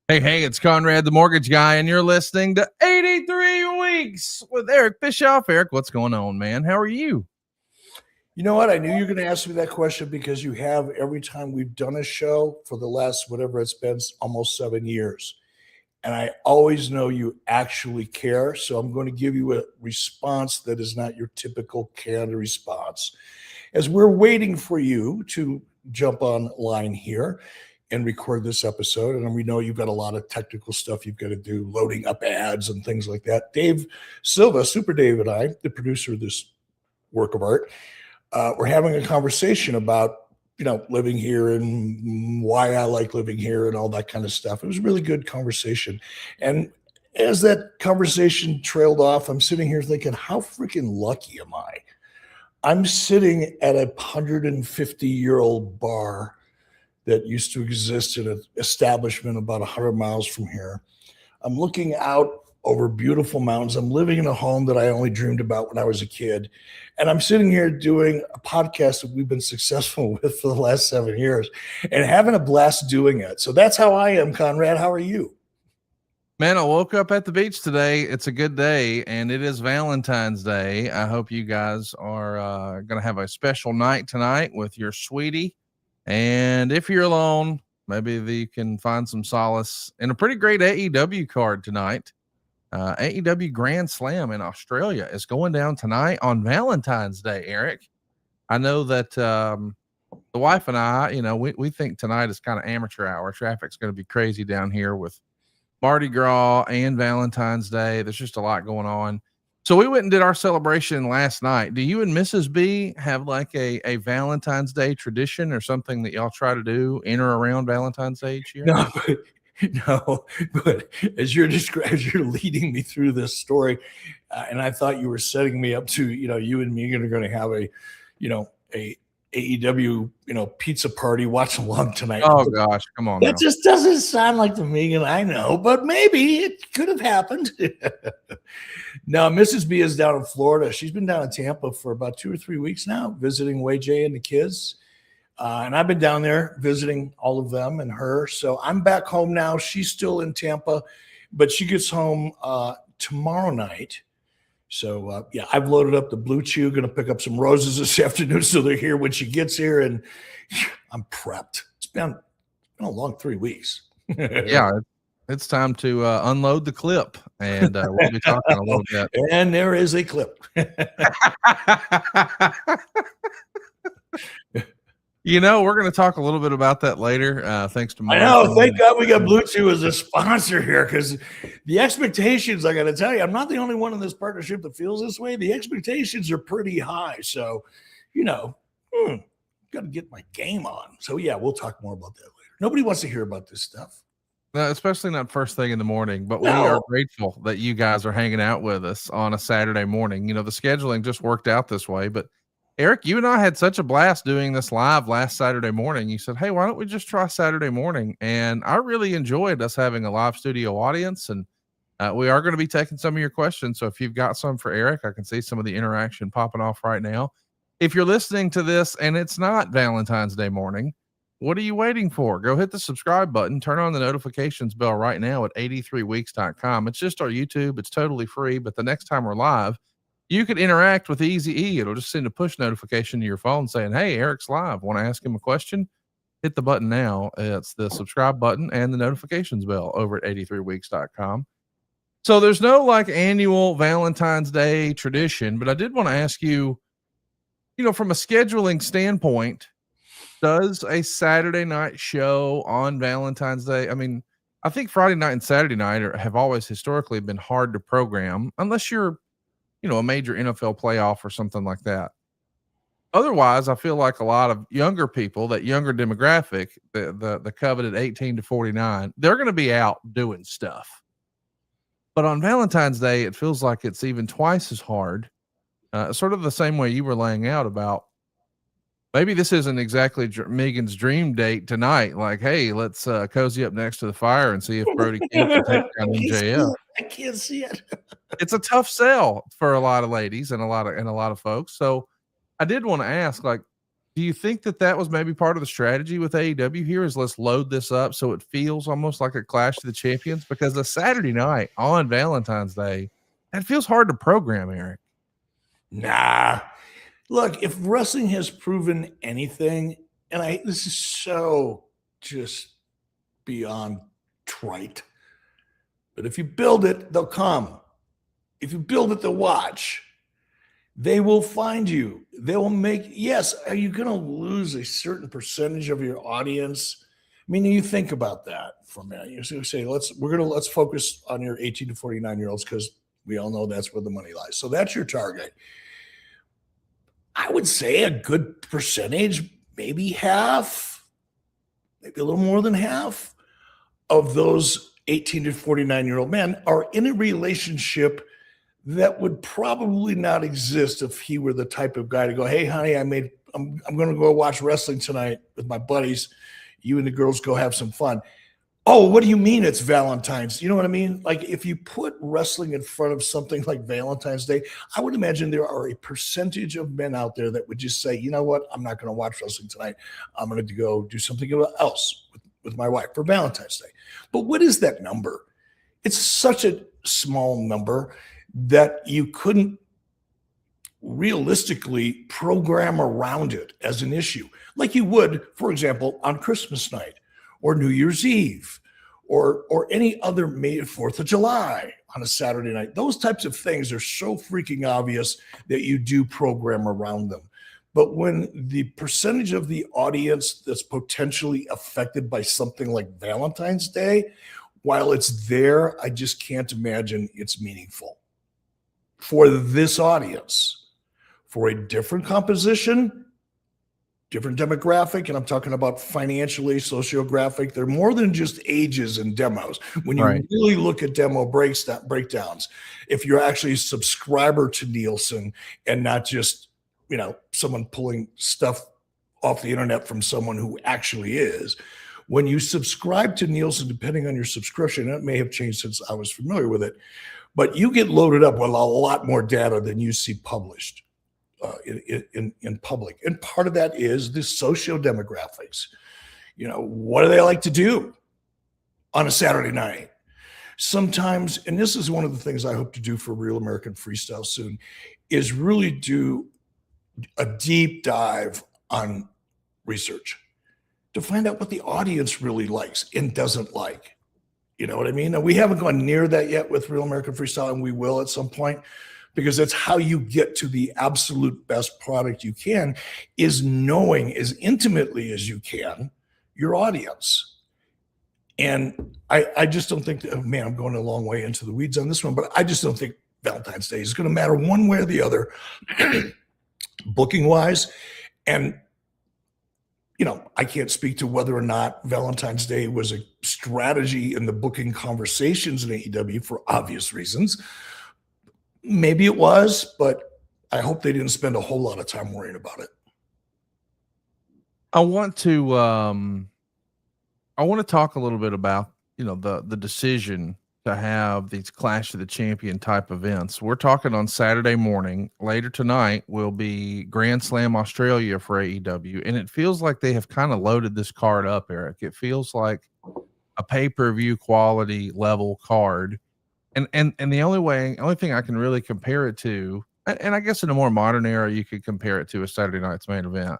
Hey, it's Conrad, the mortgage guy, and you're listening to 83 Weeks with Eric Bischoff. Eric, what's going on, man? How are you? You know what? I knew you were going to ask me that question because you have every time we've done a show for the last, whatever it's been, almost 7 years. And I always know you actually care. So I'm going to give you a response that is not your typical canned response. As we're waiting for you to jump online here and record this episode, and we know you've got a lot of technical stuff you've got to do, loading up ads and things like that. Dave Silva, Super Dave, and I, the producer of this work of art, we're having a conversation about, living here and why I like living here and all that kind of stuff. It was a really good conversation. And as that conversation trailed off, I'm sitting here thinking, how freaking lucky am I? I'm sitting at a 150-year-old bar that used to exist in an establishment about 100 miles from here. I'm looking out over beautiful mountains. I'm living in a home that I only dreamed about when I was a kid. And I'm sitting here doing a podcast that we've been successful with for the last 7 years and having a blast doing it. So that's how I am, Conrad. How are you? Man, I woke up at the beach today. It's a good day, and it is Valentine's Day. I hope you guys are going to have a special night tonight with your sweetie. And if you're alone, maybe you can find some solace in a pretty great AEW card tonight. AEW Grand Slam in Australia is going down tonight on Valentine's Day, Eric. I know that the wife and I, we think tonight is kind of amateur hour. Traffic's going to be crazy down here with Mardi Gras and Valentine's Day. There's just a lot going on. So we went and did our celebration last night. Do you and Mrs. B have like a Valentine's Day tradition or something that y'all try to do in or around Valentine's Day each year? No, but as you're leading me through this story, and I thought you were setting me up to, you and me are going to have a AEW, pizza party, watch along tonight. Oh gosh, come on. That just doesn't sound like the Megan I know, but maybe it could have happened. No, Mrs. B is down in Florida. She's been down in Tampa for about 2 or 3 weeks now, visiting Wei J and the kids. And I've been down there visiting all of them and her. So I'm back home now. She's still in Tampa, but she gets home tomorrow night. So, I've loaded up the Blue Chew, going to pick up some roses this afternoon so they're here when she gets here. And I'm prepped. It's been a long 3 weeks. Yeah, it's time to unload the clip. And we'll be talking a little bit. And there is a clip. We're going to talk a little bit about that later. Thanks to Mark. I know. Thank God we got Blue Chew as a sponsor here, because the expectations, I got to tell you, I'm not the only one in this partnership that feels this way. The expectations are pretty high. So, got to get my game on. So, we'll talk more about that later. Nobody wants to hear about this stuff. No, especially not first thing in the morning, but we are grateful that you guys are hanging out with us on a Saturday morning. The scheduling just worked out this way, but Eric, you and I had such a blast doing this live last Saturday morning. You said, hey, why don't we just try Saturday morning? And I really enjoyed us having a live studio audience, and we are going to be taking some of your questions. So if you've got some for Eric, I can see some of the interaction popping off right now. If you're listening to this and it's not Valentine's Day morning, what are you waiting for? Go hit the subscribe button, turn on the notifications bell right now at 83weeks.com. It's just our YouTube. It's totally free, but the next time we're live, you could interact with Easy E. It'll just send a push notification to your phone saying, hey, Eric's live. Want to ask him a question? Hit the button now. It's the subscribe button and the notifications bell over at 83weeks.com. So there's no like annual Valentine's Day tradition, but I did want to ask you, from a scheduling standpoint, does a Saturday night show on Valentine's Day? I mean, I think Friday night and Saturday night have always historically been hard to program unless you're, a major NFL playoff or something like that. Otherwise, I feel like a lot of younger people, that younger demographic, the coveted 18 to 49, they're going to be out doing stuff. But on Valentine's Day, it feels like it's even twice as hard. Sort of the same way you were laying out about, maybe this isn't exactly Megan's dream date tonight. Like, hey, let's cozy up next to the fire and see if Brody King can take down MJF. I can't see it. It's a tough sell for a lot of ladies and a lot of folks. So I did want to ask, like, Do you think that that was maybe part of the strategy with AEW here is let's load this up so it feels almost like a Clash of the Champions? Because a Saturday night on Valentine's Day, that feels hard to program, Eric. Nah. Look, if wrestling has proven anything, and this is so just beyond trite, but if you build it, they'll come. If you build it, they'll watch. They will find you. They will yes, are you going to lose a certain percentage of your audience? I mean, you think about that for a minute. You say, let's focus on your 18 to 49-year-olds because we all know that's where the money lies. So that's your target. I would say a good percentage, maybe half, maybe a little more than half of those 18 to 49-year-old men are in a relationship that would probably not exist if he were the type of guy to go, hey, honey, I'm going to go watch wrestling tonight with my buddies. You and the girls go have some fun. Oh, what do you mean it's Valentine's? You know what I mean? Like if you put wrestling in front of something like Valentine's Day, I would imagine there are a percentage of men out there that would just say, you know what? I'm not going to watch wrestling tonight. I'm going to go do something else with my wife for Valentine's Day. But what is that number? It's such a small number that you couldn't realistically program around it as an issue like you would, for example, on Christmas night or New Year's Eve or any other 4th of July on a Saturday night. Those types of things are so freaking obvious that you do program around them. But when the percentage of the audience that's potentially affected by something like Valentine's Day, while it's there, I just can't imagine it's meaningful. For this audience, for a different composition, different demographic, and I'm talking about financially, sociographic, they're more than just ages and demos. When you really look at demo breakdowns, if you're actually a subscriber to Nielsen and not just, someone pulling stuff off the internet from someone who actually is, when you subscribe to Nielsen, depending on your subscription, it may have changed since I was familiar with it, but you get loaded up with a lot more data than you see published in public. And part of that is the socio-demographics. What do they like to do on a Saturday night? Sometimes, and this is one of the things I hope to do for Real American Freestyle soon, is really do a deep dive on research to find out what the audience really likes and doesn't like. You know what I mean? Now, we haven't gone near that yet with Real American Freestyle, and we will at some point, because that's how you get to the absolute best product you can, is knowing as intimately as you can your audience. And I just don't think that, man, I'm going a long way into the weeds on this one, but I just don't think Valentine's Day is going to matter one way or the other, booking wise. And I can't speak to whether or not Valentine's Day was a strategy in the booking conversations in AEW for obvious reasons. Maybe it was, but I hope they didn't spend a whole lot of time worrying about it. I want to talk a little bit about, the decision to have these Clash of the Champion type events. We're talking on Saturday morning. Later tonight will be Grand Slam Australia for AEW, and it feels like they have kind of loaded this card up, Eric. It feels like a pay-per-view quality level card. And the only thing I can really compare it to, and I guess in a more modern era, you could compare it to a Saturday night's main event.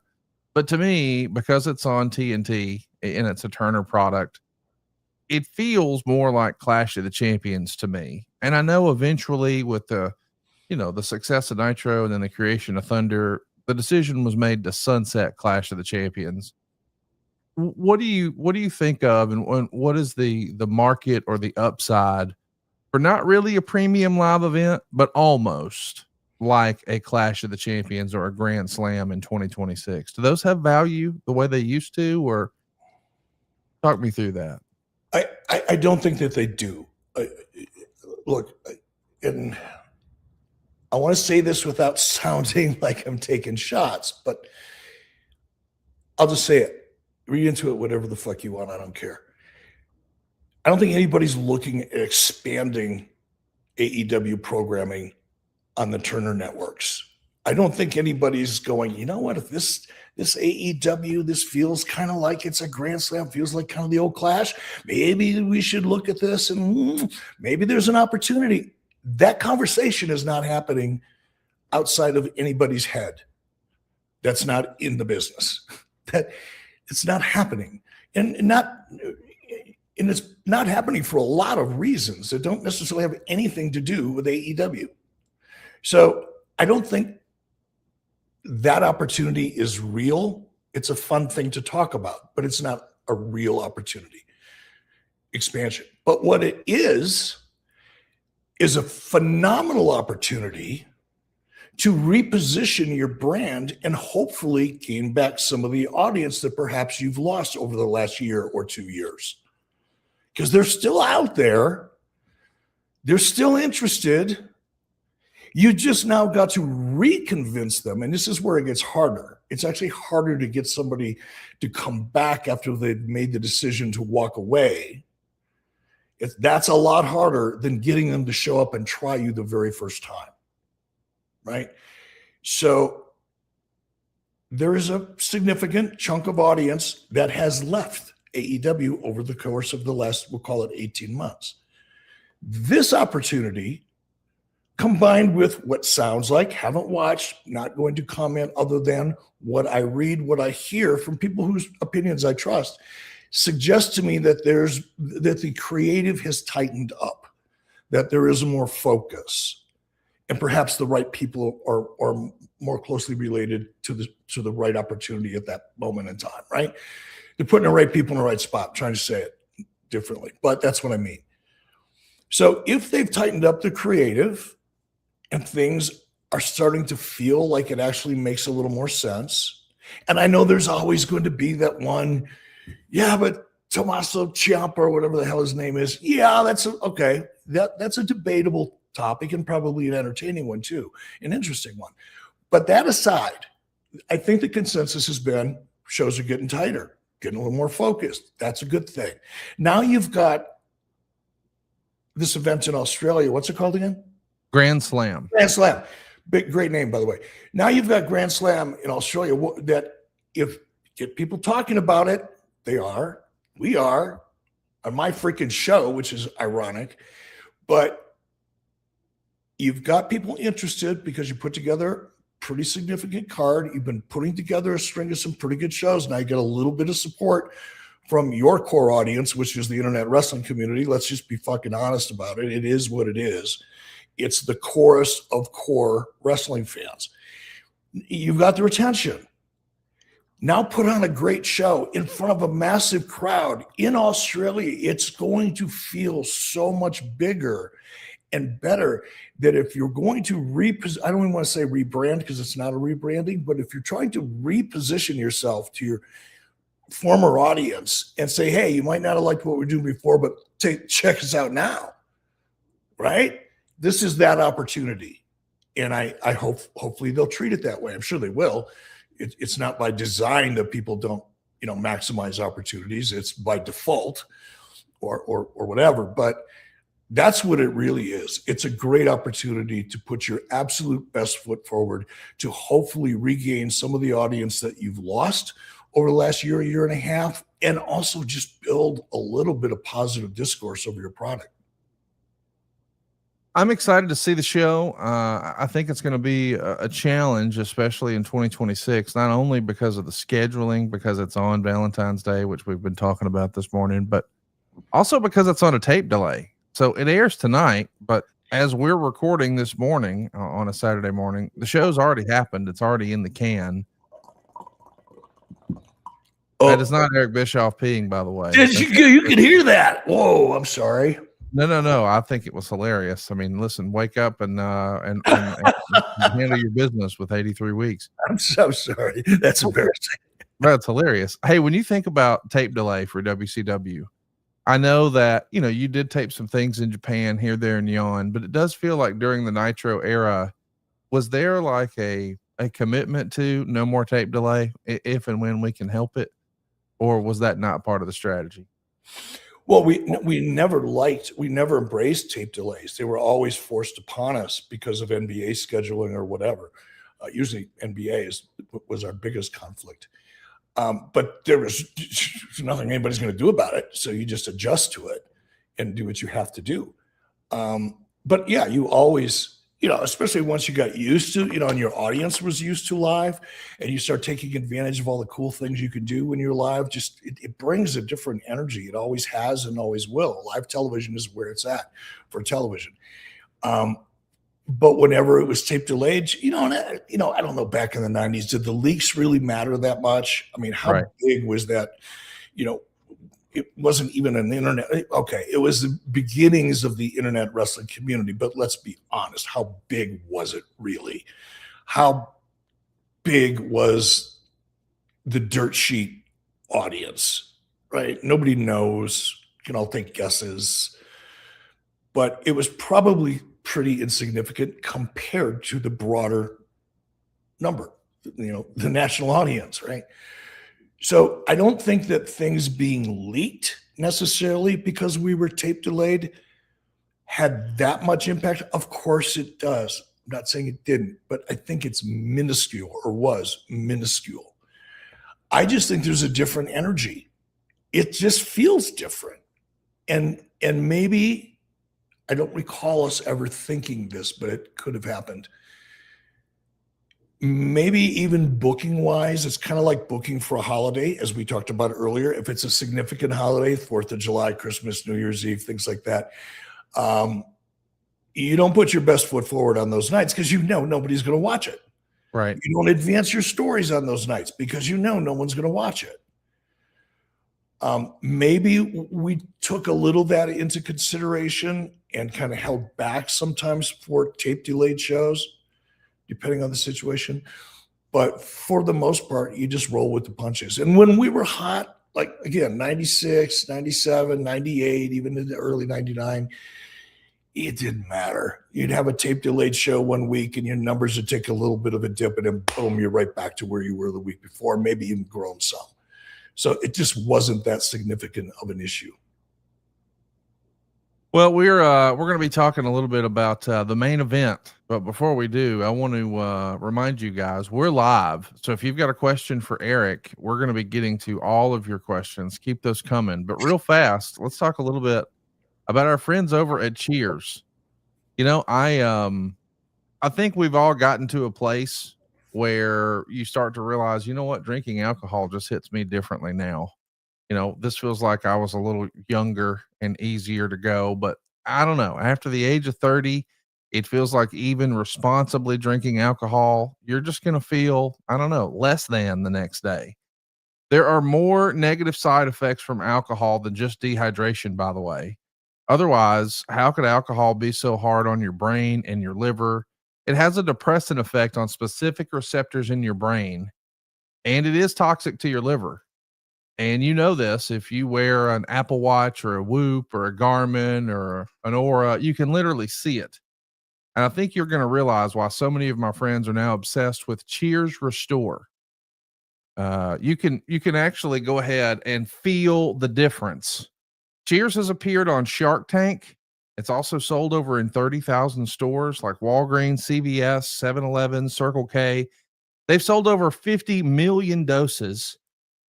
But to me, because it's on TNT and it's a Turner product, it feels more like Clash of the Champions to me. And I know eventually with the success of Nitro and then the creation of Thunder, the decision was made to sunset Clash of the Champions. What do you think of, and what is the market or the upside for not really a premium live event, but almost like a Clash of the Champions or a Grand Slam in 2026? Do those have value the way they used to, or talk me through that? I don't think that they do. Look, and I want to say this without sounding like I'm taking shots, but I'll just say it. Read into it whatever the fuck you want. I don't care. I don't think anybody's looking at expanding AEW programming on the Turner networks. I don't think anybody's going, you know what, if this AEW, this feels kind of like it's a Grand Slam, feels like kind of the old Clash, maybe we should look at this and maybe there's an opportunity. That conversation is not happening outside of anybody's head that's not in the business. That it's not happening. And it's not happening for a lot of reasons that don't necessarily have anything to do with AEW. So I don't think that opportunity is real. It's a fun thing to talk about, but it's not a real opportunity expansion. But what it is a phenomenal opportunity to reposition your brand and hopefully gain back some of the audience that perhaps you've lost over the last year or 2 years. Because they're still out there. They're still interested. You just now got to reconvince them. And this is where it gets harder. It's actually harder to get somebody to come back after they've made the decision to walk away. That's a lot harder than getting them to show up and try you the very first time. Right? So there is a significant chunk of audience that has left AEW over the course of the last, we'll call it 18 months. This opportunity, combined with what sounds like, haven't watched, not going to comment other than what I read, what I hear from people whose opinions I trust, suggests to me that that the creative has tightened up, that there is more focus, and perhaps the right people are more closely related to the right opportunity at that moment in time, right? They're putting the right people in the right spot. I'm trying to say it differently, but that's what I mean. So if they've tightened up the creative and things are starting to feel like it actually makes a little more sense, and I know there's always going to be that one, yeah, but Tommaso Ciampa or whatever the hell his name is, yeah, that's okay. That's a debatable topic and probably an entertaining one too, an interesting one. But that aside, I think the consensus has been shows are getting tighter, getting a little more focused. That's a good thing. Now you've got this event in Australia. What's it called again? Grand Slam. Grand Slam. Great name, by the way. Now you've got Grand Slam in Australia that if get people talking about it, we are on my freaking show, which is ironic, but you've got people interested because you put together a pretty significant card. You've been putting together a string of some pretty good shows. Now you get a little bit of support from your core audience, which is the internet wrestling community. Let's just be fucking honest about it. It is what it is. It's the chorus of core wrestling fans. You've got their attention. Now put on a great show in front of a massive crowd in Australia. It's going to feel so much bigger and better that if you're going to I don't even want to say rebrand because it's not a rebranding, but if you're trying to reposition yourself to your former audience and say, hey, you might not have liked what we're doing before, but check us out now, right? This is that opportunity. And I hopefully they'll treat it that way. I'm sure they will. It's not by design that people don't, maximize opportunities. It's by default or whatever, but that's what it really is. It's a great opportunity to put your absolute best foot forward to hopefully regain some of the audience that you've lost over the last year and a half, and also just build a little bit of positive discourse over your product. I'm excited to see the show. I think it's going to be a challenge, especially in 2026, not only because of the scheduling, because it's on Valentine's Day, which we've been talking about this morning, but also because it's on a tape delay. So it airs tonight, but as we're recording this morning on a Saturday morning, the show's already happened. It's already in the can. Oh, that is not Eric Bischoff peeing, by the way. You can hear that. Whoa, I'm sorry. No. I think it was hilarious. I mean, listen, wake up and handle your business with 83 weeks. I'm so sorry. That's embarrassing. That's hilarious. Hey, when you think about tape delay for WCW, I know that, you did tape some things in Japan here, there, and yon, but it does feel like during the Nitro era, was there like a commitment to no more tape delay if and when we can help it? Or was that not part of the strategy? Well, we never embraced tape delays. They were always forced upon us because of NBA scheduling or whatever. Usually NBA was our biggest conflict. But there's nothing anybody's going to do about it. So you just adjust to it and do what you have to do. But yeah, you always, especially once you got used to, and your audience was used to live, and you start taking advantage of all the cool things you can do when you're live, just it brings a different energy. It always has and always will. Live television is where it's at for television. But whenever it was tape delayed, I don't know, back in the 90s, did the leaks really matter that much? I mean, how big was that? It wasn't even an internet. Okay, it was the beginnings of the internet wrestling community, but let's be honest. How big was it really? How big was the dirt sheet audience, right? Nobody knows. You can all take guesses. But it was probably pretty insignificant compared to the broader number, the national audience, right? So I don't think that things being leaked necessarily because we were tape delayed had that much impact. Of course it does. I'm not saying it didn't, but I think it's minuscule or was minuscule. I just think there's a different energy. It just feels different. And maybe, I don't recall us ever thinking this, but it could have happened. Maybe even booking wise, it's kind of like booking for a holiday, as we talked about earlier. If it's a significant holiday, 4th of July, Christmas, New Year's Eve, things like that, you don't put your best foot forward on those nights because nobody's going to watch it. Right. You don't advance your stories on those nights because no one's going to watch it. Maybe we took a little that into consideration and kind of held back sometimes for tape delayed shows, depending on the situation. But for the most part, you just roll with the punches. And when we were hot, like again, 96, 97, 98, even in the early 99, it didn't matter. You'd have a tape delayed show one week and your numbers would take a little bit of a dip and then boom, you're right back to where you were the week before, maybe even grown some. So it just wasn't that significant of an issue. Well, we're going to be talking a little bit about the main event, but before we do, I want to remind you guys we're live. So if you've got a question for Eric, we're going to be getting to all of your questions. Keep those coming. But real fast, let's talk a little bit about our friends over at Cheers. I think we've all gotten to a place where you start to realize, drinking alcohol just hits me differently now. This feels like I was a little younger and easier to go, but I don't know. After the age of 30, it feels like even responsibly drinking alcohol, you're just going to feel, less than the next day. There are more negative side effects from alcohol than just dehydration, by the way. Otherwise, how could alcohol be so hard on your brain and your liver? It has a depressant effect on specific receptors in your brain, and it is toxic to your liver. And this, if you wear an Apple Watch or a Whoop or a Garmin or an Aura, you can literally see it. And I think you're going to realize why so many of my friends are now obsessed with Cheers Restore. You can actually go ahead and feel the difference. Cheers has appeared on Shark Tank. It's also sold over in 30,000 stores like Walgreens, CVS, 7-Eleven, Circle K. They've sold over 50 million doses.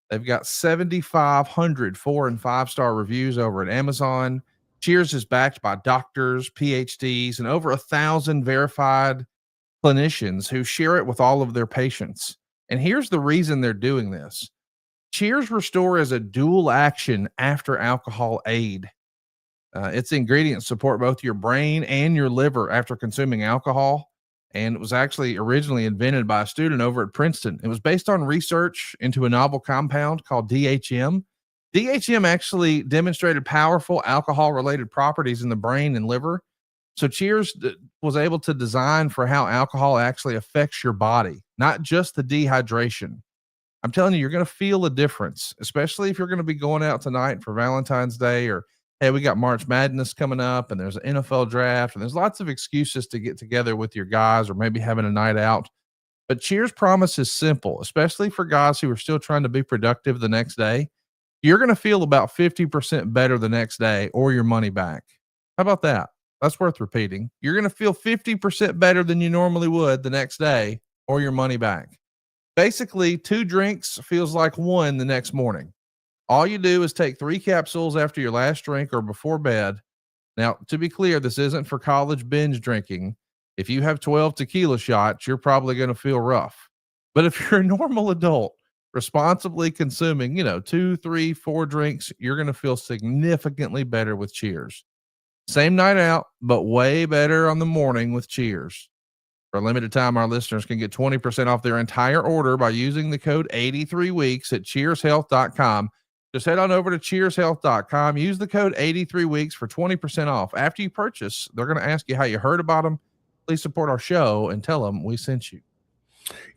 They've got 7,500 4- and 5-star reviews over at Amazon. Cheers is backed by doctors, PhDs, and over 1,000 verified clinicians who share it with all of their patients. And here's the reason they're doing this. Cheers Restore is a dual action after alcohol aid. Its ingredients support both your brain and your liver after consuming alcohol. And it was actually originally invented by a student over at Princeton. It was based on research into a novel compound called DHM. DHM actually demonstrated powerful alcohol-related properties in the brain and liver. So Cheers was able to design for how alcohol actually affects your body, not just the dehydration. I'm telling you, you're going to feel a difference, especially if you're going to be going out tonight for Valentine's Day or, hey, we got March Madness coming up and there's an NFL draft and there's lots of excuses to get together with your guys or maybe having a night out. But Cheers promise is simple, especially for guys who are still trying to be productive the next day. You're going to feel about 50% better the next day or your money back. How about that? That's worth repeating. You're going to feel 50% better than you normally would the next day or your money back. Basically, 2 drinks feels like 1 the next morning. All you do is take 3 capsules after your last drink or before bed. Now, to be clear, this isn't for college binge drinking. If you have 12 tequila shots, you're probably going to feel rough. But if you're a normal adult, responsibly consuming, 2, 3, 4 drinks, you're going to feel significantly better with Cheers. Same night out, but way better on the morning with Cheers. For a limited time, our listeners can get 20% off their entire order by using the code 83weeks at cheershealth.com. Just head on over to cheershealth.com. Use the code 83weeks for 20% off. After you purchase, they're going to ask you how you heard about them. Please support our show and tell them we sent you.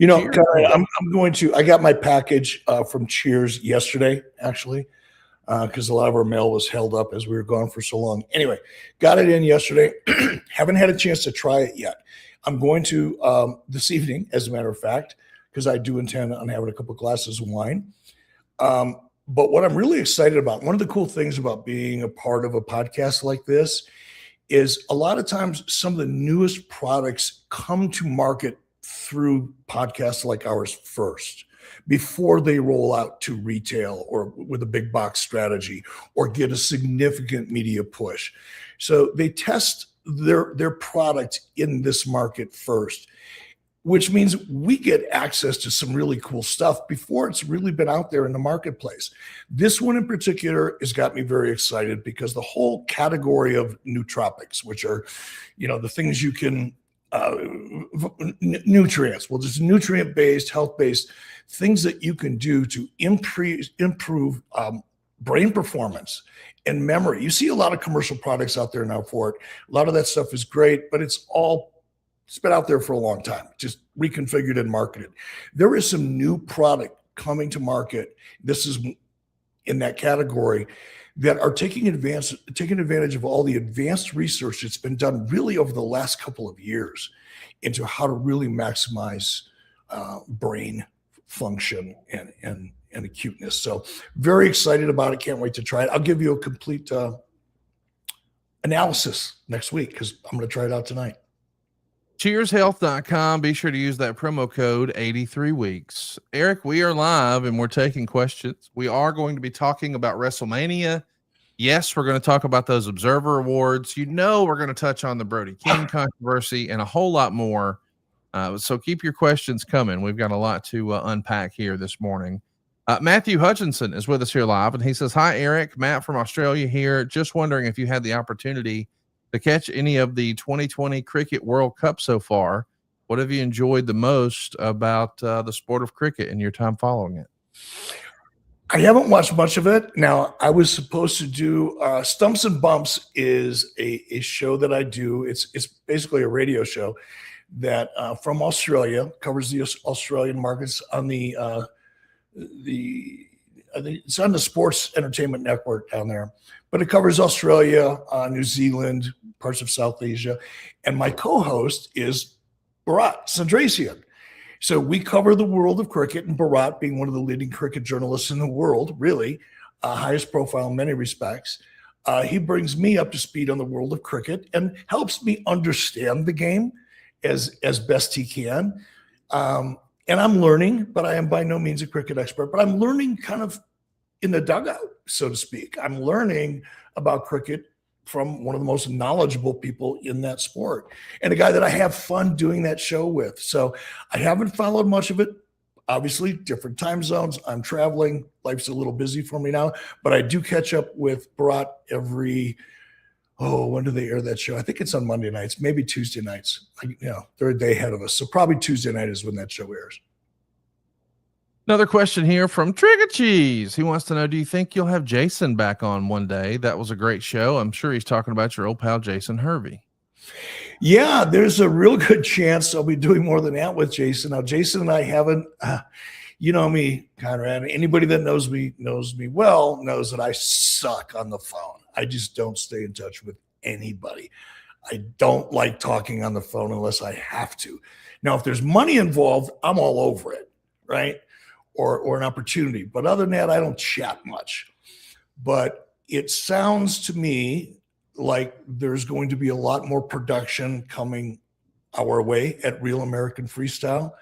I got my package from Cheers yesterday, actually, because a lot of our mail was held up as we were gone for so long. Anyway, got it in yesterday. Haven't had a chance to try it yet. I'm going to this evening, as a matter of fact, because I do intend on having a couple of glasses of wine. But what I'm really excited about, one of the cool things about being a part of a podcast like this is a lot of times some of the newest products come to market through podcasts like ours first, before they roll out to retail or with a big box strategy or get a significant media push. So they test their product in this market first, which means we get access to some really cool stuff before it's really been out there in the marketplace. This one in particular has got me very excited because the whole category of nootropics, which are, the things you can, nutrients, well, just nutrient-based, health-based things that you can do to improve brain performance and memory. You see a lot of commercial products out there now for it. A lot of that stuff is great, but it's been out there for a long time, just reconfigured and marketed. There is some new product coming to market. This is in that category that are taking advantage of all the advanced research that's been done really over the last couple of years into how to really maximize brain function and acuteness. So very excited about it. Can't wait to try it. I'll give you a complete analysis next week because I'm going to try it out tonight. Cheershealth.com. Be sure to use that promo code 83weeks. Eric, we are live and we're taking questions. We are going to be talking about WrestleMania. Yes, we're going to talk about those Observer Awards. We're going to touch on the Brody King controversy and a whole lot more. So keep your questions coming. We've got a lot to unpack here this morning. Matthew Hutchinson is with us here live, and he says, "Hi, Eric. Matt from Australia here. Just wondering if you had the opportunity to catch any of the 2020 Cricket World Cup so far. What have you enjoyed the most about the sport of cricket in your time following it?" I haven't watched much of it. Now, I was supposed to do Stumps and Bumps is a show that I do. It's basically a radio show that from Australia, covers the Australian markets on it's on the Sports Entertainment Network down there, but it covers Australia, New Zealand, parts of South Asia. And my co-host is Bharat Sandrasian. So we cover the world of cricket, and Bharat, being one of the leading cricket journalists in the world, really highest profile in many respects, he brings me up to speed on the world of cricket and helps me understand the game as best he can. And I'm learning, but I am by no means a cricket expert, but I'm learning kind of in the dugout, so to speak. I'm learning about cricket from one of the most knowledgeable people in that sport and a guy that I have fun doing that show with. So I haven't followed much of it. Obviously, different time zones. I'm traveling. Life's a little busy for me now, but I do catch up with Bharat when do they air that show? I think it's on Monday nights, maybe Tuesday nights. They're a day ahead of us. So probably Tuesday night is when that show airs. Another question here from Trigger Cheese. He wants to know, do you think you'll have Jason back on one day? That was a great show. I'm sure he's talking about your old pal, Jason Hervey. Yeah, there's a real good chance I'll be doing more than that with Jason. Now, Jason and I haven't, you know me, Conrad. Anybody that knows me well knows that I suck on the phone. I just don't stay in touch with anybody. I don't like talking on the phone unless I have to. Now, if there's money involved, I'm all over it, right? Or an opportunity. But other than that, I don't chat much. But it sounds to me like there's going to be a lot more production coming our way at Real American Freestyle.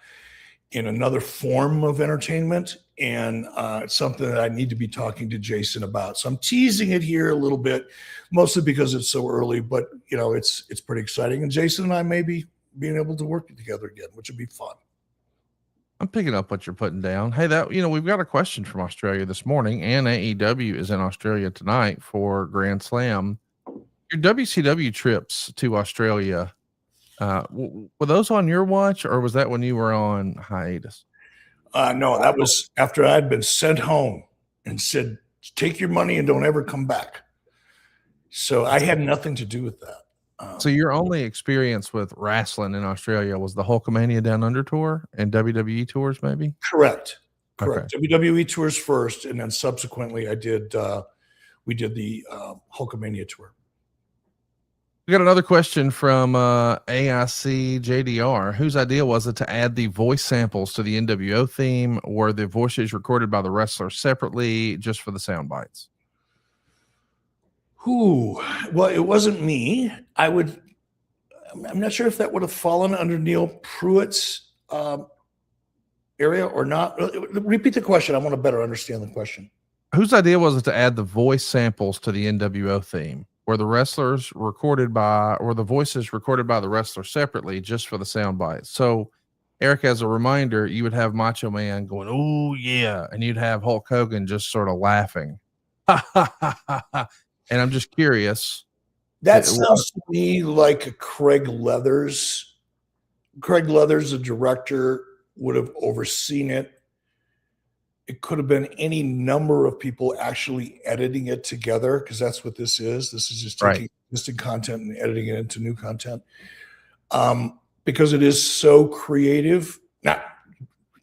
in another form of entertainment. And it's something that I need to be talking to Jason about. So I'm teasing it here a little bit, mostly because it's so early, but it's pretty exciting. And Jason and I may be being able to work together again, which would be fun. I'm picking up what you're putting down. Hey, we've got a question from Australia this morning, and AEW is in Australia tonight for Grand Slam. Your WCW trips to Australia, were those on your watch, or was that when you were on hiatus? No, that was after I'd been sent home and said, take your money and don't ever come back. So I had nothing to do with that. So your only experience with wrestling in Australia was the Hulkamania Down Under tour and WWE tours, maybe? Correct. Okay. WWE tours first, and then subsequently we did the Hulkamania tour. We got another question from AIC JDR. Whose idea was it to add the voice samples to the NWO theme? Were the voices recorded by the wrestlers separately just for the sound bites? Well, it wasn't me. I'm not sure if that would have fallen under Neil Pruitt's area or not. Repeat the question. I want to better understand the question. Whose idea was it to add the voice samples to the NWO theme? Were the wrestlers recorded by, or the voices recorded by the wrestler separately just for the sound bites? So, Eric, as a reminder, you would have Macho Man going, "Oh yeah," and you'd have Hulk Hogan just sort of laughing. And I'm just curious. That sounds to me like a Craig Leathers. Craig Leathers, the director, would have overseen it. It could have been any number of people actually editing it together, because that's what this is. This is just taking existing content and editing it into new content. Because it is so creative, not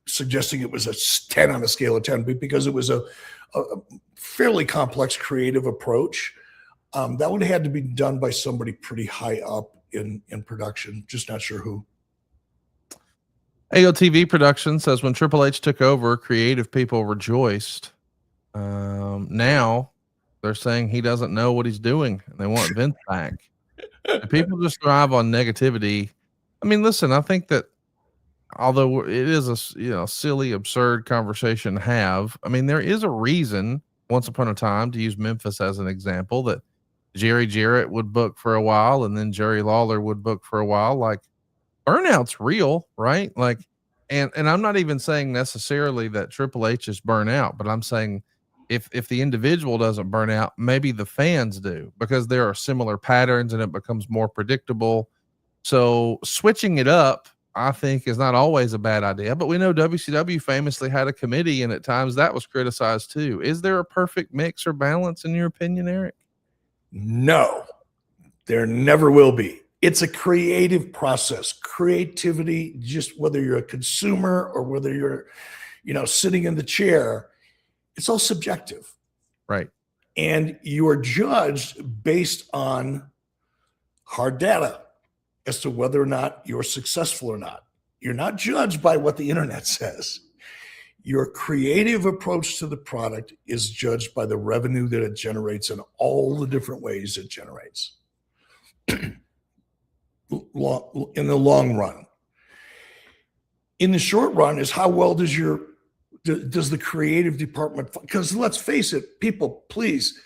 suggesting it was a 10 on a scale of 10, but because it was a fairly complex creative approach, that would have had to be done by somebody pretty high up in production. Just not sure who. AOTV Production says when Triple H took over, creative people rejoiced. Now they're saying he doesn't know what he's doing, and they want Vince back. Do people just thrive on negativity? I mean, listen, I think that although it is a silly, absurd conversation to have, I mean, there is a reason once upon a time, to use Memphis as an example, that Jerry Jarrett would book for a while and then Jerry Lawler would book for a while. Like, burnout's real, right? Like, and I'm not even saying necessarily that Triple H is burnout, but I'm saying if the individual doesn't burn out, maybe the fans do, because there are similar patterns and it becomes more predictable. So switching it up, I think, is not always a bad idea, but we know WCW famously had a committee, and at times that was criticized too. Is there a perfect mix or balance in your opinion, Eric? No, there never will be. It's a creative process. Creativity, just whether you're a consumer or whether you're, sitting in the chair, it's all subjective. Right. And you are judged based on hard data as to whether or not you're successful or not. You're not judged by what the internet says. Your creative approach to the product is judged by the revenue that it generates in all the different ways it generates. In the long run. In the short run is how well does the creative department, because let's face it, people, please,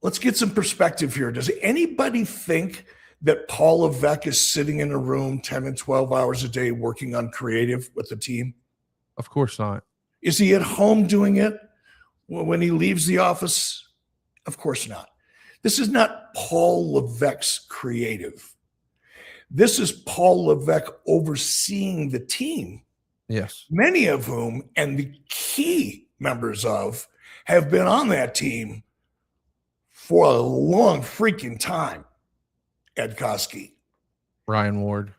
let's get some perspective here. Does anybody think that Paul Levesque is sitting in a room 10 and 12 hours a day working on creative with the team? Of course not. Is he at home doing it when he leaves the office? Of course not. This is not Paul Levesque's creative. This is Paul Levesque overseeing the team. Yes. Many of whom, and the key members of, have been on that team for a long freaking time. Ed Koski. Brian Ward.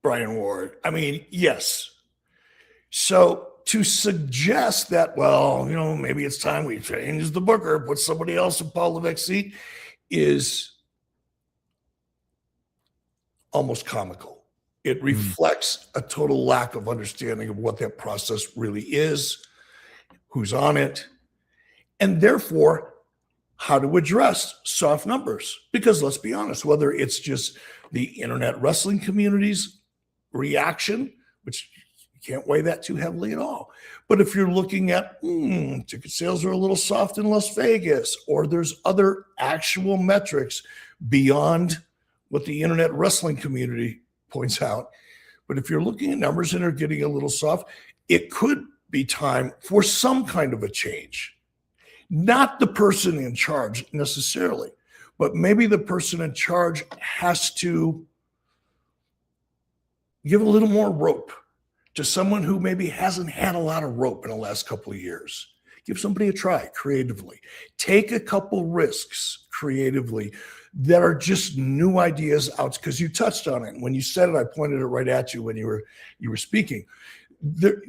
I mean, yes. So to suggest that, well, maybe it's time we change the booker, put somebody else in Paul Levesque's seat, is almost comical. It reflects a total lack of understanding of what that process really is, who's on it, and therefore how to address soft numbers. Because let's be honest, whether it's just the internet wrestling community's reaction, which you can't weigh that too heavily at all. But if you're looking at ticket sales are a little soft in Las Vegas, or there's other actual metrics beyond what the internet wrestling community points out. But if you're looking at numbers and are getting a little soft, it could be time for some kind of a change. Not the person in charge necessarily, but maybe the person in charge has to give a little more rope to someone who maybe hasn't had a lot of rope in the last couple of years. Give somebody a try creatively. Take a couple risks creatively that are just new ideas out, because you touched on it. When you said it, I pointed it right at you when you were speaking. The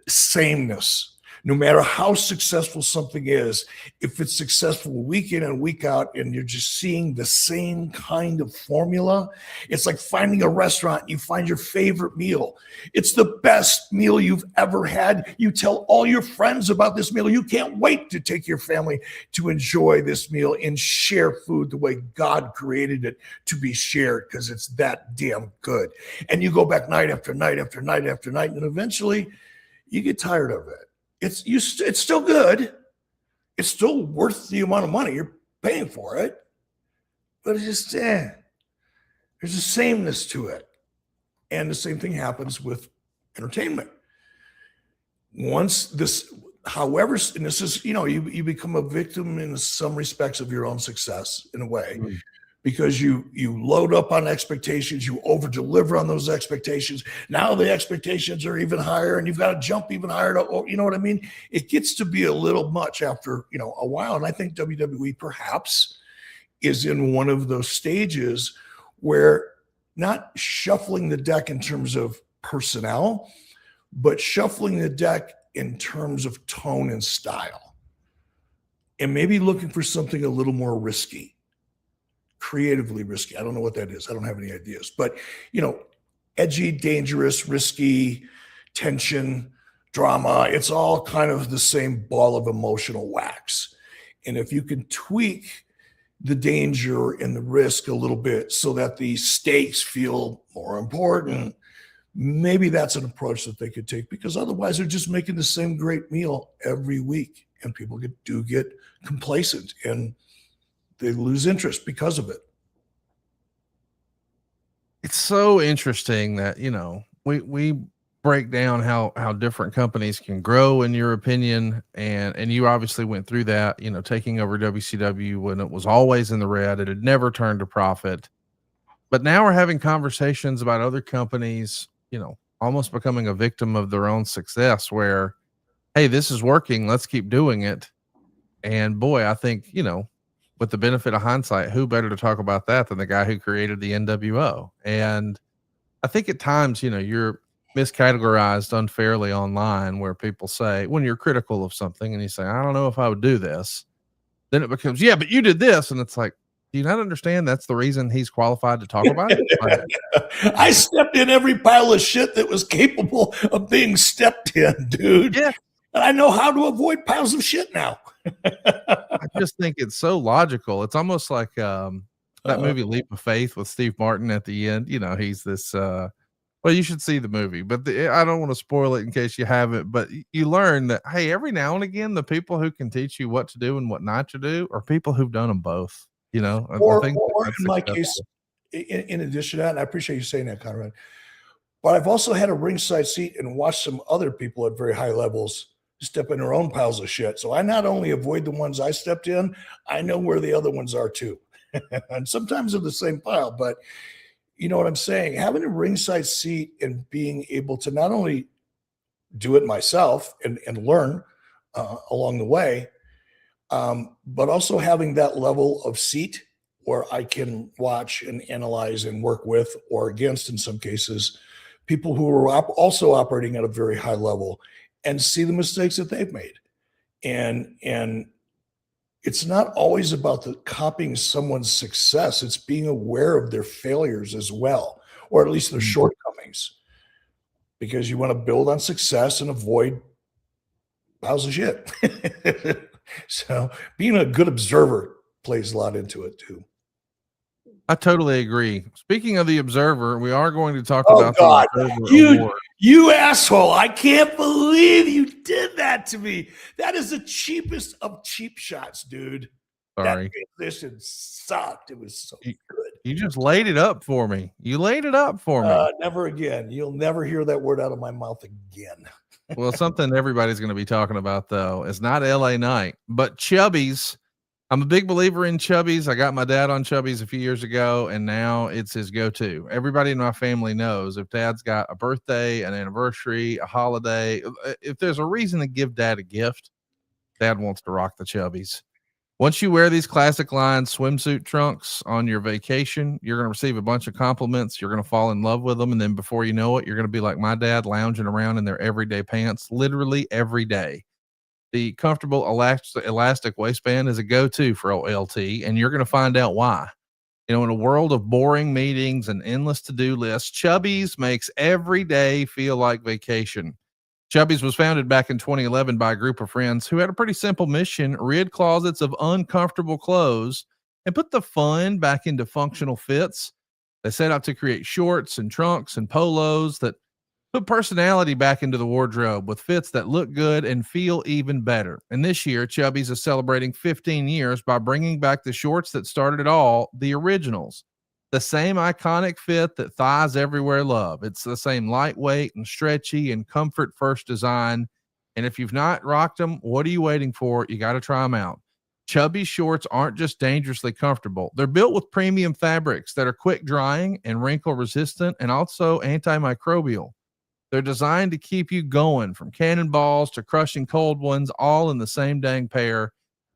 sameness. No matter how successful something is, if it's successful week in and week out and you're just seeing the same kind of formula, it's like finding a restaurant and you find your favorite meal. It's the best meal you've ever had. You tell all your friends about this meal. You can't wait to take your family to enjoy this meal and share food the way God created it to be shared, because it's that damn good. And you go back night after night after night after night, and eventually you get tired of it. It's still good. It's still worth the amount of money you're paying for it. But it's just, there's a sameness to it. And the same thing happens with entertainment. Once this, however, and this is, you become a victim in some respects of your own success in a way. Mm-hmm. Because you load up on expectations, you over-deliver on those expectations. Now the expectations are even higher, and you've got to jump even higher. You know what I mean? It gets to be a little much after a while, and I think WWE perhaps is in one of those stages where not shuffling the deck in terms of personnel, but shuffling the deck in terms of tone and style, and maybe looking for something a little more risky. Creatively risky. I don't know what that is. I don't have any ideas, but edgy, dangerous, risky, tension, drama. It's all kind of the same ball of emotional wax. And if you can tweak the danger and the risk a little bit so that the stakes feel more important, maybe that's an approach that they could take, because otherwise they're just making the same great meal every week, and people do get complacent and they lose interest because of it. It's so interesting that, we break down how different companies can grow, in your opinion. And you obviously went through that, taking over WCW when it was always in the red. It had never turned a profit. But now we're having conversations about other companies, almost becoming a victim of their own success, where, hey, this is working, let's keep doing it. And boy, I think, with the benefit of hindsight, who better to talk about that than the guy who created the NWO? And I think at times, you're miscategorized unfairly online, where people say, when you're critical of something and you say, I don't know if I would do this, then it becomes, yeah, but you did this. And it's like, do you not understand that's the reason he's qualified to talk about it? I stepped in every pile of shit that was capable of being stepped in, dude. Yeah. And I know how to avoid piles of shit now. I just think it's so logical. It's almost like that movie Leap of Faith with Steve Martin at the end. He's this, well, you should see the movie, but I don't want to spoil it in case you haven't, but you learn that, hey, every now and again, the people who can teach you what to do and what not to do are people who've done them both, Or in my case, in addition to that, and I appreciate you saying that, Conrad, but I've also had a ringside seat and watched some other people at very high levels step in their own piles of shit. So I not only avoid the ones I stepped in, I know where the other ones are too. And sometimes they're the same pile, but you know what I'm saying? Having a ringside seat and being able to not only do it myself and learn along the way, but also having that level of seat where I can watch and analyze and work with, or against, in some cases, people who are also operating at a very high level, and see the mistakes that they've made. And it's not always about copying someone's success. It's being aware of their failures as well, or at least their shortcomings, because you want to build on success and avoid piles of shit. So being a good observer plays a lot into it too. I totally agree. Speaking of the Observer, we are going to talk about God. the Observer Award. You asshole. I can't believe you did that to me. That is the cheapest of cheap shots, dude. Sorry. That transition sucked. It was so good. You just laid it up for me. You laid it up for me. Never again. You'll never hear that word out of my mouth again. Well, something everybody's going to be talking about, though, is not LA Knight, but Chubby's. I'm a big believer in Chubby's. I got my dad on Chubby's a few years ago, and now it's his go-to. Everybody in my family knows if dad's got a birthday, an anniversary, a holiday, if there's a reason to give dad a gift, dad wants to rock the Chubby's. Once you wear these classic line swimsuit trunks on your vacation, you're going to receive a bunch of compliments. You're going to fall in love with them. And then before you know it, you're going to be like my dad, lounging around in their everyday pants, literally every day. The comfortable elastic waistband is a go-to for LT, and you're going to find out why. You know, in a world of boring meetings and endless to-do lists, Chubby's makes every day feel like vacation. Chubby's was founded back in 2011 by a group of friends who had a pretty simple mission: rid closets of uncomfortable clothes and put the fun back into functional fits. They set out to create shorts and trunks and polos that put personality back into the wardrobe with fits that look good and feel even better. And this year, Chubby's is celebrating 15 years by bringing back the shorts that started it all, the originals. The same iconic fit that thighs everywhere love. It's the same lightweight and stretchy and comfort first design. And if you've not rocked them, what are you waiting for? You got to try them out. Chubby's shorts aren't just dangerously comfortable. They're built with premium fabrics that are quick drying and wrinkle resistant and also antimicrobial. They're designed to keep you going, from cannonballs to crushing cold ones, all in the same dang pair.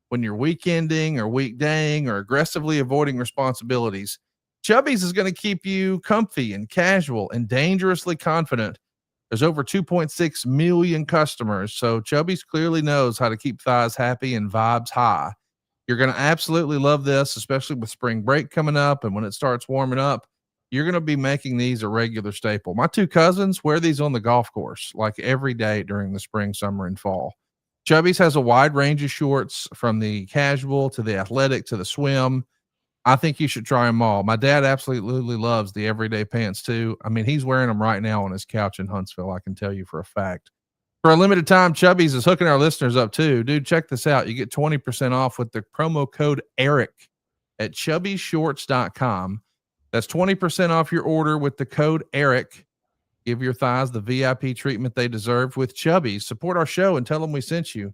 When you're weekending or weekdaying or aggressively avoiding responsibilities, Chubby's is going to keep you comfy and casual and dangerously confident. There's over 2.6 million customers, so Chubby's clearly knows how to keep thighs happy and vibes high. You're going to absolutely love this, especially with spring break coming up, and when it starts warming up, you're going to be making these a regular staple. My two cousins wear these on the golf course like every day during the spring, summer, and fall. Chubby's has a wide range of shorts, from the casual to the athletic to the swim. I think you should try them all. My dad absolutely loves the everyday pants too. I mean, he's wearing them right now on his couch in Huntsville, I can tell you for a fact. For a limited time, Chubby's is hooking our listeners up too. Dude, check this out. You get 20% off with the promo code ERIC at chubbyshorts.com. That's 20% off your order with the code ERIC. Give your thighs the VIP treatment they deserve with Chubby's. Support our show and tell them we sent you.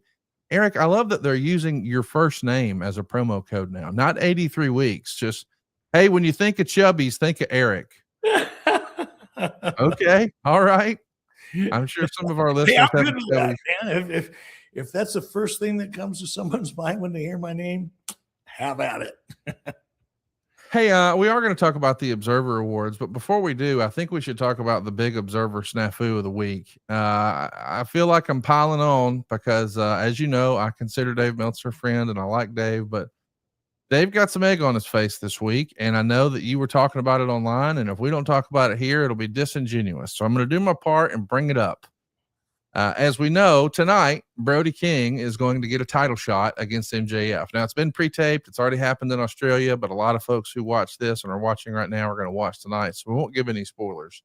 Eric, I love that they're using your first name as a promo code now. Not 83 weeks. Just, hey, when you think of Chubby's, think of Eric. Okay. All right. I'm sure some of our listeners have that, man. If that's the first thing that comes to someone's mind when they hear my name, have at it. Hey, we are going to talk about the Observer Awards, but before we do, I think we should talk about the big Observer snafu of the week. I feel like I'm piling on because, as you know, I consider Dave Meltzer a friend and I like Dave, but Dave got some egg on his face this week, and I know that you were talking about it online, and if we don't talk about it here, it'll be disingenuous. So I'm going to do my part and bring it up. As we know, tonight, Brody King is going to get a title shot against MJF. Now, it's been pre-taped. It's already happened in Australia, but a lot of folks who watch this and are watching right now are going to watch tonight, so we won't give any spoilers.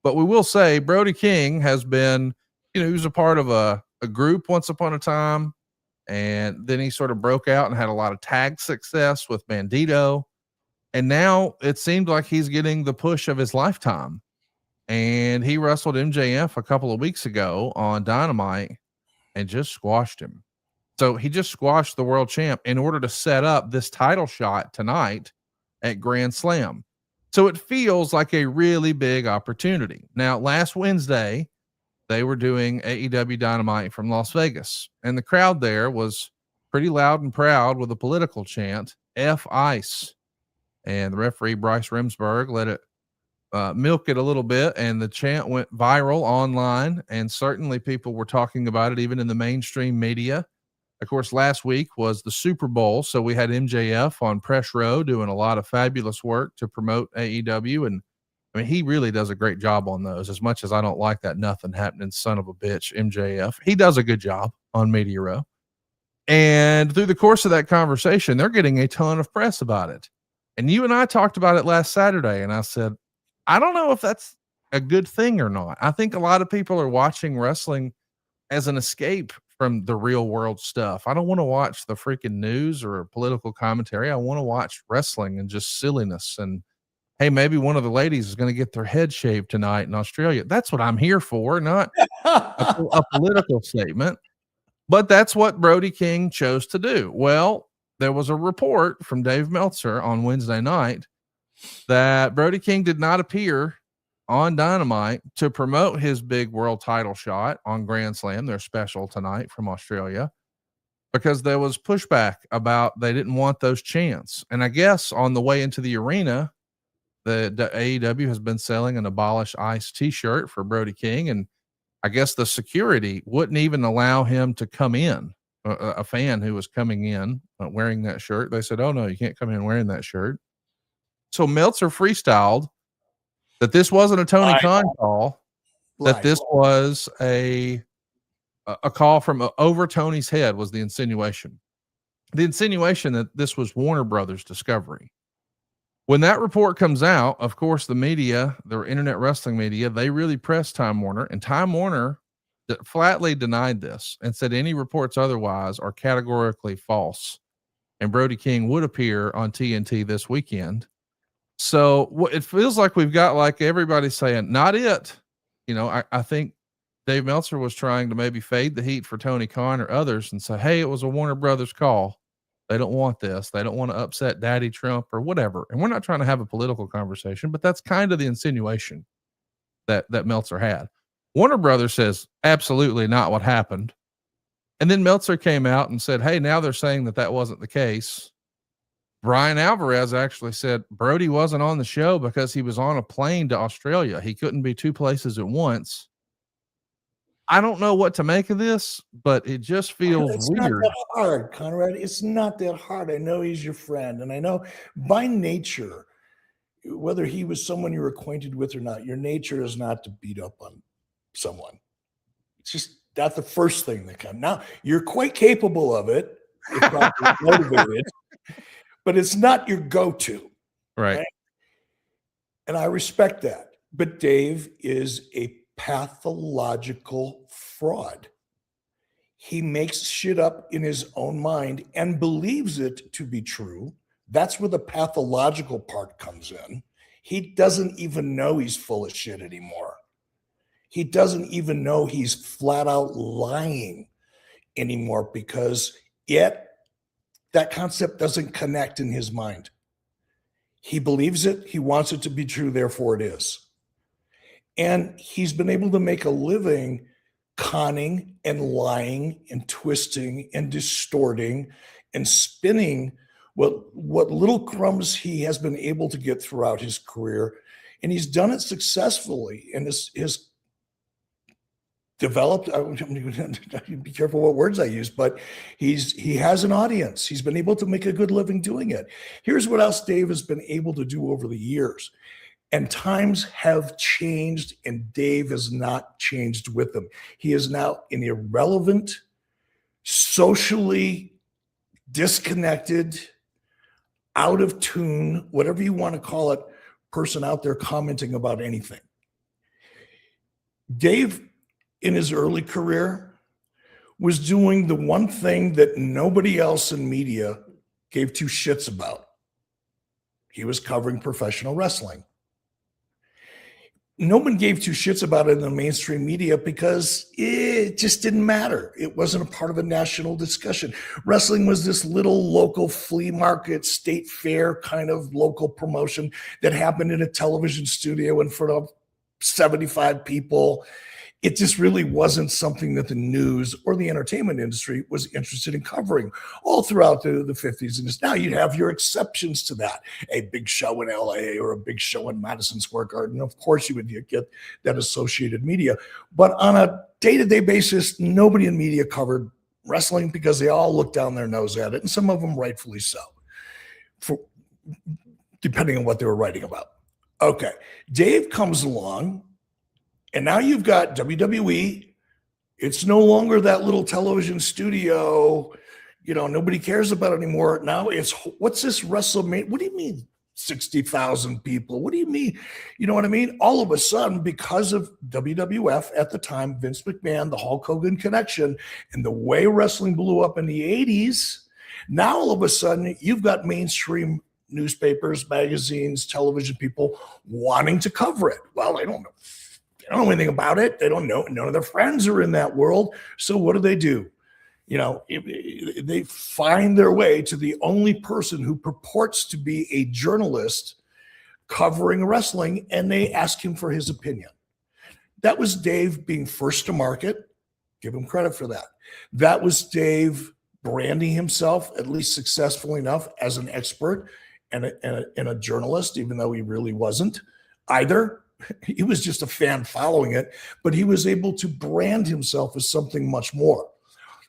But we will say Brody King has been, he was a part of a group once upon a time, and then he sort of broke out and had a lot of tag success with Bandito, and now it seemed like he's getting the push of his lifetime. And he wrestled MJF a couple of weeks ago on Dynamite and just squashed him. So he just squashed the world champ in order to set up this title shot tonight at Grand Slam. So it feels like a really big opportunity. Now, last Wednesday, they were doing AEW Dynamite from Las Vegas, and the crowd there was pretty loud and proud with a political chant, F Ice. And the referee, Bryce Remsburg, let it milk it a little bit, and the chant went viral online, and certainly people were talking about it even in the mainstream media. Of course, last week was the Super Bowl, so we had MJF on press row doing a lot of fabulous work to promote AEW, and I mean, he really does a great job on those. As much as I don't like that nothing happening son of a bitch MJF, he does a good job on media row. And through the course of that conversation, they're getting a ton of press about it. And you and I talked about it last Saturday, and I said, I don't know if that's a good thing or not. I think a lot of people are watching wrestling as an escape from the real world stuff. I don't want to watch the freaking news or political commentary. I want to watch wrestling and just silliness. And hey, maybe one of the ladies is going to get their head shaved tonight in Australia. That's what I'm here for, not a political statement. But that's what Brody King chose to do. Well, there was a report from Dave Meltzer on Wednesday night that Brody King did not appear on Dynamite to promote his big world title shot on Grand Slam, their special tonight from Australia, because there was pushback about they didn't want those chants. And I guess on the way into the arena, the AEW has been selling an Abolish ICE t-shirt for Brody King. And I guess the security wouldn't even allow him to come in. A fan who was coming in wearing that shirt, they said, "Oh no, you can't come in wearing that shirt." So Meltzer freestyled that this wasn't a Tony Khan call, that this was a call from over Tony's head was the insinuation. The insinuation that this was Warner Brothers Discovery. When that report comes out, of course, the media, the internet wrestling media, they really pressed Time Warner, and Time Warner flatly denied this and said any reports otherwise are categorically false. And Brody King would appear on TNT this weekend. So it feels like we've got like everybody saying, not it. You know, I think Dave Meltzer was trying to maybe fade the heat for Tony Khan or others and say, hey, it was a Warner Brothers call. They don't want this. They don't want to upset Daddy Trump or whatever. And we're not trying to have a political conversation, but that's kind of the insinuation that Meltzer had. Warner Brothers says absolutely not what happened. And then Meltzer came out and said, hey, now they're saying that wasn't the case. Brian Alvarez actually said Brody wasn't on the show because he was on a plane to Australia. He couldn't be two places at once. I don't know what to make of this, but it just feels it's weird. Not that hard, Conrad. It's not that hard. I know he's your friend, and I know by nature, whether he was someone you're acquainted with or not, your nature is not to beat up on someone. It's just not the first thing that comes. Now, you're quite capable of it if not motivated, but it's not your go-to. Right. And I respect that. But Dave is a pathological fraud. He makes shit up in his own mind and believes it to be true. That's where the pathological part comes in. He doesn't even know he's full of shit anymore. He doesn't even know he's flat out lying anymore because yet that concept doesn't connect in his mind. He believes it. He wants it to be true. Therefore it is. And he's been able to make a living conning and lying and twisting and distorting and spinning what little crumbs he has been able to get throughout his career. And he's done it successfully and has developed, be careful what words I use, but he has an audience. He's been able to make a good living doing it. Here's what else Dave has been able to do over the years. And times have changed, and Dave has not changed with them. He is now an irrelevant, socially disconnected, out of tune, whatever you want to call it, person out there commenting about anything. Dave, in his early career, was doing the one thing that nobody else in media gave two shits about. He was covering professional wrestling. No one gave two shits about it in the mainstream media because it just didn't matter. It wasn't a part of a national discussion. Wrestling was this little local flea market, state fair kind of local promotion that happened in a television studio in front of 75 people. It just really wasn't something that the news or the entertainment industry was interested in covering all throughout the 50s. And now you'd have your exceptions to that. A big show in LA or a big show in Madison Square Garden. Of course, you would get that associated media. But on a day-to-day basis, nobody in media covered wrestling because they all looked down their nose at it. And some of them rightfully so, depending on what they were writing about. Okay, Dave comes along. And now you've got WWE. It's no longer that little television studio, nobody cares about it anymore. Now it's, what's this WrestleMania? What do you mean 60,000 people. What do you mean? You know what I mean? All of a sudden, because of WWF at the time, Vince McMahon, the Hulk Hogan connection, and the way wrestling blew up in the 80s, now all of a sudden you've got mainstream newspapers, magazines, television people wanting to cover it. Well, they don't know anything about it. They don't know. None of their friends are in that world. So what do? You know, they find their way to the only person who purports to be a journalist covering wrestling, and they ask him for his opinion. That was Dave being first to market. Give him credit for that. That was Dave branding himself, at least successful enough, as an expert and a journalist, even though he really wasn't either. He was just a fan following it, but he was able to brand himself as something much more,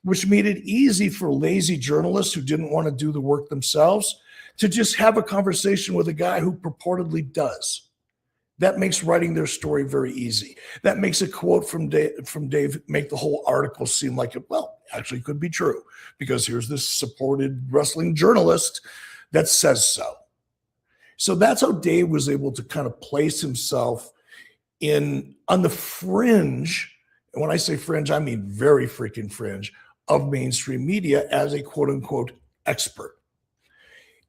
which made it easy for lazy journalists who didn't want to do the work themselves to just have a conversation with a guy who purportedly does. That makes writing their story very easy. That makes a quote from Dave make the whole article seem like it, well, actually could be true, because here's this supported wrestling journalist that says so. So that's how Dave was able to kind of place himself on the fringe. And when I say fringe, I mean very freaking fringe of mainstream media as a quote unquote expert.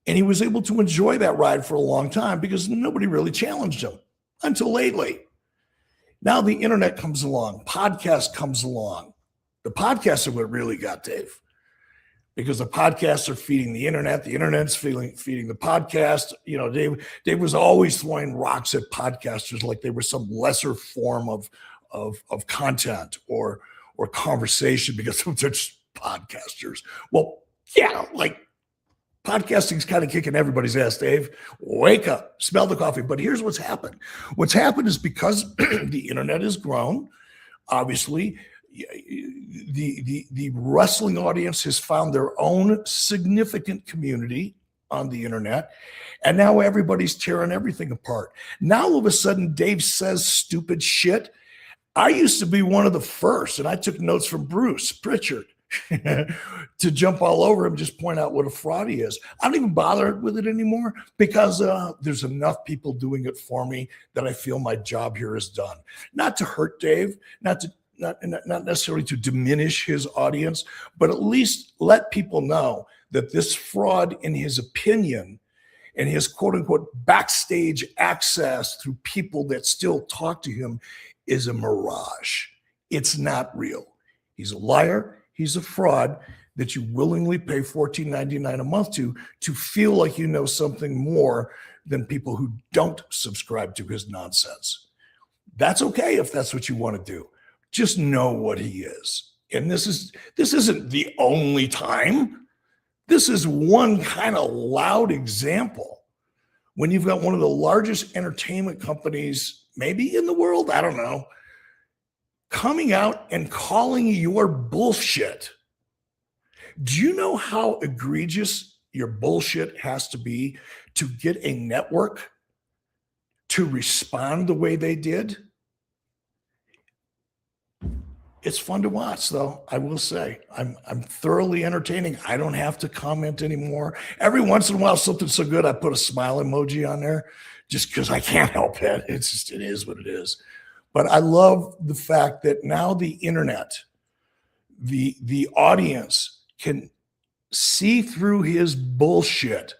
And he was able to enjoy that ride for a long time because nobody really challenged him until lately. Now the internet comes along, podcast comes along. The podcasts are what really got Dave, because the podcasts are feeding the internet. The internet's feeding the podcast. You know, Dave was always throwing rocks at podcasters like they were some lesser form of content or conversation because they're just podcasters. Well, yeah, like podcasting's kind of kicking everybody's ass, Dave. Wake up, smell the coffee. But here's what's happened. What's happened is because the internet has grown, obviously, the wrestling audience has found their own significant community on the internet, and now everybody's tearing everything apart. Now all of a sudden Dave says stupid shit. I used to be one of the first, and I took notes from Bruce Pritchard to jump all over him, just point out what a fraud he is. I don't even bother with it anymore because there's enough people doing it for me that I feel my job here is done. Not to hurt Dave, not necessarily to diminish his audience, but at least let people know that this fraud, in his opinion, and his quote unquote backstage access through people that still talk to him is a mirage. It's not real. He's a liar. He's a fraud that you willingly pay $14.99 a month to feel like you know something more than people who don't subscribe to his nonsense. That's okay if that's what you want to do. Just know what he is. And this isn't the only time. This is one kind of loud example when you've got one of the largest entertainment companies, maybe in the world, I don't know, coming out and calling your bullshit. Do you know how egregious your bullshit has to be to get a network to respond the way they did? It's fun to watch, though. I will say I'm thoroughly entertaining. I don't have to comment anymore. Every once in a while, something so good, I put a smile emoji on there just because I can't help it. It is what it is. But I love the fact that now the internet, the audience can see through his bullshit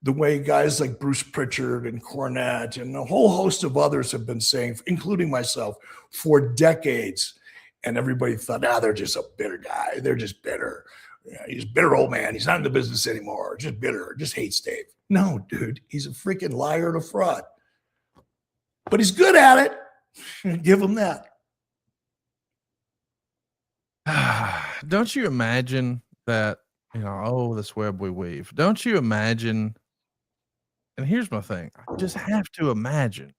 the way guys like Bruce Pritchard and Cornette and a whole host of others have been saying, including myself, for decades. And everybody thought, they're just a bitter guy. They're just bitter. Yeah, he's a bitter old man. He's not in the business anymore. Just bitter. Just hates Dave. No, dude. He's a freaking liar and a fraud. But he's good at it. Give him that. Don't you imagine that, this web we weave. Don't you imagine, and here's my thing, I just have to imagine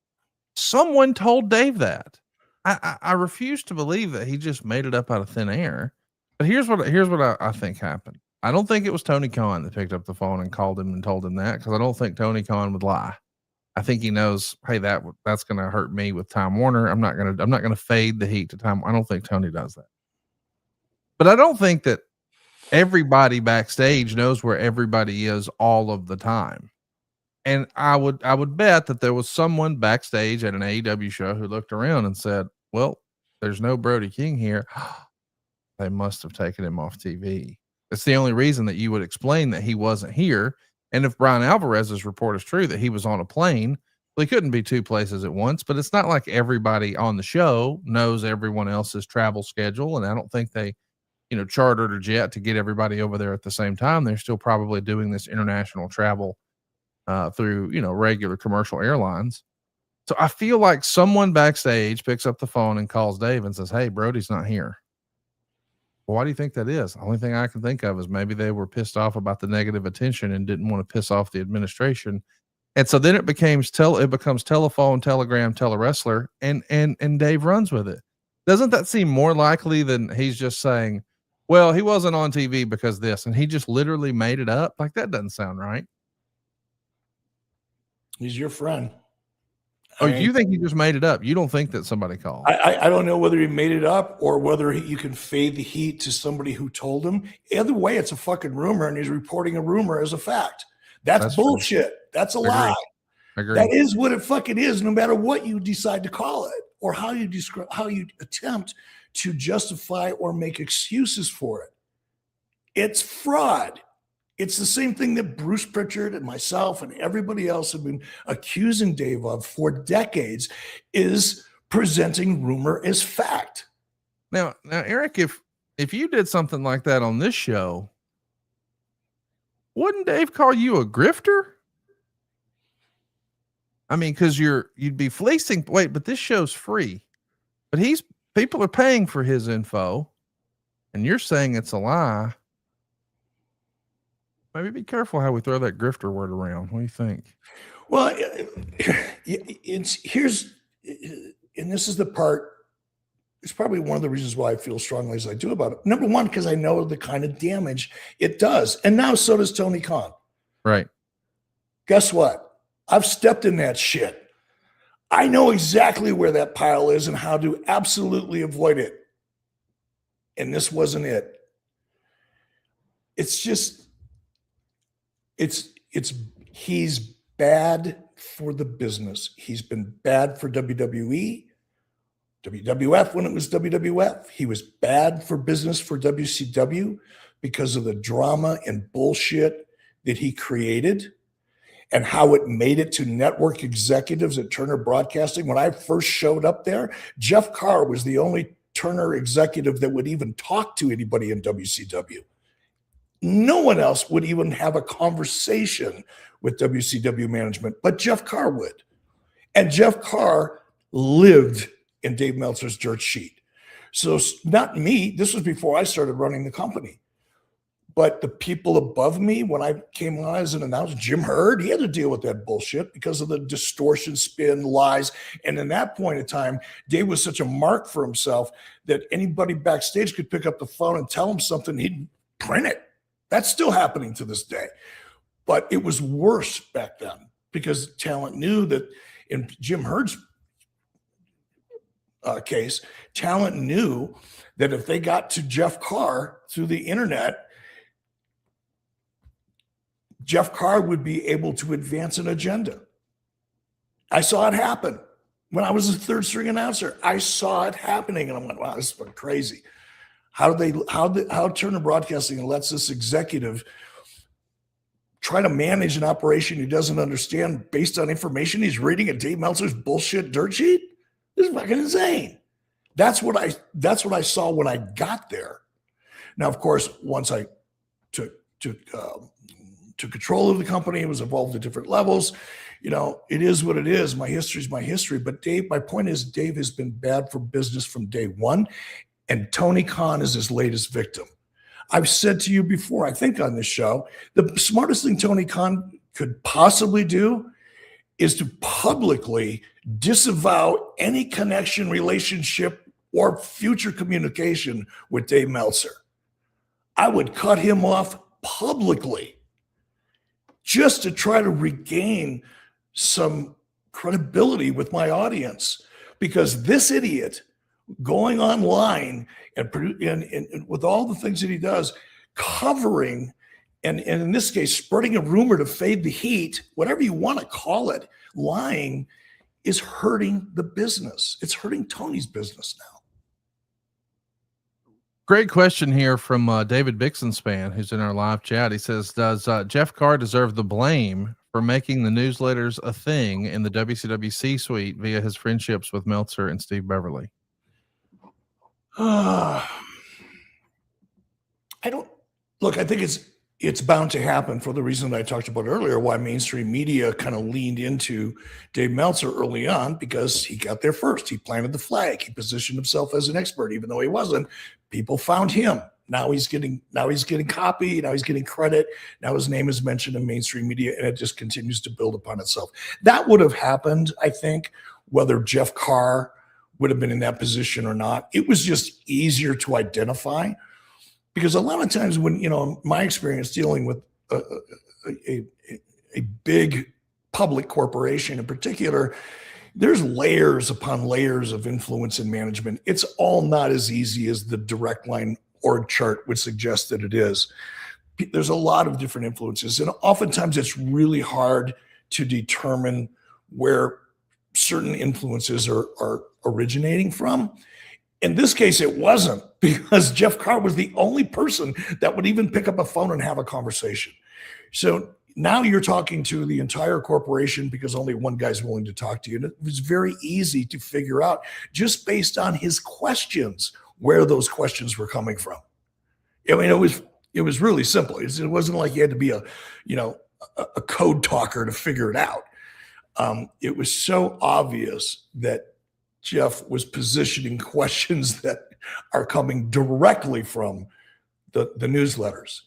someone told Dave that. I refuse to believe that he just made it up out of thin air. But here's what I think happened. I don't think it was Tony Khan that picked up the phone and called him and told him that, because I don't think Tony Khan would lie. I think he knows, hey, that's going to hurt me with Time Warner. I'm not going to fade the heat to Time. I don't think Tony does that. But I don't think that everybody backstage knows where everybody is all of the time. And I would bet that there was someone backstage at an AEW show who looked around and said, well, there's no Brody King here. They must have taken him off TV. It's the only reason that you would explain that he wasn't here. And if Brian Alvarez's report is true that he was on a plane, well, he couldn't be two places at once, but it's not like everybody on the show knows everyone else's travel schedule. And I don't think they, chartered a jet to get everybody over there at the same time. They're still probably doing this international travel through, regular commercial airlines. So I feel like someone backstage picks up the phone and calls Dave and says, hey, Brody's not here. Well, why do you think that is? The only thing I can think of is maybe they were pissed off about the negative attention and didn't want to piss off the administration. And so then it becomes telephone, telegram, telewrestler, and Dave runs with it. Doesn't that seem more likely than he's just saying, well, he wasn't on TV because this, and he just literally made it up? Like, that doesn't sound right. He's your friend. Oh, you think he just made it up? You don't think that somebody called? I don't know whether he made it up or whether you can fade the heat to somebody who told him. Either way, it's a fucking rumor, and he's reporting a rumor as a fact. That's bullshit. True. That's a lie. Agreed. That is what it fucking is, no matter what you decide to call it or how you attempt to justify or make excuses for it. It's fraud. It's the same thing that Bruce Pritchard and myself and everybody else have been accusing Dave of for decades, is presenting rumor as fact. Now, Eric, if you did something like that on this show, wouldn't Dave call you a grifter? I mean, because you'd be fleecing. Wait, but this show's free, but people are paying for his info, and you're saying it's a lie. Maybe be careful how we throw that grifter word around. What do you think? Well, here's, and this is the part, it's probably one of the reasons why I feel strongly as I do about it. Number one, because I know the kind of damage it does. And now so does Tony Khan. Right. Guess what? I've stepped in that shit. I know exactly where that pile is and how to absolutely avoid it. And this wasn't it. It's just, he's bad for the business. He's been bad for WWE, WWF when it was WWF. He was bad for business for WCW because of the drama and bullshit that he created and how it made it to network executives at Turner Broadcasting. When I first showed up there, Jeff Carr was the only Turner executive that would even talk to anybody in WCW. No one else would even have a conversation with WCW management, but Jeff Carr would. And Jeff Carr lived in Dave Meltzer's dirt sheet. So not me, this was before I started running the company. But the people above me, when I came on as an announcer, Jim Hurd, he had to deal with that bullshit because of the distortion, spin, lies. And in that point in time, Dave was such a mark for himself that anybody backstage could pick up the phone and tell him something, he'd print it. That's still happening to this day. But it was worse back then because talent knew that in Jim Hurd's case, talent knew that if they got to Jeff Carr through the internet, Jeff Carr would be able to advance an agenda. I saw it happen when I was a third string announcer. I saw it happening and I'm like, wow, this is crazy. How Turner Broadcasting lets this executive try to manage an operation he doesn't understand based on information he's reading at Dave Meltzer's bullshit dirt sheet? This is fucking insane. That's what I saw when I got there. Now, of course, once I took control of the company, it was involved at different levels. It is what it is. My history is my history. But my point is, Dave has been bad for business from day one. And Tony Khan is his latest victim. I've said to you before, I think on this show, the smartest thing Tony Khan could possibly do is to publicly disavow any connection, relationship, or future communication with Dave Meltzer. I would cut him off publicly just to try to regain some credibility with my audience, because this idiot going online and with all the things that he does, covering And in this case, spreading a rumor to fade the heat, whatever you want to call it, lying is hurting the business. It's hurting Tony's business now. Great question here from David Bixenspan, who's in our live chat. He says, does Jeff Carr deserve the blame for making the newsletters a thing in the WCW C-suite via his friendships with Meltzer and Steve Beverly? I think it's bound to happen for the reason that I talked about earlier, why mainstream media kind of leaned into Dave Meltzer early on, because he got there first. He planted the flag. He positioned himself as an expert, even though he wasn't. People found him. Now he's getting copy. Now he's getting credit. Now his name is mentioned in mainstream media, and it just continues to build upon itself. That would have happened, I think, whether Jeff Carr would have been in that position or not. It was just easier to identify. Because a lot of times when, my experience dealing with a big public corporation in particular, there's layers upon layers of influence and management. It's all not as easy as the direct line org chart would suggest that it is. There's a lot of different influences. And oftentimes it's really hard to determine where certain influences are originating from. In this case, it wasn't, because Jeff Carr was the only person that would even pick up a phone and have a conversation. So now you're talking to the entire corporation because only one guy's willing to talk to you. And it was very easy to figure out, just based on his questions, where those questions were coming from. I mean, it was really simple. It wasn't like you had to be a code talker to figure it out. It was so obvious that Jeff was positioning questions that are coming directly from the newsletters.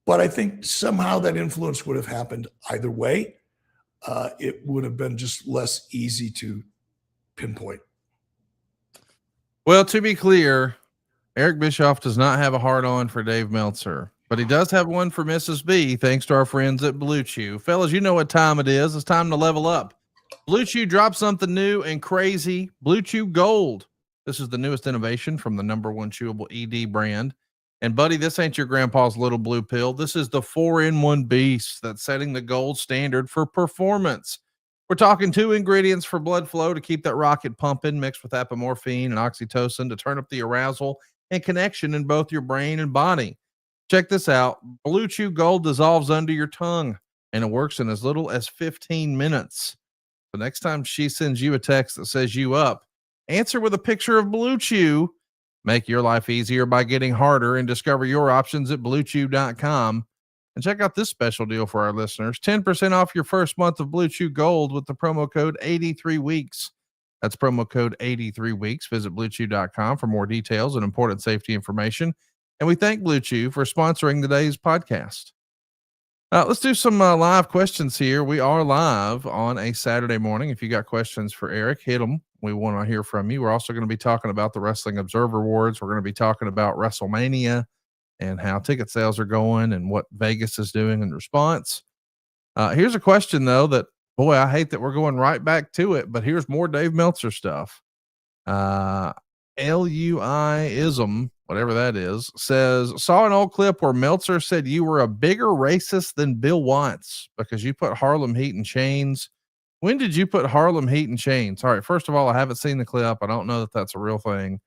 But I think somehow that influence would have happened either way. It would have been just less easy to pinpoint. Well, to be clear, Eric Bischoff does not have a hard on for Dave Meltzer, but he does have one for Mrs. B, thanks to our friends at Blue Chew. Fellas, you know what time it is. It's time to level up. Blue Chew dropped something new and crazy. Blue Chew Gold. This is the newest innovation from the #1 chewable ED brand. And buddy, this ain't your grandpa's little blue pill. This is the 4-in-1 beast that's setting the gold standard for performance. We're talking 2 ingredients for blood flow to keep that rocket pumping, mixed with apomorphine and oxytocin to turn up the arousal and connection in both your brain and body. Check this out. Blue Chew Gold dissolves under your tongue, and it works in as little as 15 minutes. The next time she sends you a text that says you up, answer with a picture of Blue Chew. Make your life easier by getting harder, and discover your options at bluechew.com. And check out this special deal for our listeners. 10% off your first month of Blue Chew Gold with the promo code 83weeks. That's promo code 83weeks. Visit bluechew.com for more details and important safety information. And we thank Blue Chew for sponsoring today's podcast. Let's do some live questions here. We are live on a Saturday morning. If you got questions for Eric, hit them. We want to hear from you. We're also going to be talking about the Wrestling Observer Awards. We're going to be talking about WrestleMania and how ticket sales are going and what Vegas is doing in response. Here's a question, though, that, boy, I hate that we're going right back to it, but here's more Dave Meltzer stuff. LUI-ism, whatever that is, says, saw an old clip where Meltzer said you were a bigger racist than Bill Watts because you put Harlem Heat in chains. When did you put Harlem Heat in chains? All right, first of all, I haven't seen the clip. I don't know that that's a real thing.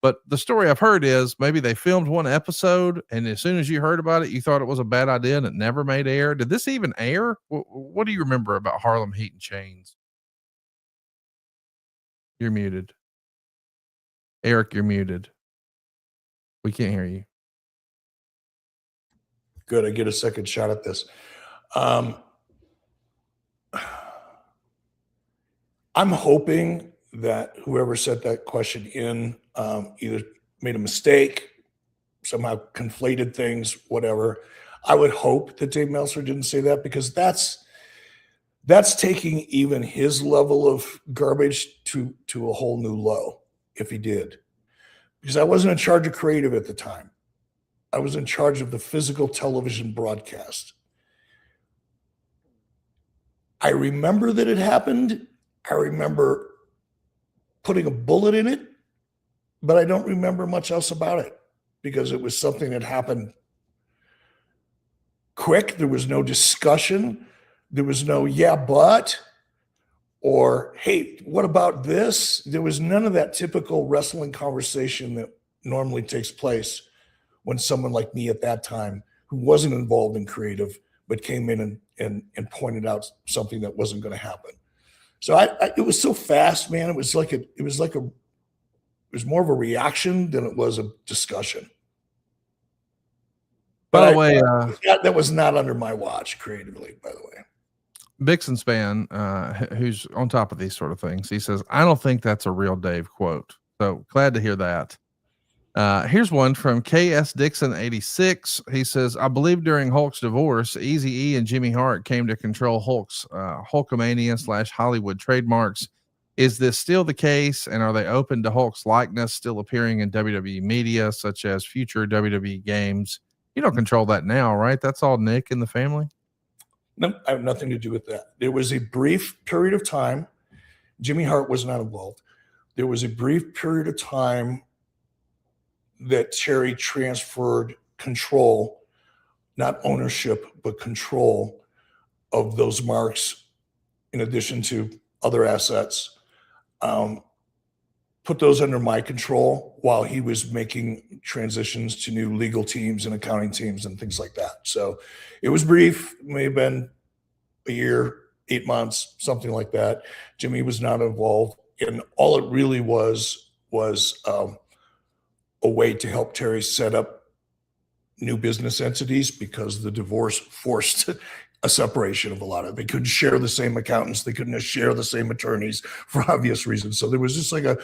But the story I've heard is maybe they filmed one episode, and as soon as you heard about it, you thought it was a bad idea and it never made air. Did this even air? What do you remember about Harlem Heat and chains? You're muted. Eric, you're muted. We can't hear you. Good. I get a second shot at this. I'm hoping that whoever sent that question in either made a mistake, somehow conflated things, whatever. I would hope that Dave Meltzer didn't say that, because that's taking even his level of garbage to a whole new low, if he did. Because I wasn't in charge of creative at the time. I was in charge of the physical television broadcast. I remember that it happened. I remember putting a bullet in it, but I don't remember much else about it, because it was something that happened quick. There was no discussion. There was no, yeah, but, or, hey, what about this? There was none of that typical wrestling conversation that normally takes place when someone like me at that time, who wasn't involved in creative, but came in and pointed out something that wasn't going to happen. So it was so fast, man. It was more of a reaction than it was a discussion. By the way, that was not under my watch creatively, by the way. Bixen Span, who's on top of these sort of things, he says, I don't think that's a real Dave quote. So glad to hear that. Here's one from KS Dixon 86. He says, I believe during Hulk's divorce, Eazy-E and Jimmy Hart came to control Hulk's Hulkamania / Hollywood trademarks. Is this still the case? And are they open to Hulk's likeness still appearing in WWE media, such as future WWE games? You don't control that now, right? That's all Nick and the family. No, I have nothing to do with that. There was a brief period of time. Jimmy Hart was not involved. There was a brief period of time that Terry transferred control, not ownership, but control of those marks, in addition to other assets, put those under my control while he was making transitions to new legal teams and accounting teams and things like that. So it was brief, it may have been a year, 8 months, something like that. Jimmy was not involved. And all it really was a way to help Terry set up new business entities, because the divorce forced a separation of a lot of, they couldn't share the same accountants. They couldn't share the same attorneys for obvious reasons. So there was just like a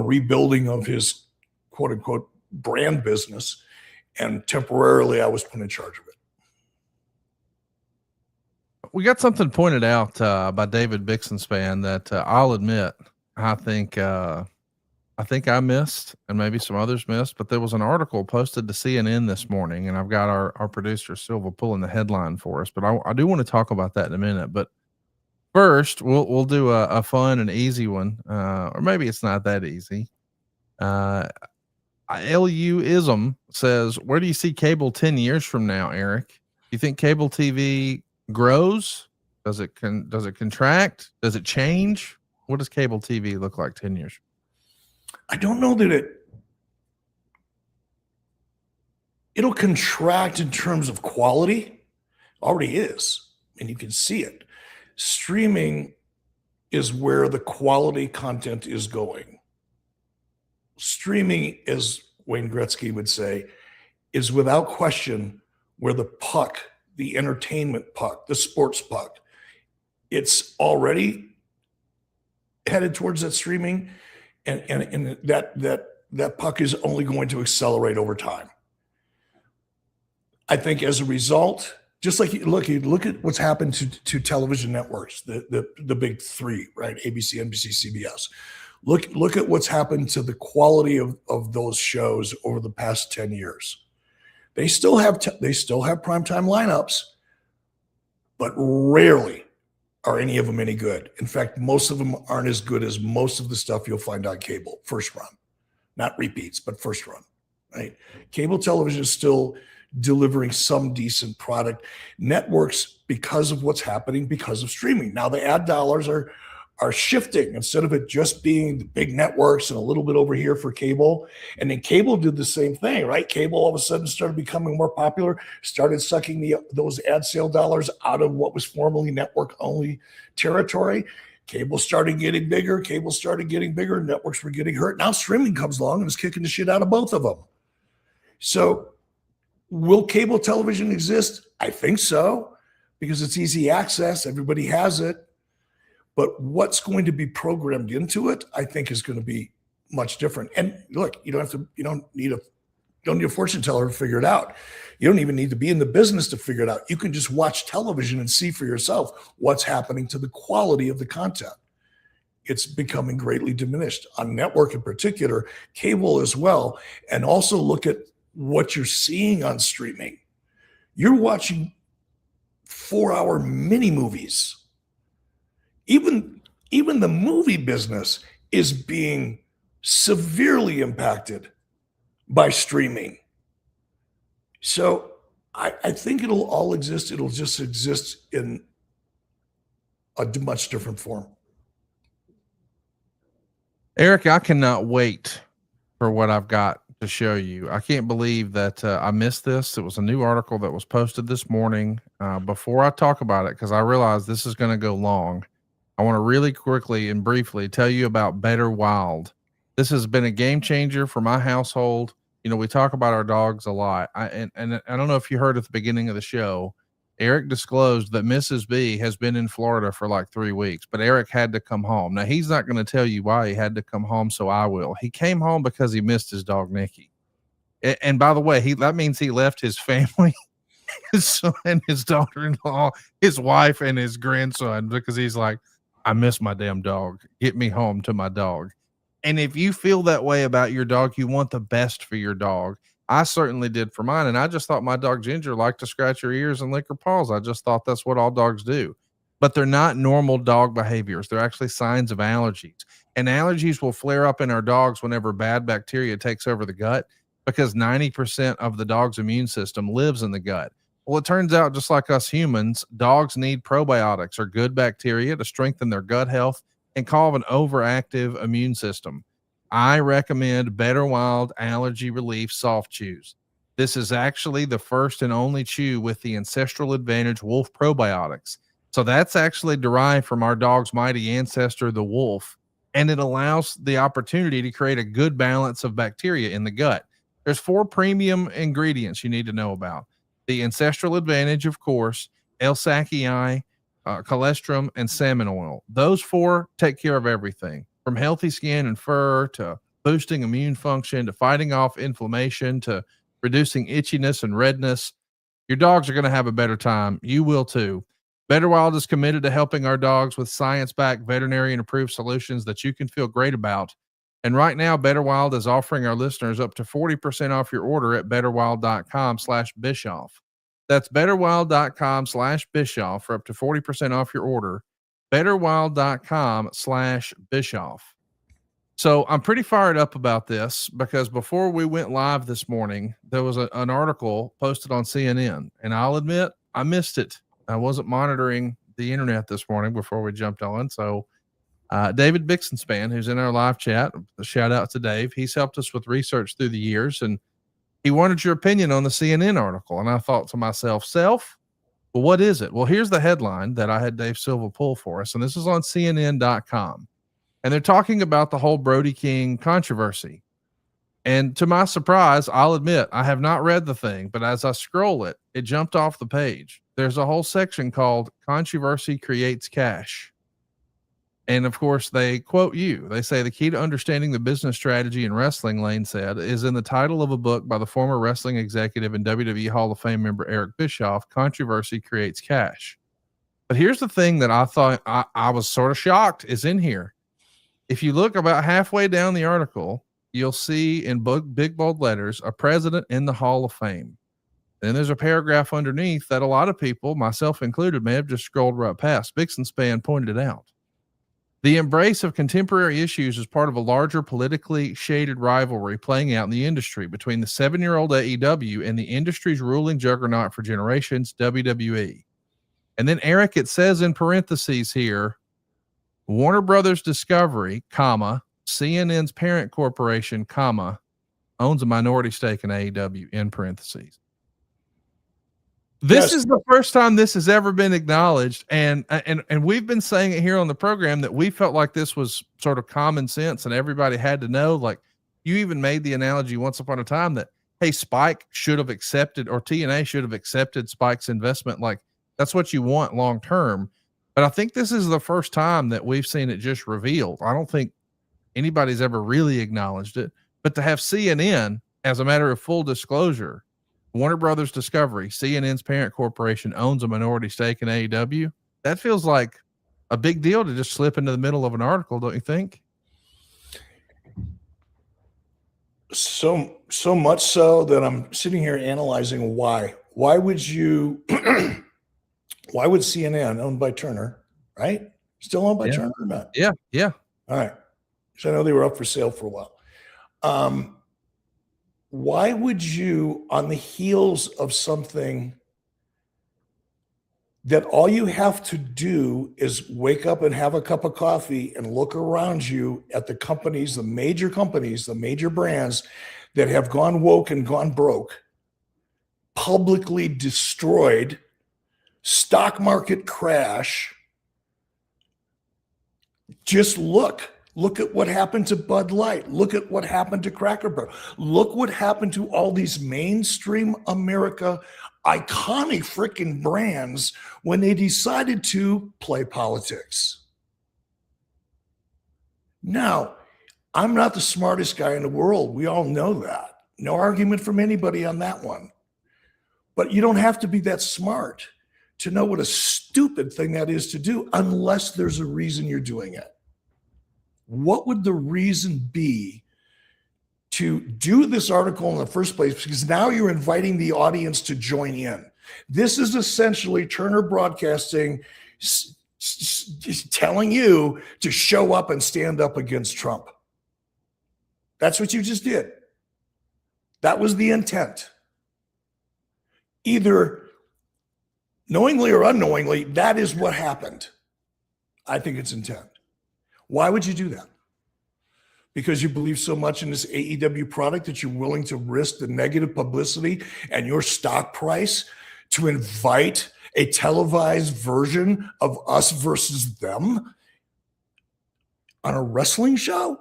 rebuilding of his quote unquote brand business. And temporarily I was put in charge of it. We got something pointed out by David Bixenspan that I'll admit, I think I missed, and maybe some others missed, but there was an article posted to CNN this morning, and I've got our producer Silva pulling the headline for us, but I do want to talk about that in a minute. But first, we'll do a fun and easy one, or maybe it's not that easy. LU-ism says, where do you see cable 10 years from now, Eric? Do you think cable TV grows? Does it contract? Does it change? What does cable TV look like 10 years? I don't know that it'll contract in terms of quality. Already is, and you can see it. Streaming is where the quality content is going. Streaming, as Wayne Gretzky would say, is without question where the puck, the entertainment puck, the sports puck, it's already headed towards that streaming. And that puck is only going to accelerate over time. I think as a result, just like you look at what's happened to television networks, the big three, right? ABC, NBC, CBS. Look at what's happened to the quality of those shows over the past 10 years. They still have primetime lineups, but rarely are any of them any good. In fact, most of them aren't as good as most of the stuff you'll find on cable, first run. Not repeats, but first run, right? Cable television is still delivering some decent product. Networks, because of what's happening, because of streaming. Now the ad dollars are shifting. Instead of it just being the big networks and a little bit over here for cable. And then cable did the same thing, right? Cable all of a sudden started becoming more popular, started sucking those ad sale dollars out of what was formerly network only territory. Cable started getting bigger. Networks were getting hurt. Now streaming comes along and is kicking the shit out of both of them. So will cable television exist? I think so, because it's easy access. Everybody has it. But what's going to be programmed into it, I think, is going to be much different. And look, you don't need a fortune teller to figure it out. You don't even need to be in the business to figure it out. You can just watch television and see for yourself what's happening to the quality of the content. It's becoming greatly diminished on network in particular, cable as well. And also look at what you're seeing on streaming. You're watching 4-hour mini movies. Even the movie business is being severely impacted by streaming. So I think it'll all exist. It'll just exist in a much different form. Eric, I cannot wait for what I've got to show you. I can't believe that I missed this. It was a new article that was posted this morning. Before I talk about it, because I realize this is going to go long, I want to really quickly and briefly tell you about Better Wild. This has been a game changer for my household. You know, we talk about our dogs a lot. And I don't know if you heard at the beginning of the show, Eric disclosed that Mrs. B has been in Florida for like 3 weeks, but Eric had to come home. Now, he's not going to tell you why he had to come home, so I will. He came home because he missed his dog, Nikki. And by the way, that means he left his family, his son, his daughter-in-law, his wife, and his grandson, because he's like, I miss my damn dog. Get me home to my dog. And if you feel that way about your dog, you want the best for your dog. I certainly did for mine. And I just thought my dog Ginger liked to scratch her ears and lick her paws. I just thought that's what all dogs do. But they're not normal dog behaviors. They're actually signs of allergies. And allergies will flare up in our dogs whenever bad bacteria takes over the gut, because 90% of the dog's immune system lives in the gut. Well, it turns out, just like us humans, dogs need probiotics or good bacteria to strengthen their gut health and calm an overactive immune system. I recommend Better Wild Allergy Relief Soft Chews. This is actually the first and only chew with the Ancestral Advantage Wolf probiotics. So that's actually derived from our dog's mighty ancestor, the wolf, and it allows the opportunity to create a good balance of bacteria in the gut. There's 4 premium ingredients you need to know about. The Ancestral Advantage, of course, L-Sacchii, colostrum, and salmon oil. Those 4 take care of everything, from healthy skin and fur to boosting immune function to fighting off inflammation to reducing itchiness and redness. Your dogs are going to have a better time. You will too. Better Wild is committed to helping our dogs with science-backed, veterinarian-approved solutions that you can feel great about. And right now, Better Wild is offering our listeners up to 40% off your order at betterwild.com/Bischoff. That's betterwild.com/Bischoff for up to 40% off your order. betterwild.com/Bischoff. So I'm pretty fired up about this, because before we went live this morning, there was an article posted on CNN, and I'll admit I missed it. I wasn't monitoring the internet this morning before we jumped on. So David Bixenspan, who's in our live chat, a shout out to Dave. He's helped us with research through the years, and he wanted your opinion on the CNN article. And I thought to myself, well, what is it? Well, here's the headline that I had Dave Silva pull for us. And this is on CNN.com. And they're talking about the whole Brody King controversy. And to my surprise, I'll admit, I have not read the thing, but as I scroll it, it jumped off the page. There's a whole section called Controversy Creates Cash. And of course, they quote you. They say the key to understanding the business strategy in wrestling, Lane said, is in the title of a book by the former wrestling executive and WWE Hall of Fame member Eric Bischoff, Controversy Creates Cash. But here's the thing that I thought I was sort of shocked is in here. If you look about halfway down the article, you'll see in big bold letters, a president in the Hall of Fame. Then there's a paragraph underneath that a lot of people, myself included, may have just scrolled right past. Bixenspan pointed it out. The embrace of contemporary issues is part of a larger politically shaded rivalry playing out in the industry between the 7-year-old AEW and the industry's ruling juggernaut for generations, WWE. And then Eric, it says in parentheses here, Warner Brothers Discovery, comma, CNN's parent corporation, comma, owns a minority stake in AEW, in parentheses. This is the first time this has ever been acknowledged. And we've been saying it here on the program that we felt like this was sort of common sense and everybody had to know. Like, you even made the analogy once upon a time that, hey, Spike should have accepted, or TNA should have accepted Spike's investment. Like, that's what you want long term. But I think this is the first time that we've seen it just revealed. I don't think anybody's ever really acknowledged it. But to have CNN, as a matter of full disclosure, Warner Brothers Discovery, CNN's parent corporation, owns a minority stake in AEW. That feels like a big deal to just slip into the middle of an article, don't you think? So much so that I'm sitting here analyzing why. Why would you? Why would CNN, owned by Turner, right? Still owned by Turner or not? Yeah. All right. So I know they were up for sale for a while. Why would you, on the heels of something that all you have to do is wake up and have a cup of coffee and look around you at the companies, the major brands that have gone woke and gone broke, publicly destroyed, stock market crash. Just look at what happened to Bud Light. Look at what happened to Cracker Barrel. Look what happened to all these mainstream America iconic freaking brands when they decided to play politics. Now, I'm not the smartest guy in the world. We all know that. No argument from anybody on that one. But you don't have to be that smart to know what a stupid thing that is to do unless there's a reason you're doing it. What would the reason be to do this article in the first place? Because now you're inviting the audience to join in. This is essentially Turner Broadcasting telling you to show up and stand up against Trump. That's what you just did. That was the intent. Either knowingly or unknowingly, that is what happened. I think it's intent. Why would you do that? Because you believe so much in this AEW product that you're willing to risk the negative publicity and your stock price to invite a televised version of us versus them on a wrestling show?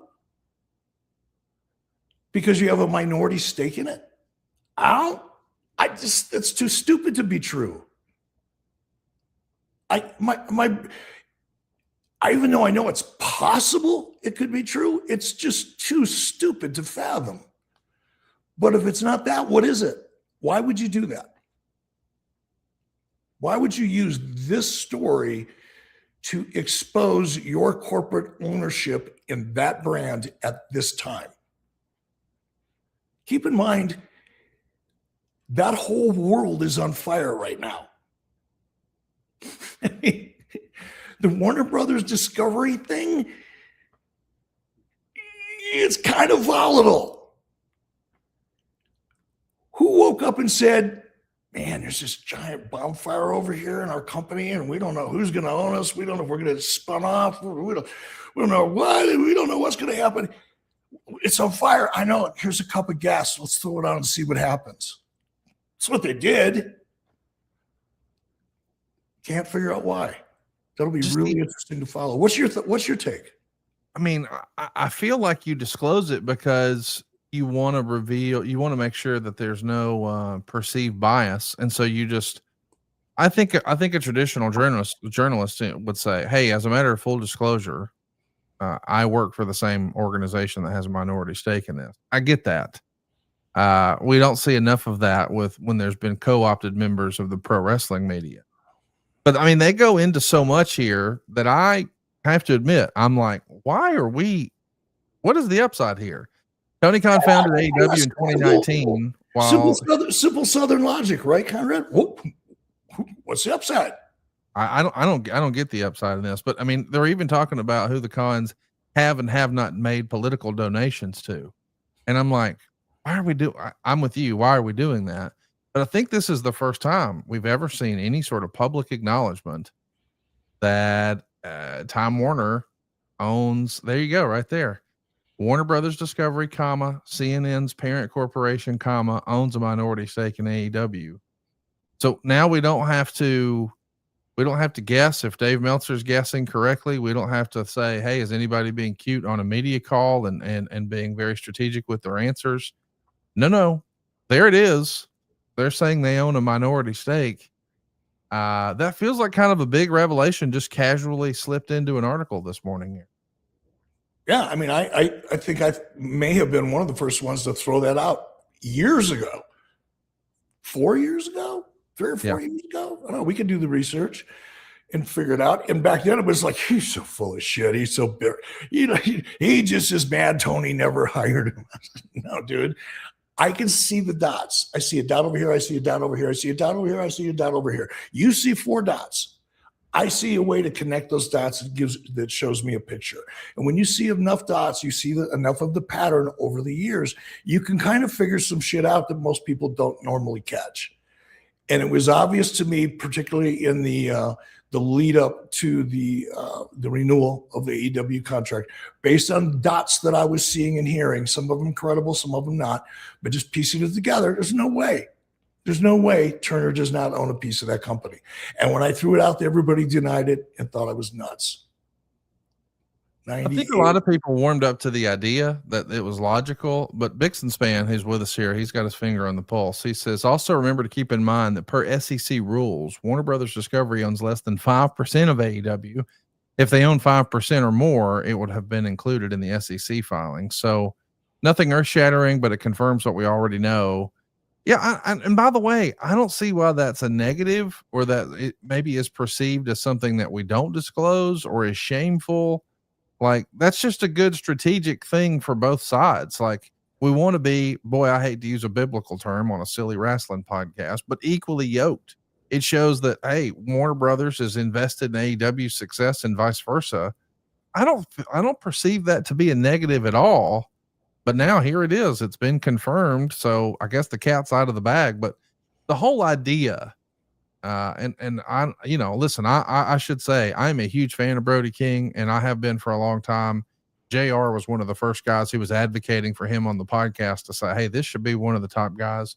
Because you have a minority stake in it? It's too stupid to be true. Even though I know it's possible it could be true, it's just too stupid to fathom. But if it's not that, what is it? Why would you do that? Why would you use this story to expose your corporate ownership in that brand at this time? Keep in mind, that whole world is on fire right now. The Warner Brothers Discovery thing, it's kind of volatile. Who woke up and said, man, there's this giant bonfire over here in our company and we don't know who's going to own us. We don't know if we're going to get spun off. We don't know what. We don't know what's going to happen. It's on fire. I know. Here's a cup of gas. Let's throw it on and see what happens. That's what they did. Can't figure out why. That'll be really interesting to follow. What's your take? I mean, I feel like you disclose it because you want to make sure that there's no perceived bias. And so you just, I think a traditional journalist would say, hey, as a matter of full disclosure, I work for the same organization that has a minority stake in this. I get that. We don't see enough of that when there's been co-opted members of the pro wrestling media. But I mean, they go into so much here that I have to admit, I'm like, what is the upside here? Tony Khan founded AEW in 2019. Simple Southern logic, right, Conrad? What's the upside? I don't get the upside in this, but I mean, they're even talking about who the Khans have and have not made political donations to. And I'm like, why are we I'm with you. Why are we doing that? But I think this is the first time we've ever seen any sort of public acknowledgement that Time Warner owns, there you go, right there. Warner Brothers Discovery, CNN's parent corporation, owns a minority stake in AEW. So now we don't have to guess if Dave Meltzer's guessing correctly. We don't have to say, hey, is anybody being cute on a media call and being very strategic with their answers? No, there it is. They're saying they own a minority stake. That feels like kind of a big revelation, just casually slipped into an article this morning. Yeah, I mean, I think I may have been one of the first ones to throw that out years ago. 4 years ago? 3 or 4 years ago? I don't know. We could do the research and figure it out. And back then it was like, he's so full of shit. He's so bitter. He just is mad Tony never hired him. No, dude. I can see the dots. I see a dot over here. I see a dot over here. I see a dot over here. I see a dot over here. You see 4 dots. I see a way to connect those dots that shows me a picture. And when you see enough dots, you see enough of the pattern over the years, you can kind of figure some shit out that most people don't normally catch. And it was obvious to me, particularly in the lead up to the renewal of the AEW contract, based on dots that I was seeing and hearing, some of them credible, some of them not, but just piecing it together, there's no way. There's no way Turner does not own a piece of that company. And when I threw it out there, everybody denied it and thought I was nuts. I think a lot of people warmed up to the idea that it was logical, but Bixenspan, who's with us here, he's got his finger on the pulse. He says, also remember to keep in mind that per SEC rules, Warner Brothers Discovery owns less than 5% of AEW. If they own 5% or more, it would have been included in the SEC filing. So nothing earth shattering, but it confirms what we already know. Yeah. And by the way, I don't see why that's a negative, or that it maybe is perceived as something that we don't disclose or is shameful. Like, that's just a good strategic thing for both sides. Like, we want to be, boy, I hate to use a biblical term on a silly wrestling podcast, but equally yoked. It shows that, hey, Warner Brothers is invested in AEW's success and vice versa. I don't perceive that to be a negative at all, but now here it is. It's been confirmed. So I guess the cat's out of the bag, but the whole idea, and I, listen, I should say I'm a huge fan of Brody King, and I have been for a long time. JR was one of the first guys who was advocating for him on the podcast to say, hey, this should be one of the top guys.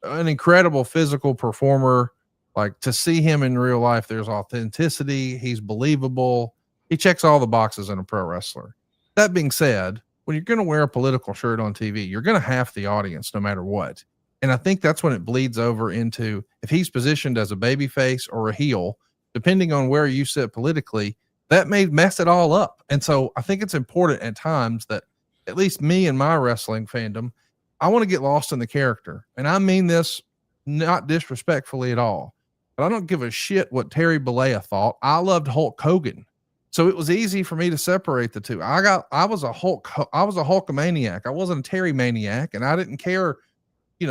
An incredible physical performer. Like, to see him in real life, there's authenticity. He's believable. He checks all the boxes in a pro wrestler. That being said, when you're going to wear a political shirt on TV, you're going to have the audience no matter what. And I think that's when it bleeds over into, if he's positioned as a babyface or a heel, depending on where you sit politically, that may mess it all up. And so I think it's important at times that, at least me and my wrestling fandom, I want to get lost in the character. And I mean this not disrespectfully at all, but I don't give a shit what Terry Bollea thought. I loved Hulk Hogan. So it was easy for me to separate the two. I was a Hulkamaniac. I wasn't a Terry maniac, and I didn't care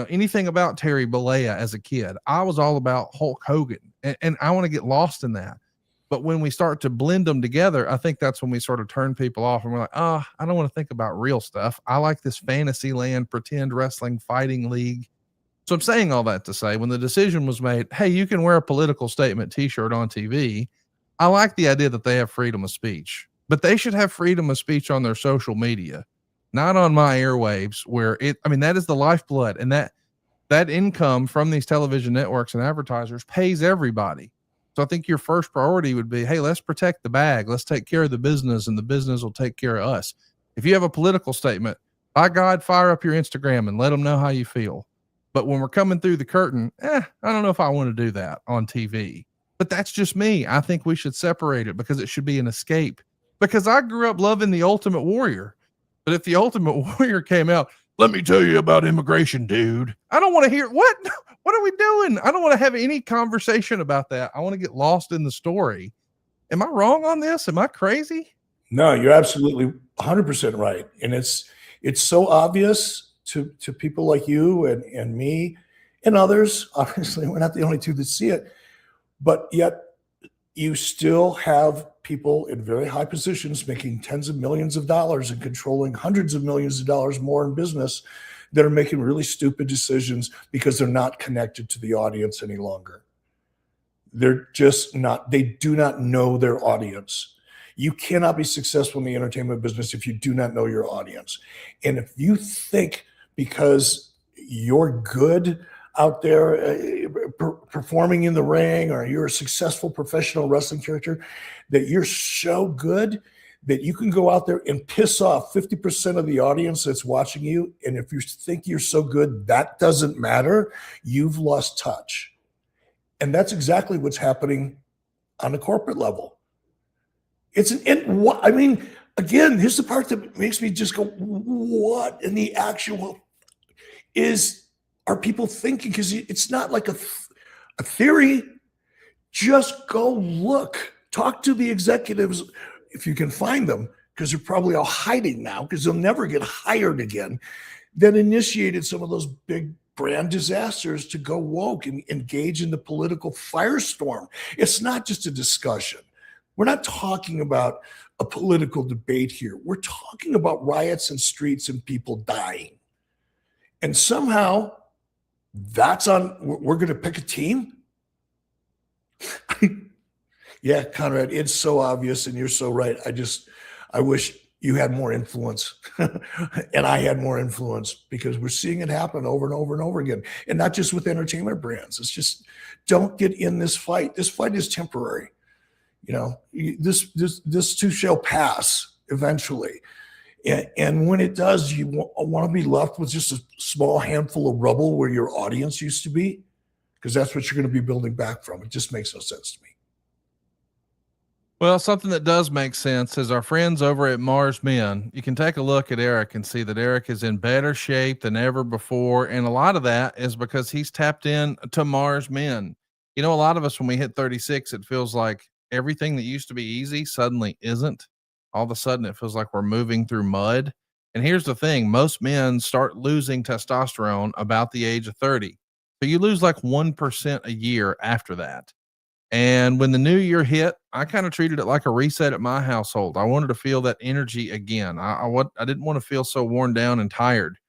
anything about Terry Bollea as a kid. I was all about Hulk Hogan, and I want to get lost in that. But when we start to blend them together, I think that's when we sort of turn people off, and we're like, I don't want to think about real stuff. I like this fantasy land, pretend wrestling, fighting league. So I'm saying all that to say, when the decision was made, hey, you can wear a political statement t-shirt on TV, I like the idea that they have freedom of speech, but they should have freedom of speech on their social media, not on my airwaves, where that is the lifeblood, and that income from these television networks and advertisers pays everybody. So I think your first priority would be, hey, let's protect the bag. Let's take care of the business, and the business will take care of us. If you have a political statement, by God, fire up your Instagram and let them know how you feel. But when we're coming through the curtain, I don't know if I want to do that on TV. But that's just me. I think we should separate it, because it should be an escape. Because I grew up loving the Ultimate Warrior. But if the Ultimate Warrior came out, let me tell you about immigration, dude. I don't want to hear what are we doing? I don't want to have any conversation about that. I want to get lost in the story. Am I wrong on this? Am I crazy? No, you're absolutely 100% right. And it's so obvious to people like you and me and others. Obviously, we're not the only two that see it. But yet you still have people in very high positions making tens of millions of dollars and controlling hundreds of millions of dollars more in business that are making really stupid decisions because they're not connected to the audience any longer. They're just not, they do not know their audience. You cannot be successful in the entertainment business if you do not know your audience. And if you think because you're good out there performing in the ring, or you're a successful professional wrestling character, that you're so good that you can go out there and piss off 50% of the audience that's watching you. And if you think you're so good, that doesn't matter. You've lost touch. And that's exactly what's happening on the corporate level. Again, here's the part that makes me just go, what in the actual are people thinking? Because it's not like a theory. Just go look, talk to the executives if you can find them, because they're probably all hiding now because they'll never get hired again, that initiated some of those big brand disasters to go woke and engage in the political firestorm. It's not just a discussion. We're not talking about a political debate here. We're talking about riots and streets and people dying. And somehow We're going to pick a team. Yeah, Conrad, it's so obvious, and you're so right. I wish you had more influence and I had more influence, because we're seeing it happen over and over and over again. And not just with entertainment brands. It's just, don't get in this fight. This fight is temporary. This too shall pass eventually. And when it does, you want to be left with just a small handful of rubble where your audience used to be, because that's what you're going to be building back from. It just makes no sense to me. Well, something that does make sense is our friends over at Mars Men. You can take a look at Eric and see that Eric is in better shape than ever before. And a lot of that is because he's tapped in to Mars Men. A lot of us, when we hit 36, it feels like everything that used to be easy suddenly isn't. All of a sudden, it feels like we're moving through mud. And here's the thing. Most men start losing testosterone about the age of 30. So you lose like 1% a year after that. And when the new year hit, I kind of treated it like a reset at my household. I wanted to feel that energy again. I didn't want to feel so worn down and tired.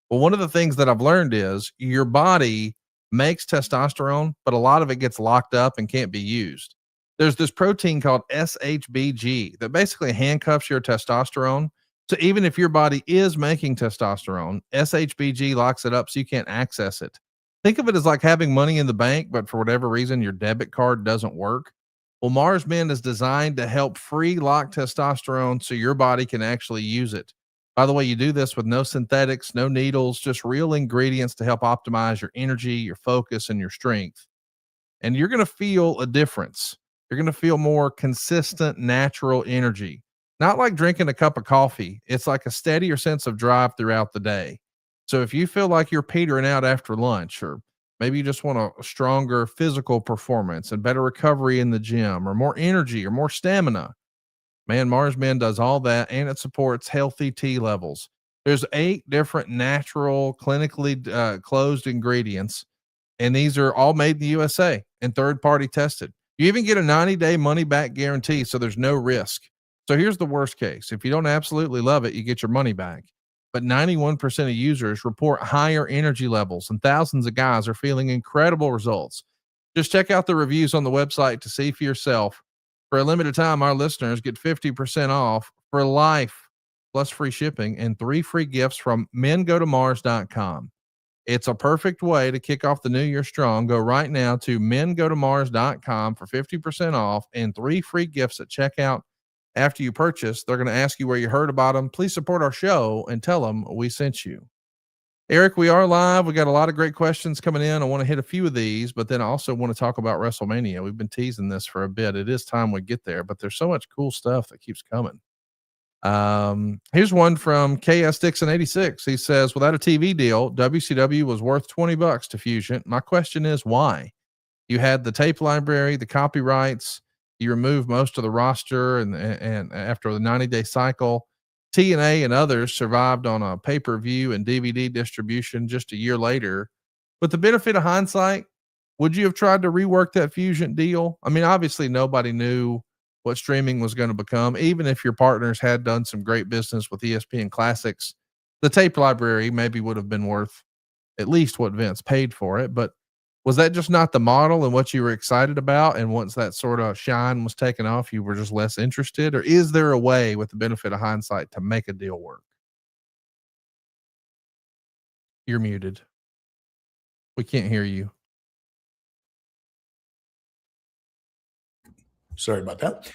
Well, one of the things that I've learned is your body makes testosterone, but a lot of it gets locked up and can't be used. There's this protein called SHBG that basically handcuffs your testosterone. So even if your body is making testosterone, SHBG locks it up so you can't access it. Think of it as like having money in the bank, but for whatever reason, your debit card doesn't work. Well, Mars Men is designed to help free lock testosterone so your body can actually use it. By the way, you do this with no synthetics, no needles, just real ingredients to help optimize your energy, your focus, and your strength. And you're going to feel a difference. You're going to feel more consistent, natural energy. Not like drinking a cup of coffee. It's like a steadier sense of drive throughout the day. So if you feel like you're petering out after lunch, or maybe you just want a stronger physical performance and better recovery in the gym, or more energy or more stamina, man, Mars Men does all that, and it supports healthy T levels. There's 8 different natural, clinically closed ingredients, and these are all made in the USA and third-party tested. You even get a 90-day money-back guarantee, so there's no risk. So here's the worst case. If you don't absolutely love it, you get your money back. But 91% of users report higher energy levels, and thousands of guys are feeling incredible results. Just check out the reviews on the website to see for yourself. For a limited time, our listeners get 50% off for life, plus free shipping and 3 free gifts from mengotomars.com. It's a perfect way to kick off the new year strong. Go right now to mengotomars.com for 50% off and 3 free gifts at checkout. After you purchase, they're going to ask you where you heard about them. Please support our show and tell them we sent you. Eric, we are live. We got a lot of great questions coming in. I want to hit a few of these, but then I also want to talk about WrestleMania. We've been teasing this for a bit. It is time we get there, but there's so much cool stuff that keeps coming. Here's one from KS Dixon 86. He says, without a TV deal, WCW was worth $20 to Fusion. My question is why? You had the tape library, the copyrights, you removed most of the roster, and after the 90-day cycle, TNA and others survived on a pay-per-view and DVD distribution just a year later. With the benefit of hindsight, would you have tried to rework that Fusion deal? I mean, obviously nobody knew what streaming was going to become. Even if your partners had done some great business with ESPN Classics, the tape library maybe would have been worth at least what Vince paid for it. But was that just not the model and what you were excited about? And once that sort of shine was taken off, you were just less interested? Or is there a way, with the benefit of hindsight, to make a deal work? You're muted. We can't hear you. Sorry about that.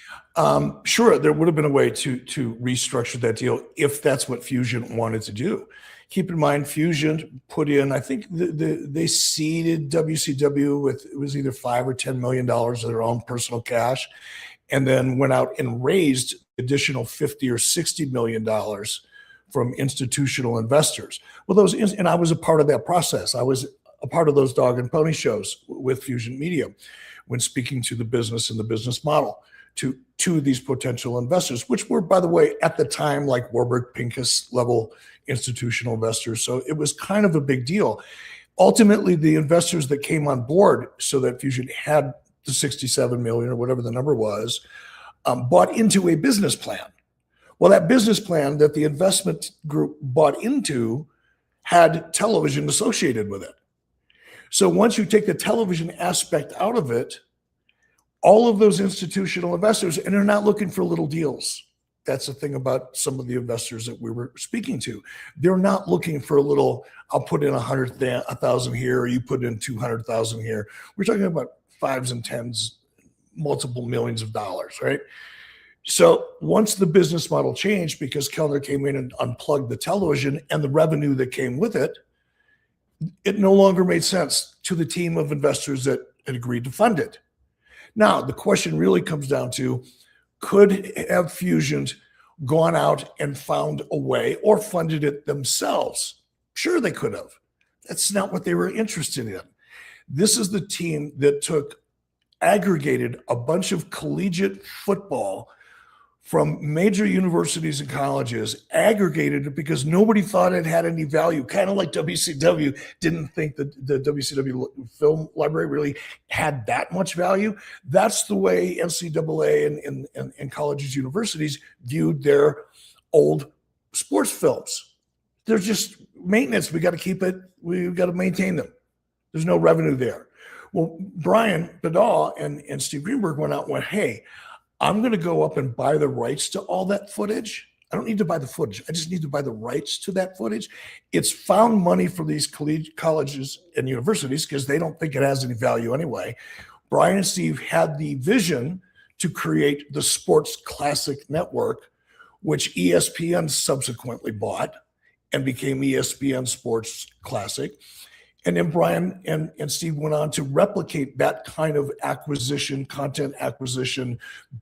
Sure, there would have been a way to restructure that deal if that's what Fusion wanted to do. Keep in mind, Fusion put in, I think they seeded WCW with, it was either $5 or $10 million of their own personal cash, and then went out and raised additional $50 or $60 million from institutional investors. Well, and I was a part of that process. I was a part of those dog and pony shows with Fusion Media when speaking to the business and the business model to these potential investors, which were, by the way, at the time, like Warburg Pincus level institutional investors. So it was kind of a big deal. Ultimately, the investors that came on board so that Fusion had the 67 million or whatever the number was, bought into a business plan. Well, that business plan that the investment group bought into had television associated with it. So once you take the television aspect out of it, all of those institutional investors, and they're not looking for little deals. That's the thing about some of the investors that we were speaking to. They're not looking for a little, I'll put in 100,000 here, or you put in 200,000 here. We're talking about fives and tens, multiple millions of dollars, right? So once the business model changed, because Kellner came in and unplugged the television and the revenue that came with it, it no longer made sense to the team of investors that had agreed to fund it. Now, the question really comes down to, could have Fusions gone out and found a way or funded it themselves? Sure, they could have. That's not what they were interested in. This is the team that aggregated a bunch of collegiate football from major universities and colleges, aggregated it because nobody thought it had any value, kind of like WCW didn't think that the WCW film library really had that much value. That's the way NCAA and colleges, universities viewed their old sports films. They're just maintenance. We got to keep it. We've got to maintain them. There's no revenue there. Well, Brian Bedall and Steve Greenberg went out and went, hey, I'm going to go up and buy the rights to all that footage. I don't need to buy the footage. I just need to buy the rights to that footage. It's found money for these colleges and universities because they don't think it has any value anyway. Brian and Steve had the vision to create the Sports Classic Network, which ESPN subsequently bought and became ESPN Sports Classic. And then Brian and Steve went on to replicate that kind of acquisition, content acquisition,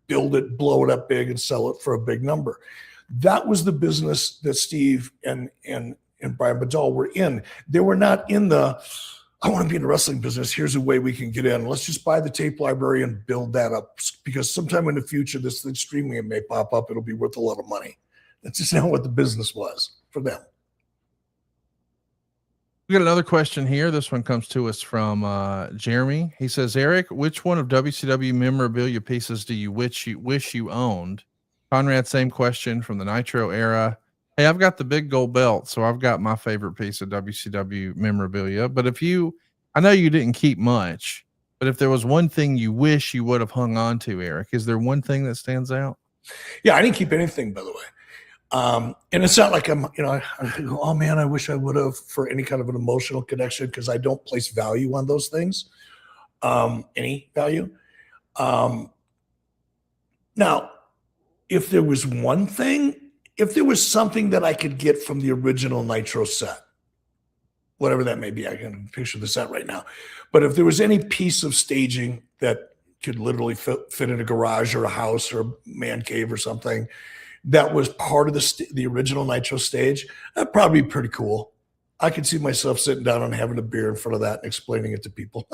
build it, blow it up big, and sell it for a big number. That was the business that Steve and Brian Bedall were in. They were not in the, I want to be in the wrestling business. Here's a way we can get in. Let's just buy the tape library and build that up, because sometime in the future, this thing streaming may pop up. It'll be worth a lot of money. That's just not what the business was for them. We got another question here. This one comes to us from Jeremy. He says, Eric, which one of WCW memorabilia pieces do you wish you owned? Conrad, same question from the Nitro era. Hey, I've got the big gold belt, so I've got my favorite piece of WCW memorabilia. But I know you didn't keep much, but if there was one thing you wish you would have hung on to, Eric, is there one thing that stands out? Yeah, I didn't keep anything, by the way. And it's not like I go, oh man, I wish I would have, for any kind of an emotional connection, because I don't place value on those things, any value. Now, if there was one thing, if there was something that I could get from the original Nitro set, whatever that may be, I can picture the set right now. But if there was any piece of staging that could literally fit in a garage or a house or a man cave or something, that was part of the original Nitro stage, that'd probably be pretty cool. I could see myself sitting down and having a beer in front of that and explaining it to people.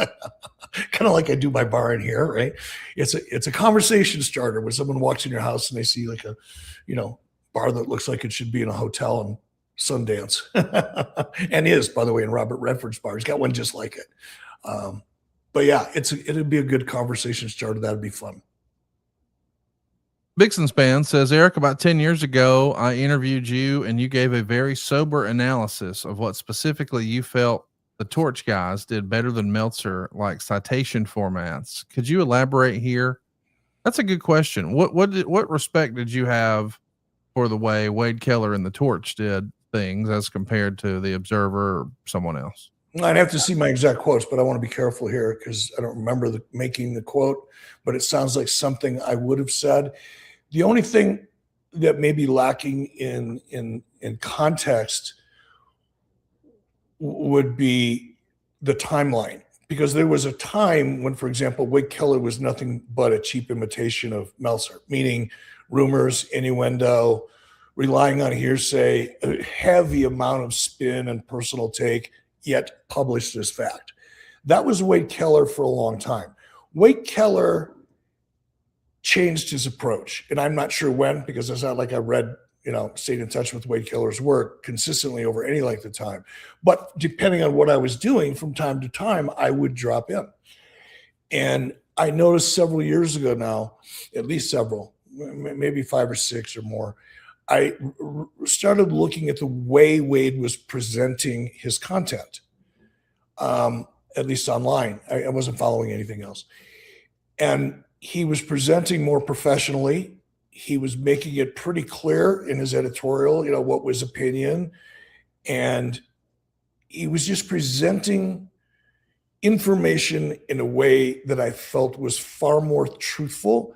Kind of like I do my bar in here, right? It's a conversation starter when someone walks in your house and they see like a, bar that looks like it should be in a hotel in Sundance. And is, by the way, in Robert Redford's bar. He's got one just like it. But yeah, it'd be a good conversation starter. That'd be fun. Vixen's Band says, Eric, about 10 years ago, I interviewed you and you gave a very sober analysis of what specifically you felt the Torch guys did better than Meltzer, like citation formats. Could you elaborate here? That's a good question. What respect did you have for the way Wade Keller and the Torch did things as compared to the Observer or someone else? I'd have to see my exact quotes, but I want to be careful here because I don't remember making the quote, but it sounds like something I would have said. The only thing that may be lacking in context would be the timeline, because there was a time when, for example, Wade Keller was nothing but a cheap imitation of Meltzer, meaning rumors, innuendo, relying on hearsay, a heavy amount of spin and personal take, yet published as fact. That was Wade Keller for a long time. Wade Keller changed his approach, and I'm not sure when, because it's not like I stayed in touch with Wade Keller's work consistently over any length of time. But depending on what I was doing from time to time, I would drop in. And I noticed several years ago now, at least several, maybe 5 or 6 or more, I started looking at the way Wade was presenting his content. at least online. I wasn't following anything else. And he was presenting more professionally. He was making it pretty clear in his editorial, what was opinion. And he was just presenting information in a way that I felt was far more truthful.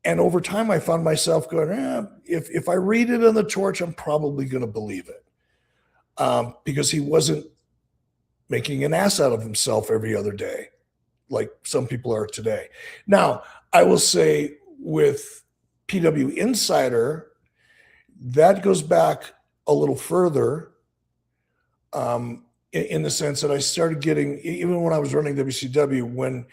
And over time, I found myself going, if I read it on the Torch, I'm probably going to believe it. Because he wasn't making an ass out of himself every other day, like some people are today. Now, I will say with PW Insider, that goes back a little further in the sense that I started getting, even when I was running WCW,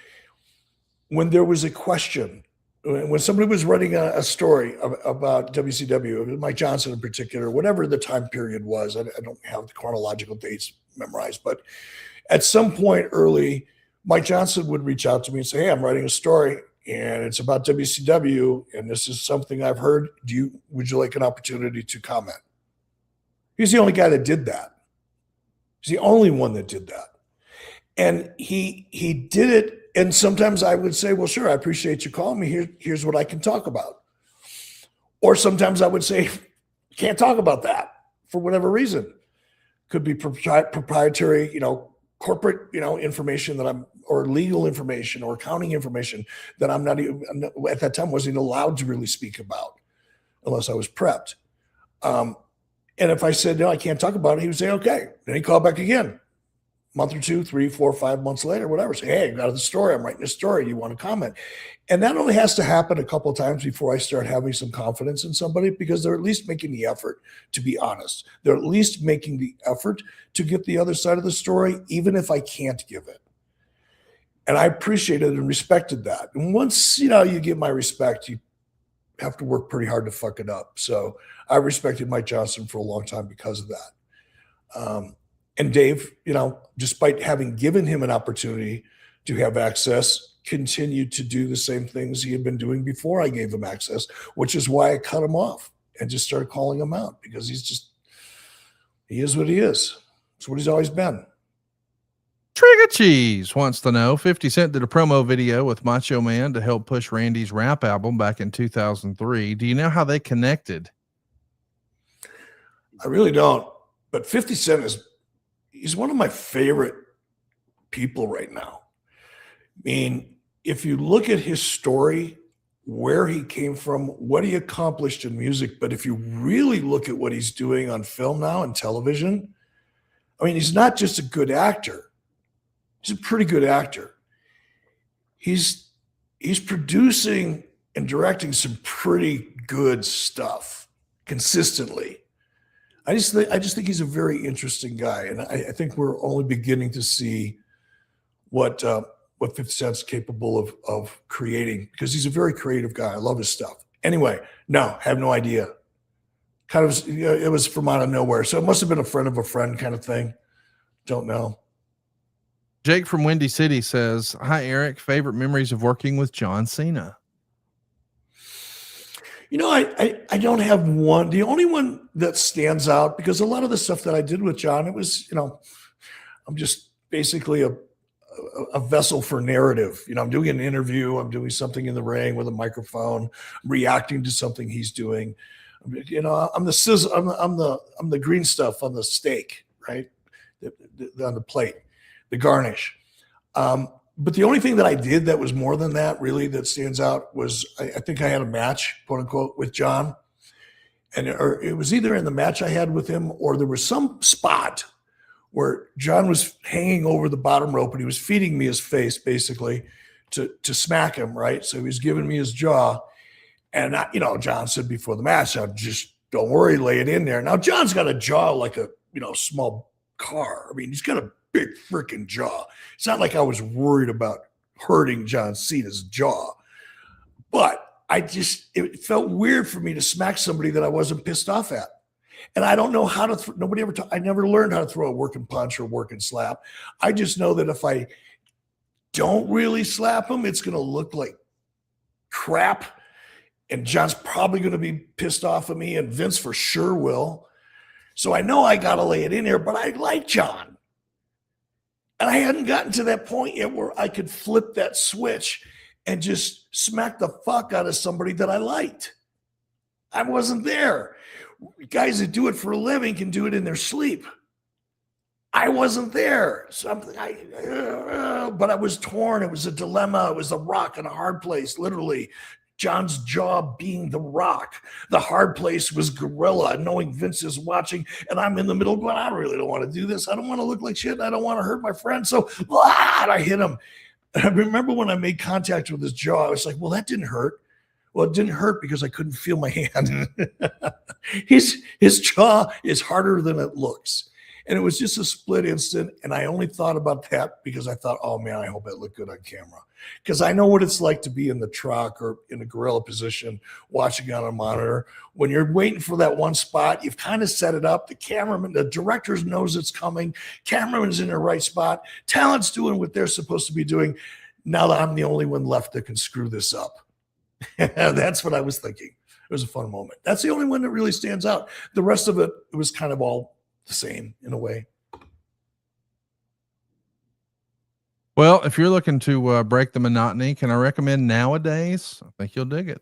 when there was a question, when somebody was writing a story about WCW, Mike Johnson in particular, whatever the time period was, I don't have the chronological dates memorized, but at some point early, Mike Johnson would reach out to me and say, hey, I'm writing a story and it's about WCW and this is something I've heard. Would you like an opportunity to comment? He's the only guy that did that. He's the only one that did that. And he did it. And sometimes I would say, well, sure, I appreciate you calling me. Here's what I can talk about. Or sometimes I would say, can't talk about that for whatever reason. Could be proprietary, corporate, information that or legal information or accounting information that I'm not even, at that time, wasn't allowed to really speak about unless I was prepped. And if I said, no, I can't talk about it, he would say, okay. Then he'd call back again. Month or 2, 3, 4, 5 months later, whatever. Say, hey, I got the story. I'm writing a story. Do you want to comment? And that only has to happen a couple of times before I start having some confidence in somebody, because they're at least making the effort to be honest. They're at least making the effort to get the other side of the story, even if I can't give it. And I appreciated and respected that. And once, you get my respect, you have to work pretty hard to fuck it up. So I respected Mike Johnson for a long time because of that. And Dave, despite having given him an opportunity to have access, continued to do the same things he had been doing before I gave him access, which is why I cut him off and just started calling him out, because he is what he is. It's what he's always been. Trigger Cheese wants to know, 50 Cent did a promo video with Macho Man to help push Randy's rap album back in 2003. Do you know how they connected? I really don't, but 50 Cent he's one of my favorite people right now. I mean, if you look at his story, where he came from, what he accomplished in music, but if you really look at what he's doing on film now and television, I mean, he's not just a good actor. He's a pretty good actor. He's producing and directing some pretty good stuff consistently. I just think he's a very interesting guy, and I think we're only beginning to see what 50 Cent's capable of creating, because he's a very creative guy. I love his stuff. Anyway, no, have no idea. Kind of, it was from out of nowhere, so it must have been a friend of a friend kind of thing. Don't know. Jake from Windy City says, "Hi Eric, favorite memories of working with John Cena." I don't have one. The only one that stands out, because a lot of the stuff that I did with John, it was, I'm just basically a vessel for narrative. I'm doing an interview. I'm doing something in the ring with a microphone, reacting to something he's doing. I'm the sizzle. I'm the green stuff on the steak, right? On the plate, the garnish. But the only thing that I did that was more than that, really, that stands out was I think I had a match, quote unquote, with John. And it was either in the match I had with him, or there was some spot where John was hanging over the bottom rope and he was feeding me his face, basically, to smack him, right? So he was giving me his jaw. And, John said before the match, just don't worry, lay it in there. Now, John's got a jaw like a, small car. I mean, he's got a big freaking jaw. It's not like I was worried about hurting John Cena's jaw, but it felt weird for me to smack somebody that I wasn't pissed off at. And I don't know how to, I never learned how to throw a working punch or working slap. I just know that if I don't really slap him, it's going to look like crap. And John's probably going to be pissed off at me, and Vince for sure will. So I know I got to lay it in there, but I like John. And I hadn't gotten to that point yet where I could flip that switch and just smack the fuck out of somebody that I liked. I wasn't there. Guys that do it for a living can do it in their sleep. I wasn't there. But I was torn. It was a dilemma. It was a rock and a hard place, literally. John's job being the rock. The hard place was Gorilla, knowing Vince is watching, and I'm in the middle going, I really don't want to do this. I don't want to look like shit. I don't want to hurt my friend. So I hit him. And I remember when I made contact with his jaw, I was like, well, that didn't hurt. Well, it didn't hurt because I couldn't feel my hand. His jaw is harder than it looks. And it was just a split instant. And I only thought about that because I thought, oh man, I hope I look good on camera. Because I know what it's like to be in the truck or in a gorilla position, watching on a monitor. When you're waiting for that one spot, you've kind of set it up. The cameraman, the director knows it's coming. Cameraman's in the right spot. Talent's doing what they're supposed to be doing. Now that I'm the only one left that can screw this up. That's what I was thinking. It was a fun moment. That's the only one that really stands out. The rest of it was kind of all the same in a way. Well, if you're looking to break the monotony, can I recommend Nowadays? I think you'll dig it.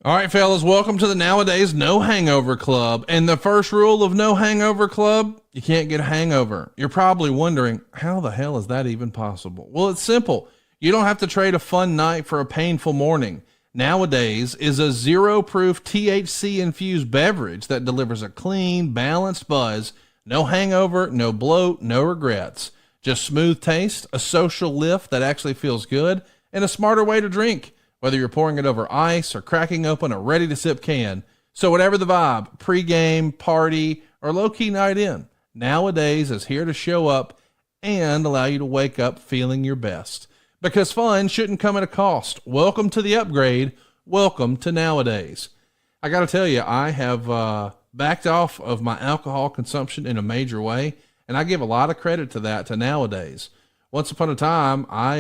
All right, fellas, welcome to the Nowadays No Hangover Club. And the first rule of No Hangover Club, you can't get a hangover. You're probably wondering, how the hell is that even possible? Well, it's simple. You don't have to trade a fun night for a painful morning. Nowadays is a zero-proof THC-infused beverage that delivers a clean, balanced buzz, no hangover, no bloat, no regrets. Just smooth taste, a social lift that actually feels good, and a smarter way to drink, whether you're pouring it over ice or cracking open a ready-to-sip can. So whatever the vibe, pre-game, party, or low-key night in, Nowadays is here to show up and allow you to wake up feeling your best. Because fun shouldn't come at a cost. Welcome to the upgrade. Welcome to Nowadays. I got to tell you, I have backed off of my alcohol consumption in a major way, and I give a lot of credit to that to Nowadays. Once upon a time, I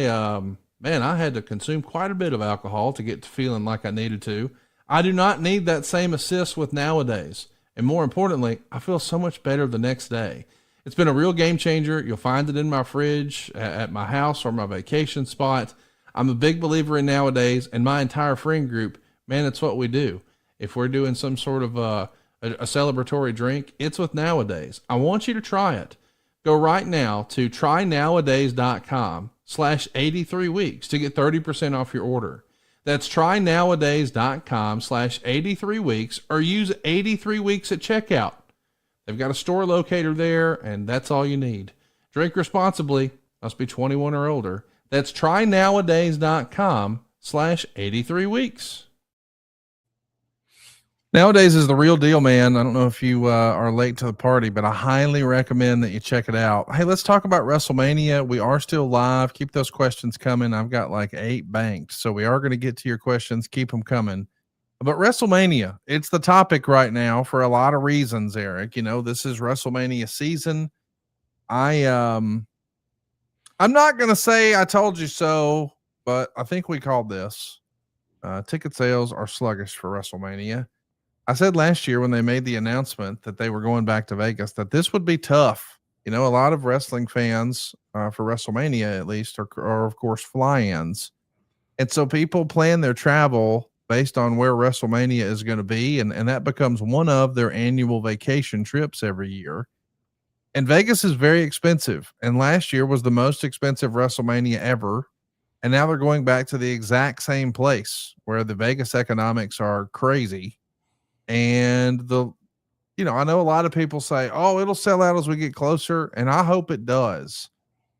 had to consume quite a bit of alcohol to get to feeling like I needed to. I do not need that same assist with Nowadays. And more importantly, I feel so much better the next day. It's been a real game changer. You'll find it in my fridge, at my house, or my vacation spot. I'm a big believer in Nowadays, and my entire friend group, man, it's what we do. If we're doing some sort of a celebratory drink, it's with Nowadays. I want you to try it. Go right now to trynowadays.com/83weeks to get 30% off your order. That's trynowadays.com/83weeks, or use 83 weeks at checkout. They've got a store locator there, and that's all you need. Drink responsibly. Must be 21 or older. That's trynowadays.com/83weeks. Nowadays is the real deal, man. I don't know if you are late to the party, but I highly recommend that you check it out. Hey, let's talk about WrestleMania. We are still live. Keep those questions coming. I've got like 8 banked, so we are going to get to your questions. Keep them coming. But WrestleMania, it's the topic right now for a lot of reasons, Eric. You know, this is WrestleMania season. I'm not going to say I told you so, but I think we called this. Ticket sales are sluggish for WrestleMania. I said last year when they made the announcement that they were going back to Vegas that this would be tough. You know, a lot of wrestling fans for WrestleMania, at least, are of course fly-ins. And so people plan their travel based on where WrestleMania is going to be. And that becomes one of their annual vacation trips every year. And Vegas is very expensive. And last year was the most expensive WrestleMania ever. And now they're going back to the exact same place where the Vegas economics are crazy. And I know a lot of people say, oh, it'll sell out as we get closer. And I hope it does.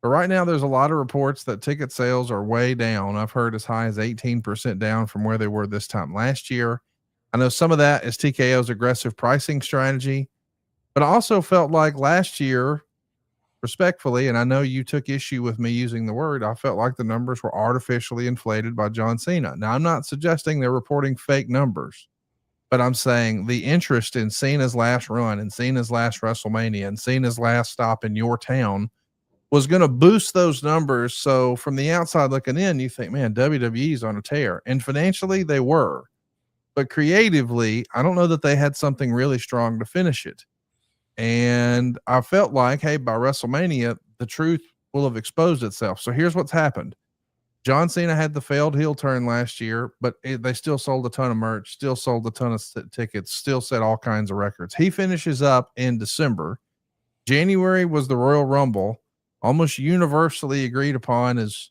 But right now, there's a lot of reports that ticket sales are way down. I've heard as high as 18% down from where they were this time last year. I know some of that is TKO's aggressive pricing strategy, but I also felt like last year, respectfully, and I know you took issue with me using the word, I felt like the numbers were artificially inflated by John Cena. Now, I'm not suggesting they're reporting fake numbers, but I'm saying the interest in Cena's last run and Cena's last WrestleMania and Cena's last stop in your town was going to boost those numbers. So from the outside looking in, you think, man, WWE's on a tear. And financially, they were. But creatively, I don't know that they had something really strong to finish it. And I felt like, hey, by WrestleMania, the truth will have exposed itself. So here's what's happened. John Cena had the failed heel turn last year, but they still sold a ton of merch, still sold a ton of tickets, still set all kinds of records. He finishes up in December. January was the Royal Rumble, almost universally agreed upon as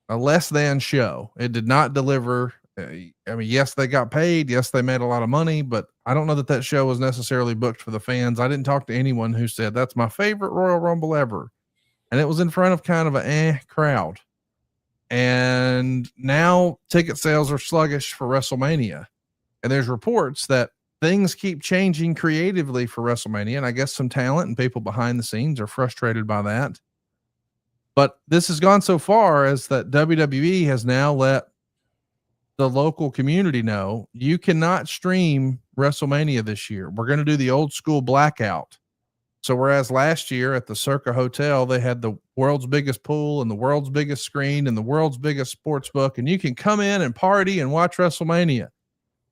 a less than show. It did not deliver. I mean, yes, they got paid. Yes, they made a lot of money, but I don't know that that show was necessarily booked for the fans. I didn't talk to anyone who said that's my favorite Royal Rumble ever. And it was in front of kind of a crowd. And now ticket sales are sluggish for WrestleMania. And there's reports that things keep changing creatively for WrestleMania. And I guess some talent and people behind the scenes are frustrated by that. But this has gone so far as that WWE has now let the local community know you cannot stream WrestleMania this year. We're going to do the old school blackout. So whereas last year at the Circa Hotel, they had the world's biggest pool and the world's biggest screen and the world's biggest sports book, and you can come in and party and watch WrestleMania.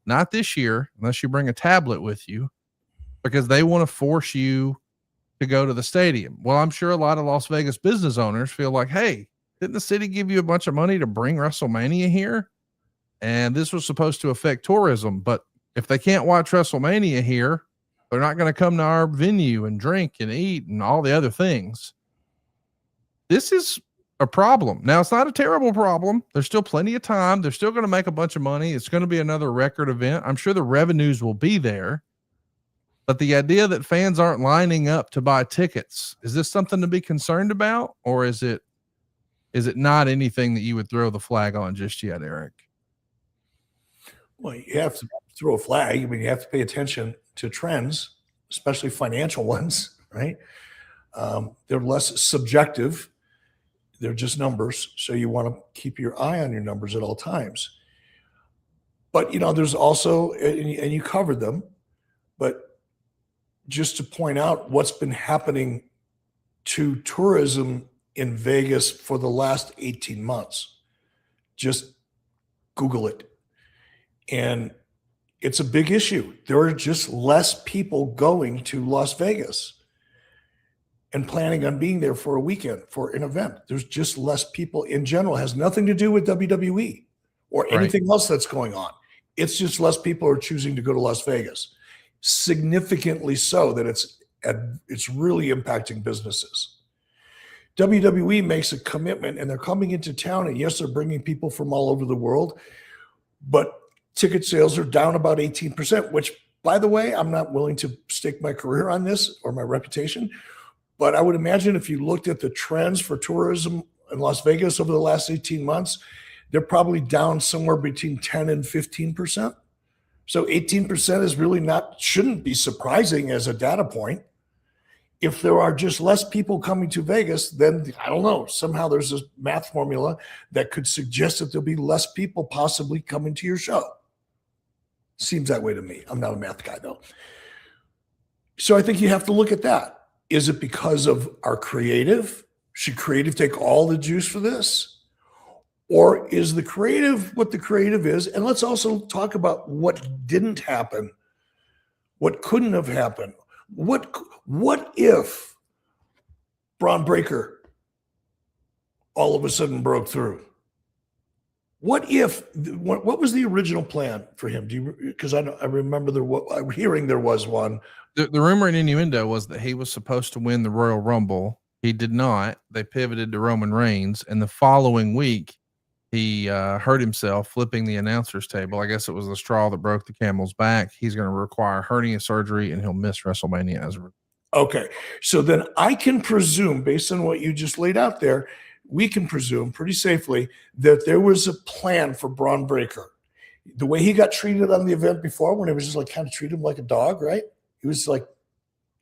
Not this year, unless you bring a tablet with you, because they want to force you to go to the stadium. Well, I'm sure a lot of Las Vegas business owners feel like, hey, didn't the city give you a bunch of money to bring WrestleMania here? And this was supposed to affect tourism, but if they can't watch WrestleMania here, they're not going to come to our venue and drink and eat and all the other things. This is a problem. Now, it's not a terrible problem. There's still plenty of time. They're still going to make a bunch of money. It's going to be another record event. I'm sure the revenues will be there. But the idea that fans aren't lining up to buy tickets, is this something to be concerned about? Or is it not anything that you would throw the flag on just yet, Eric? Well, you have to throw a flag. I mean, you have to pay attention to trends, especially financial ones, right? They're less subjective. They're just numbers. So you want to keep your eye on your numbers at all times. But, there's also, and you covered them, but just to point out what's been happening to tourism in Vegas for the last 18 months. Just Google it. And it's a big issue. There are just less people going to Las Vegas and planning on being there for a weekend, for an event. There's just less people in general. It has nothing to do with WWE or anything else that's going on. It's just less people are choosing to go to Las Vegas. Significantly so that it's really impacting businesses. WWE makes a commitment and they're coming into town, and yes, they're bringing people from all over the world, but ticket sales are down about 18%, which, by the way, I'm not willing to stake my career on this or my reputation, but I would imagine if you looked at the trends for tourism in Las Vegas over the last 18 months, they're probably down somewhere between 10 and 15%. So 18% is really shouldn't be surprising as a data point. If there are just less people coming to Vegas, then I don't know, somehow there's a math formula that could suggest that there'll be less people possibly coming to your show. Seems that way to me. I'm not a math guy though. So I think you have to look at that. Is it because of our creative? Should creative take all the juice for this? Or is the creative what the creative is? And let's also talk about what didn't happen, what couldn't have happened. What if Braun Breaker all of a sudden broke through? What was the original plan for him? Because I remember I'm hearing there was one. The rumor and innuendo was that he was supposed to win the Royal Rumble. He did not. They pivoted to Roman Reigns, and the following week he hurt himself flipping the announcer's table. I guess it was the straw that broke the camel's back. He's going to require hernia surgery, and he'll miss WrestleMania as a result. Okay. So then I can presume, based on what you just laid out there, we can presume pretty safely that there was a plan for Braun Breaker. The way he got treated on the event before, when it was just like kind of treat him like a dog, right? He was like,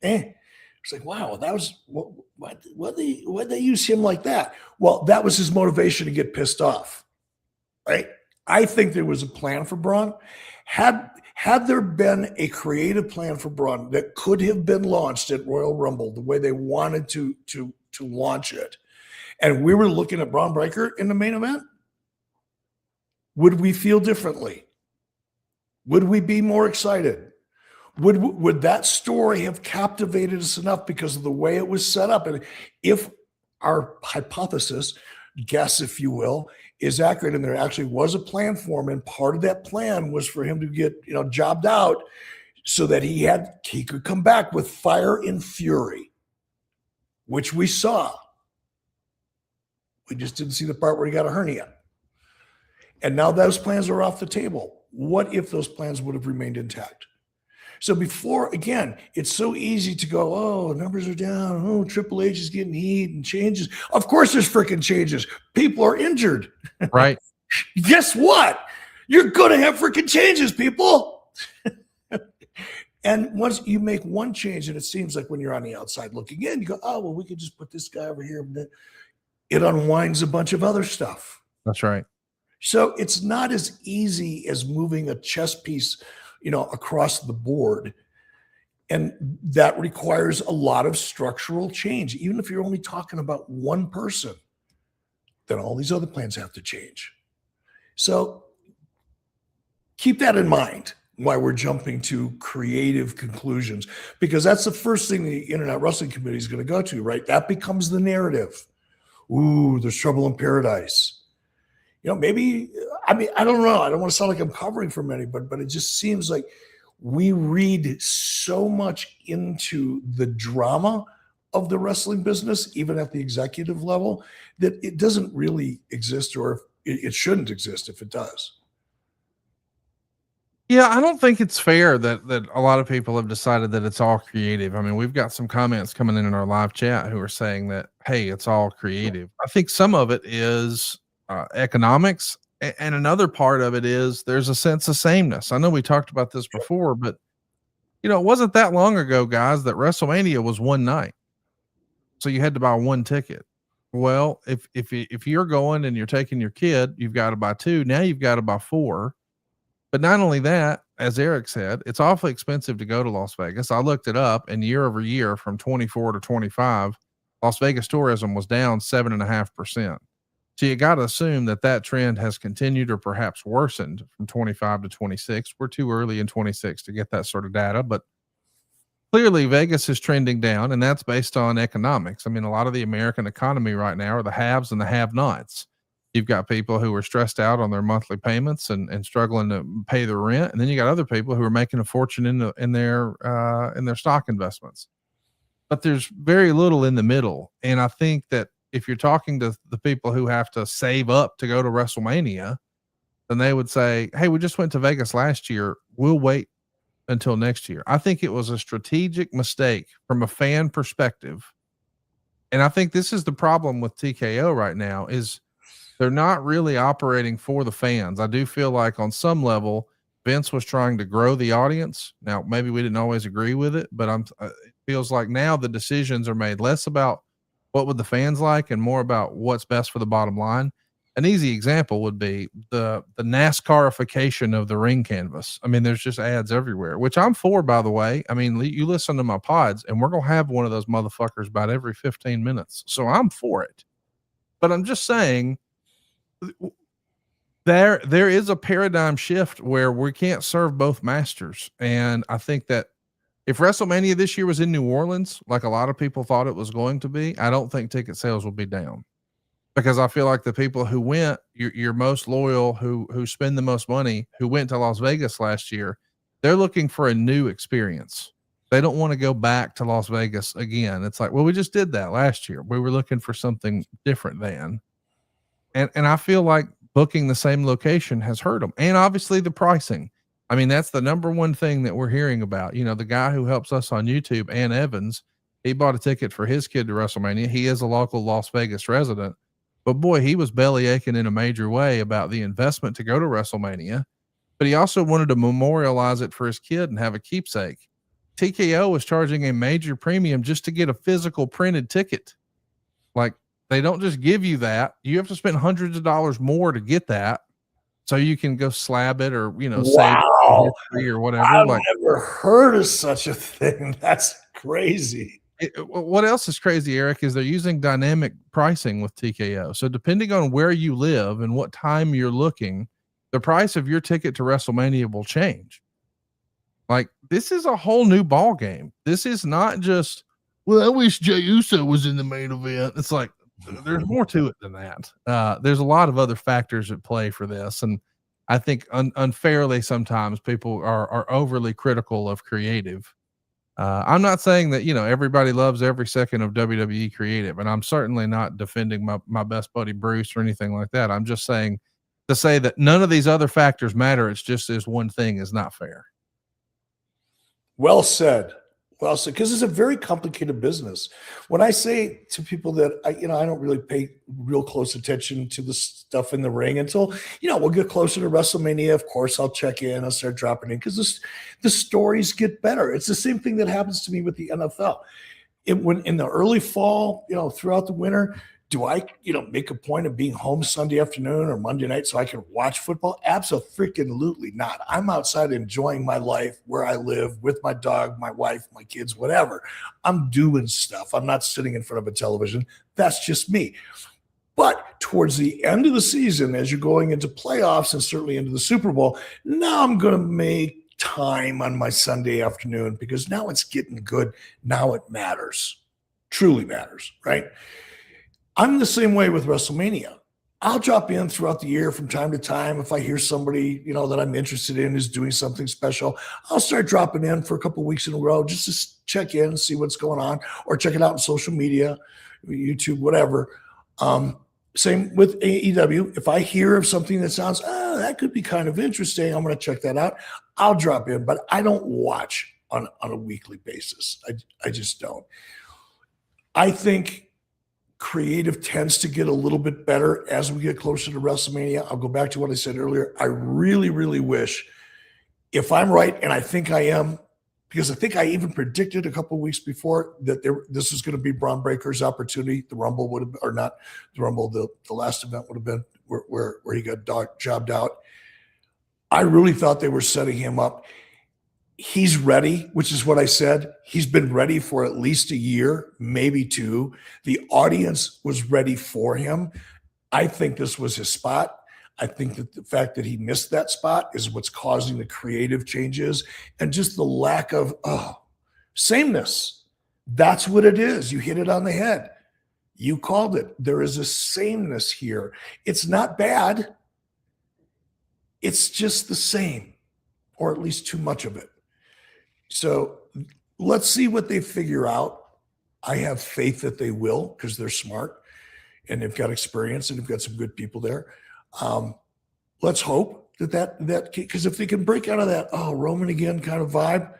It's like, wow, that was what they use him like that? Well, that was his motivation to get pissed off, right? I think there was a plan for Braun. Had there been a creative plan for Braun that could have been launched at Royal Rumble the way they wanted to launch it, and we were looking at Braun Breaker in the main event, would we feel differently? Would we be more excited? Would that story have captivated us enough because of the way it was set up? And if our hypothesis, guess if you will, is accurate, and there actually was a plan for him, and part of that plan was for him to get jobbed out so that he could come back with fire and fury, which we saw. We just didn't see the part where he got a hernia. And now those plans are off the table. What if those plans would have remained intact? So before, again, it's so easy to go, oh, numbers are down. Oh, Triple H is getting heat and changes. Of course there's freaking changes. People are injured. Right. Guess what? You're going to have freaking changes, people. And once you make one change, and it seems like when you're on the outside looking in, you go, oh, well, we could just put this guy over here. It unwinds a bunch of other stuff. That's right. So it's not as easy as moving a chess piece across the board. And that requires a lot of structural change. Even if you're only talking about one person, then all these other plans have to change. So keep that in mind why we're jumping to creative conclusions, because that's the first thing the Internet Wrestling Committee is going to go to, right? That becomes the narrative. Ooh, there's trouble in paradise. Maybe, I don't know. I don't want to sound like I'm covering for many, but it just seems like we read so much into the drama of the wrestling business, even at the executive level, that it doesn't really exist, or it shouldn't exist if it does. Yeah, I don't think it's fair that a lot of people have decided that it's all creative. I mean, we've got some comments coming in our live chat who are saying that, hey, it's all creative. I think some of it is economics, and another part of it is there's a sense of sameness. I know we talked about this before, but it wasn't that long ago, guys, that WrestleMania was one night, so you had to buy one ticket. Well, if you're going and you're taking your kid, you've got to buy two. Now you've got to buy four. But not only that, as Eric said, it's awfully expensive to go to Las Vegas. I looked it up, and year over year from 24 to 25, Las Vegas tourism was down 7.5%. So you got to assume that trend has continued or perhaps worsened from 25 to 26. We're too early in 26 to get that sort of data, but clearly Vegas is trending down, and that's based on economics. I mean, a lot of the American economy right now are the haves and the have-nots. You've got people who are stressed out on their monthly payments and struggling to pay their rent. And then you got other people who are making a fortune in their stock investments, but there's very little in the middle. And I think that if you're talking to the people who have to save up to go to WrestleMania, then they would say, hey, we just went to Vegas last year. We'll wait until next year. I think it was a strategic mistake from a fan perspective. And I think this is the problem with TKO right now is they're not really operating for the fans. I do feel like on some level, Vince was trying to grow the audience. Now, maybe we didn't always agree with it, but it feels like now the decisions are made less about what would the fans like and more about what's best for the bottom line. An easy example would be the NASCARification of the ring canvas. I mean, there's just ads everywhere, which I'm for, by the way. I mean, you listen to my pods and we're going to have one of those motherfuckers about every 15 minutes. So I'm for it, but I'm just saying, there is a paradigm shift where we can't serve both masters. And I think that if WrestleMania this year was in New Orleans, like a lot of people thought it was going to be, I don't think ticket sales will be down, because I feel like the people who went, your most loyal, who spend the most money, who went to Las Vegas last year, they're looking for a new experience. They don't want to go back to Las Vegas again. It's like, well, we just did that last year. We were looking for something different then. And I feel like booking the same location has hurt them. And obviously the pricing. I mean, that's the number one thing that we're hearing about. The guy who helps us on YouTube, Ann Evans, he bought a ticket for his kid to WrestleMania. He is a local Las Vegas resident, but boy, he was belly aching in a major way about the investment to go to WrestleMania, but he also wanted to memorialize it for his kid and have a keepsake. TKO was charging a major premium just to get a physical printed ticket. Like, they don't just give you that. You have to spend hundreds of dollars more to get that, so you can go slab it or, save it or whatever. I've never heard of such a thing. That's crazy. What else is crazy, Eric, is they're using dynamic pricing with TKO. So depending on where you live and what time you're looking, the price of your ticket to WrestleMania will change. Like, this is a whole new ball game. This is not just, well, I wish Jey Uso was in the main event. It's like, there's more to it than that. There's a lot of other factors at play for this. And I think unfairly, sometimes people are overly critical of creative. I'm not saying that, everybody loves every second of WWE creative, and I'm certainly not defending my best buddy Bruce or anything like that. I'm just saying to say that none of these other factors matter. It's just this one thing is not fair. Well said. Well said. Because it's a very complicated business. When I say to people that I don't really pay real close attention to the stuff in the ring until, we'll get closer to WrestleMania. Of course, I'll check in, I'll start dropping in because the stories get better. It's the same thing that happens to me with the NFL. When in the early fall, throughout the winter, do I, make a point of being home Sunday afternoon or Monday night so I can watch football? Absolutely not. I'm outside enjoying my life where I live with my dog, my wife, my kids, whatever. I'm doing stuff. I'm not sitting in front of a television. That's just me. But towards the end of the season, as you're going into playoffs and certainly into the Super Bowl, now I'm going to make time on my Sunday afternoon because now it's getting good. Now it matters. Truly matters, right? I'm the same way with WrestleMania. I'll drop in throughout the year from time to time. If I hear somebody, that I'm interested in is doing something special, I'll start dropping in for a couple of weeks in a row just to check in, see what's going on, or check it out on social media, YouTube, whatever. Same with AEW. If I hear of something that sounds, that could be kind of interesting, I'm going to check that out. I'll drop in, but I don't watch on a weekly basis. I just don't. I think creative tends to get a little bit better as we get closer to WrestleMania. I'll go back to what I said earlier. I really, really wish, if I'm right, and I think I am, because I think I even predicted a couple of weeks before that this was going to be Braun Breaker's opportunity. The Rumble would have, or not the Rumble, the last event would have been where he got jobbed out. I really thought they were setting him up. He's ready, which is what I said. He's been ready for at least a year, maybe two. The audience was ready for him. I think this was his spot. I think that the fact that he missed that spot is what's causing the creative changes and just the lack of sameness. That's what it is. You hit it on the head. You called it. There is a sameness here. It's not bad. It's just the same, or at least too much of it. So let's see what they figure out. I have faith that they will because they're smart and they've got experience and they've got some good people there. Let's hope that because if they can break out of that Roman again kind of vibe,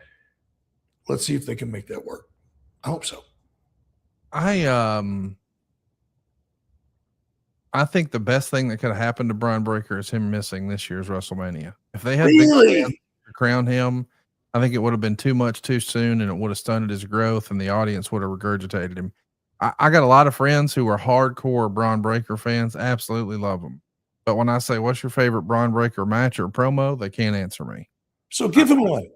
let's see if they can make that work. I hope so. I think the best thing that could have happened to Braun Breaker is him missing this year's WrestleMania. If they had to crown him, I think it would have been too much too soon, and it would have stunted his growth, and the audience would have regurgitated him. I got a lot of friends who are hardcore Braun Breaker fans, absolutely love him. But when I say, what's your favorite Braun Breaker match or promo, they can't answer me. So give him one.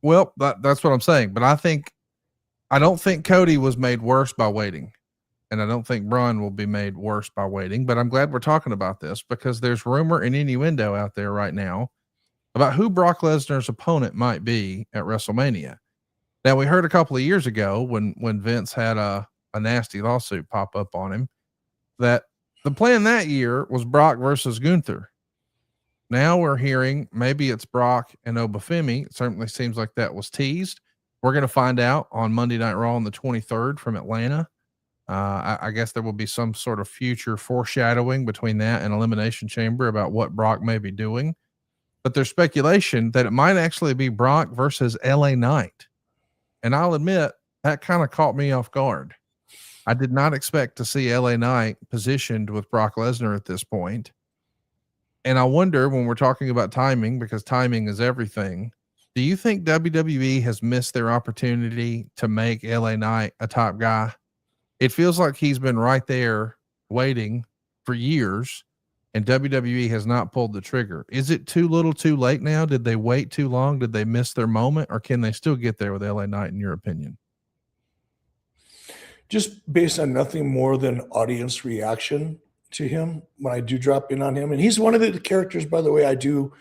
Well, that's what I'm saying. But I don't think Cody was made worse by waiting. And I don't think Braun will be made worse by waiting. But I'm glad we're talking about this because there's rumor and innuendo out there right now about who Brock Lesnar's opponent might be at WrestleMania. Now, we heard a couple of years ago when Vince had a nasty lawsuit pop up on him that the plan that year was Brock versus Gunther. Now we're hearing maybe it's Brock and Obafemi. It certainly seems like that was teased. We're going to find out on Monday Night Raw on the 23rd from Atlanta. I guess there will be some sort of future foreshadowing between that and Elimination Chamber about what Brock may be doing. But there's speculation that it might actually be Brock versus LA Knight. And I'll admit that kind of caught me off guard. I did not expect to see LA Knight positioned with Brock Lesnar at this point. And I wonder when we're talking about timing, because timing is everything. Do you think WWE has missed their opportunity to make LA Knight a top guy? It feels like he's been right there waiting for years. And WWE has not pulled the trigger. Is it too little too late now? Did they wait too long? Did they miss their moment? Or can they still get there with LA Knight, in your opinion? Just based on nothing more than audience reaction to him when I do drop in on him. And he's one of the characters, by the way, I do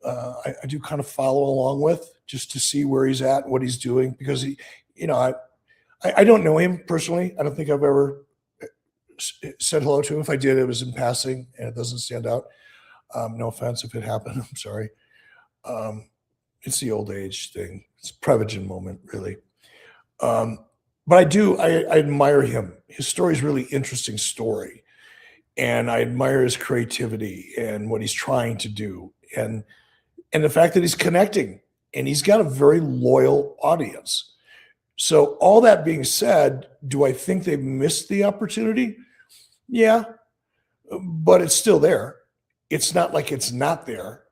I do kind of follow along with, just to see where he's at, what he's doing, because he, I don't know him personally. I don't think I've ever said hello to him. If I did, it was in passing, and it doesn't stand out. No offense if it happened. I'm sorry. It's the old age thing. It's a Prevagen moment, really. But I admire him. His story is a really interesting story. And I admire his creativity and what he's trying to do. And the fact that he's connecting, and he's got a very loyal audience. So all that being said, do I think they've missed the opportunity? Yeah, but it's still there. It's not like it's not there.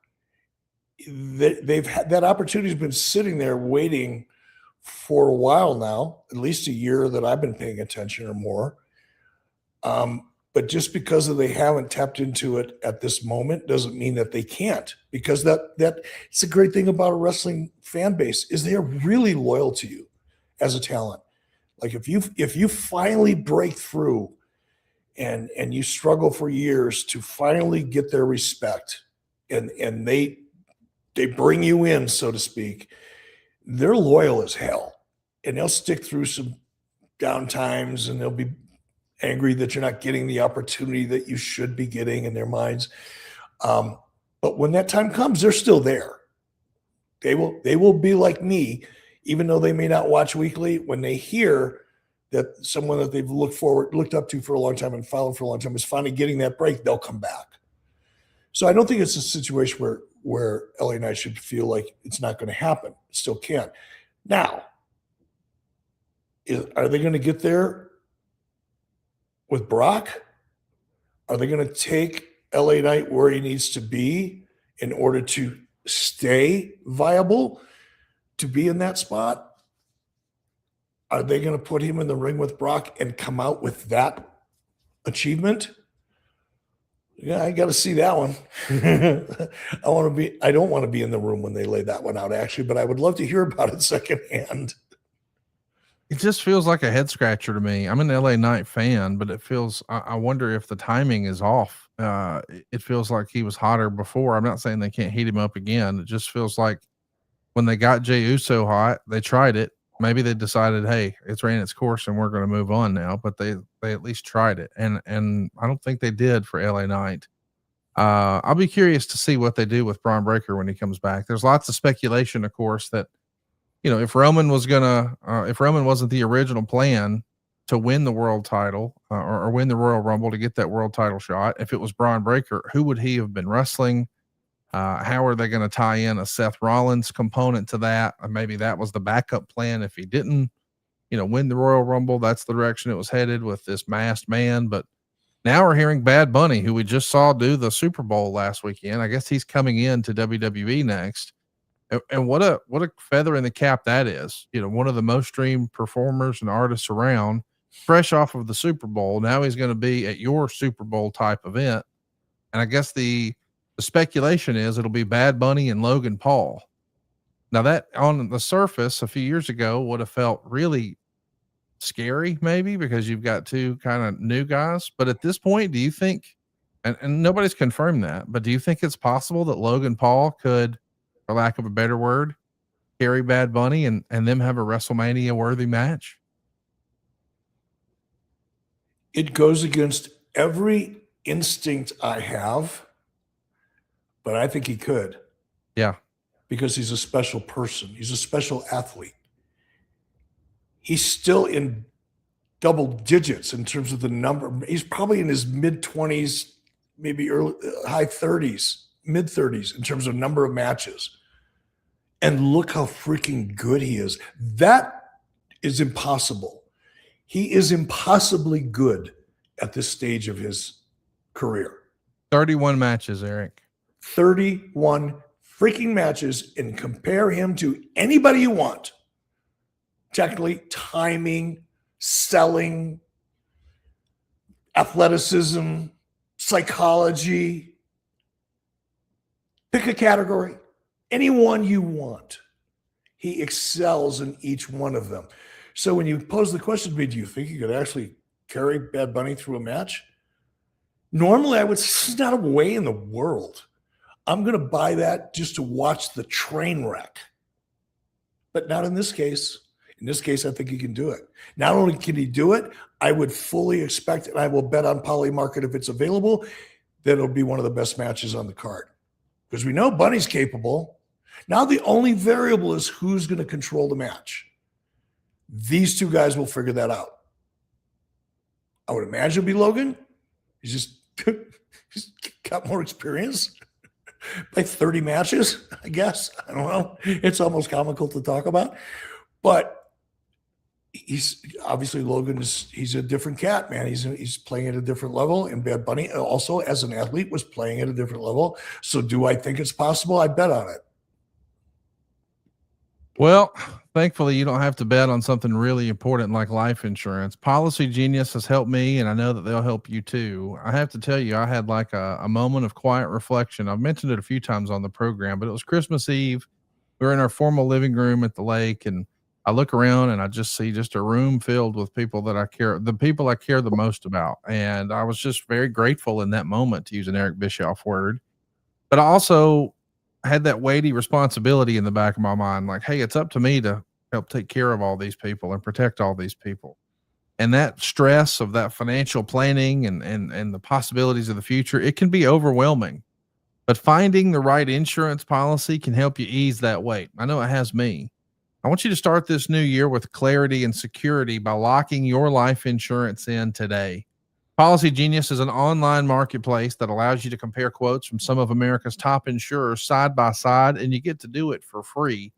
They've had that opportunity has been sitting there waiting for a while now, at least a year that I've been paying attention or more. But just because they haven't tapped into it at this moment doesn't mean that they can't, because that it's a great thing about a wrestling fan base is they are really loyal to you as a talent. Like if you finally break through and you struggle for years to finally get their respect, and they bring you in, so to speak, they're loyal as hell, and they'll stick through some down times, and they'll be angry that you're not getting the opportunity that you should be getting in their minds. But when that time comes, they're still there. They will be like me, even though they may not watch weekly. When they hear that someone that they've looked up to for a long time and followed for a long time is finally getting that break, they'll come back. So I don't think it's a situation where LA Knight should feel like it's not going to happen. It still can. Now, are they going to get there with Brock? Are they going to take LA Knight where he needs to be in order to stay viable, to be in that spot? Are they going to put him in the ring with Brock and come out with that achievement? Yeah, I got to see that one. I don't want to be in the room when they lay that one out, actually, but I would love to hear about it secondhand. It just feels like a head scratcher to me. I'm an LA Knight fan, but it feels, I wonder if the timing is off. It feels like he was hotter before. I'm not saying they can't heat him up again. It just feels like when they got Jey Uso hot, they tried it. Maybe they decided, hey, it's ran its course and we're going to move on now, but they at least tried it. And I don't think they did for LA Knight. I'll be curious to see what they do with Braun Breaker when he comes back. There's lots of speculation, of course, that, if Roman wasn't the original plan to win the world title or win the Royal Rumble to get that world title shot, if it was Braun Breaker, who would he have been wrestling? How are they going to tie in a Seth Rollins component to that? Maybe that was the backup plan if he didn't, win the Royal Rumble. That's the direction it was headed with this masked man. But now we're hearing Bad Bunny, who we just saw do the Super Bowl last weekend. I guess he's coming in to WWE next. And what a feather in the cap that is. One of the most streamed performers and artists around, fresh off of the Super Bowl. Now he's going to be at your Super Bowl type event. And I guess the speculation is it'll be Bad Bunny and Logan Paul. Now that on the surface a few years ago would have felt really scary, maybe because you've got two kind of new guys. But at this point, do you think, and nobody's confirmed that, but do you think it's possible that Logan Paul could, for lack of a better word, carry Bad Bunny and them have a WrestleMania worthy match? It goes against every instinct I have, but I think he could. Yeah. Because he's a special person. He's a special athlete. He's still in double digits in terms of the number. He's probably in his mid-20s, maybe high 30s, mid-30s in terms of number of matches. And look how freaking good he is. That is impossible. He is impossibly good at this stage of his career. 31 matches, Eric. 31 freaking matches, and compare him to anybody you want. Technically, timing, selling, athleticism, psychology. Pick a category. Anyone you want. He excels in each one of them. So when you pose the question to me, do you think you could actually carry Bad Bunny through a match? Normally, I would say there's not a way in the world. I'm going to buy that just to watch the train wreck. But not in this case. In this case, I think he can do it. Not only can he do it, I would fully expect, and I will bet on Polymarket if it's available, that it'll be one of the best matches on the card. Because we know Bunny's capable. Now the only variable is who's going to control the match. These two guys will figure that out. I would imagine it'll be Logan. He's just got more experience. By 30 matches, I guess. I don't know. It's almost comical to talk about. But he's obviously he's a different cat, man. He's playing at a different level. And Bad Bunny also, as an athlete, was playing at a different level. So do I think it's possible? I bet on it. Well, thankfully, you don't have to bet on something really important like life insurance. Policy Genius has helped me, and I know that they'll help you too. I have to tell you, I had like a moment of quiet reflection. I've mentioned it a few times on the program, but it was Christmas Eve. We were in our formal living room at the lake, and I look around and I just see just a room filled with people that I care, the people I care the most about. And I was just very grateful in that moment, to use an Eric Bischoff word. But I also had that weighty responsibility in the back of my mind, like, hey, it's up to me to help take care of all these people and protect all these people. And that stress of that financial planning and the possibilities of the future, it can be overwhelming. But finding the right insurance policy can help you ease that weight. I know it has me. I want you to start this new year with clarity and security by locking your life insurance in today. Policy Genius is an online marketplace that allows you to compare quotes from some of America's top insurers side by side, and you get to do it for free.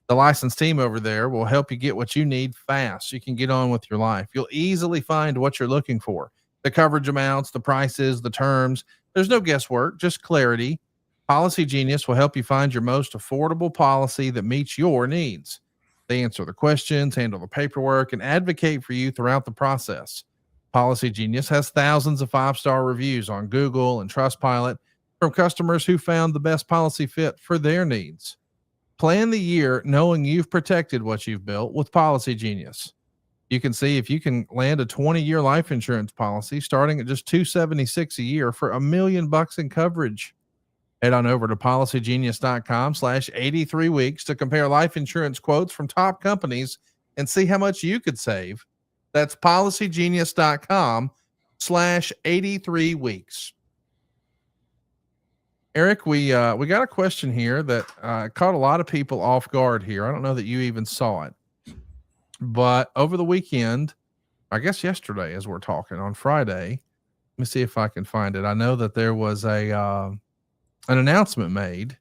The licensed team over there will help you get what you need fast so you can get on with your life. You'll easily find what you're looking for: the coverage amounts, the prices, the terms. There's no guesswork, just clarity. Policy Genius will help you find your most affordable policy that meets your needs. They answer the questions, handle the paperwork, and advocate for you throughout the process. Policy Genius has thousands of 5-star reviews on Google and Trustpilot from customers who found the best policy fit for their needs. Plan the year knowing you've protected what you've built with Policy Genius. You can see if you can land a 20-year life insurance policy starting at just $276 a year for $1 million in coverage. Head on over to policygenius.com/83 weeks to compare life insurance quotes from top companies and see how much you could save. That's policygenius.com/83 weeks. Eric, we got a question here that caught a lot of people off guard here. I don't know that you even saw it, but over the weekend, I guess yesterday, as we're talking on Friday, let me see if I can find it. I know that there was an announcement made.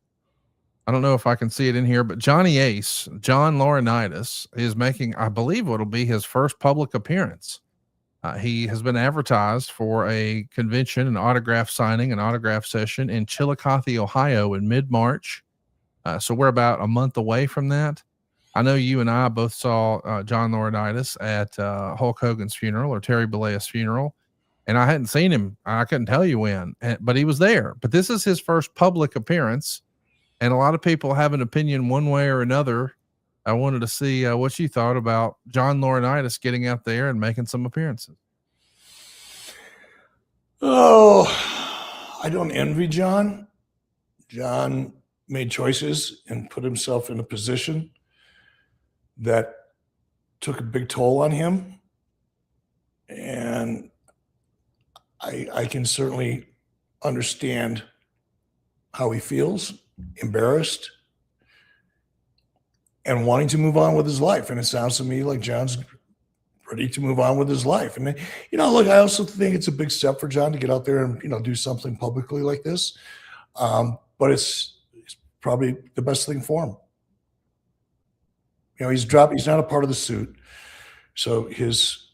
I don't know if I can see it in here, but Johnny Ace, John Laurinaitis, is making, I believe, what'll be his first public appearance. He has been advertised for a convention, an autograph signing, an autograph session in Chillicothe, Ohio in mid-March. So we're about a month away from that. I know you and I both saw John Laurinaitis at Hulk Hogan's funeral or Terry Bollea's funeral, and I hadn't seen him. I couldn't tell you when, but he was there. But this is his first public appearance, and a lot of people have an opinion one way or another. I wanted to see what you thought about John Laurinaitis getting out there and making some appearances. Oh, I don't envy John. John made choices and put himself in a position that took a big toll on him. And I can certainly understand how he feels, embarrassed, and wanting to move on with his life. And it sounds to me like John's ready to move on with his life. And, look, I also think it's a big step for John to get out there and, do something publicly like this. But it's probably the best thing for him. He's not a part of the suit. So his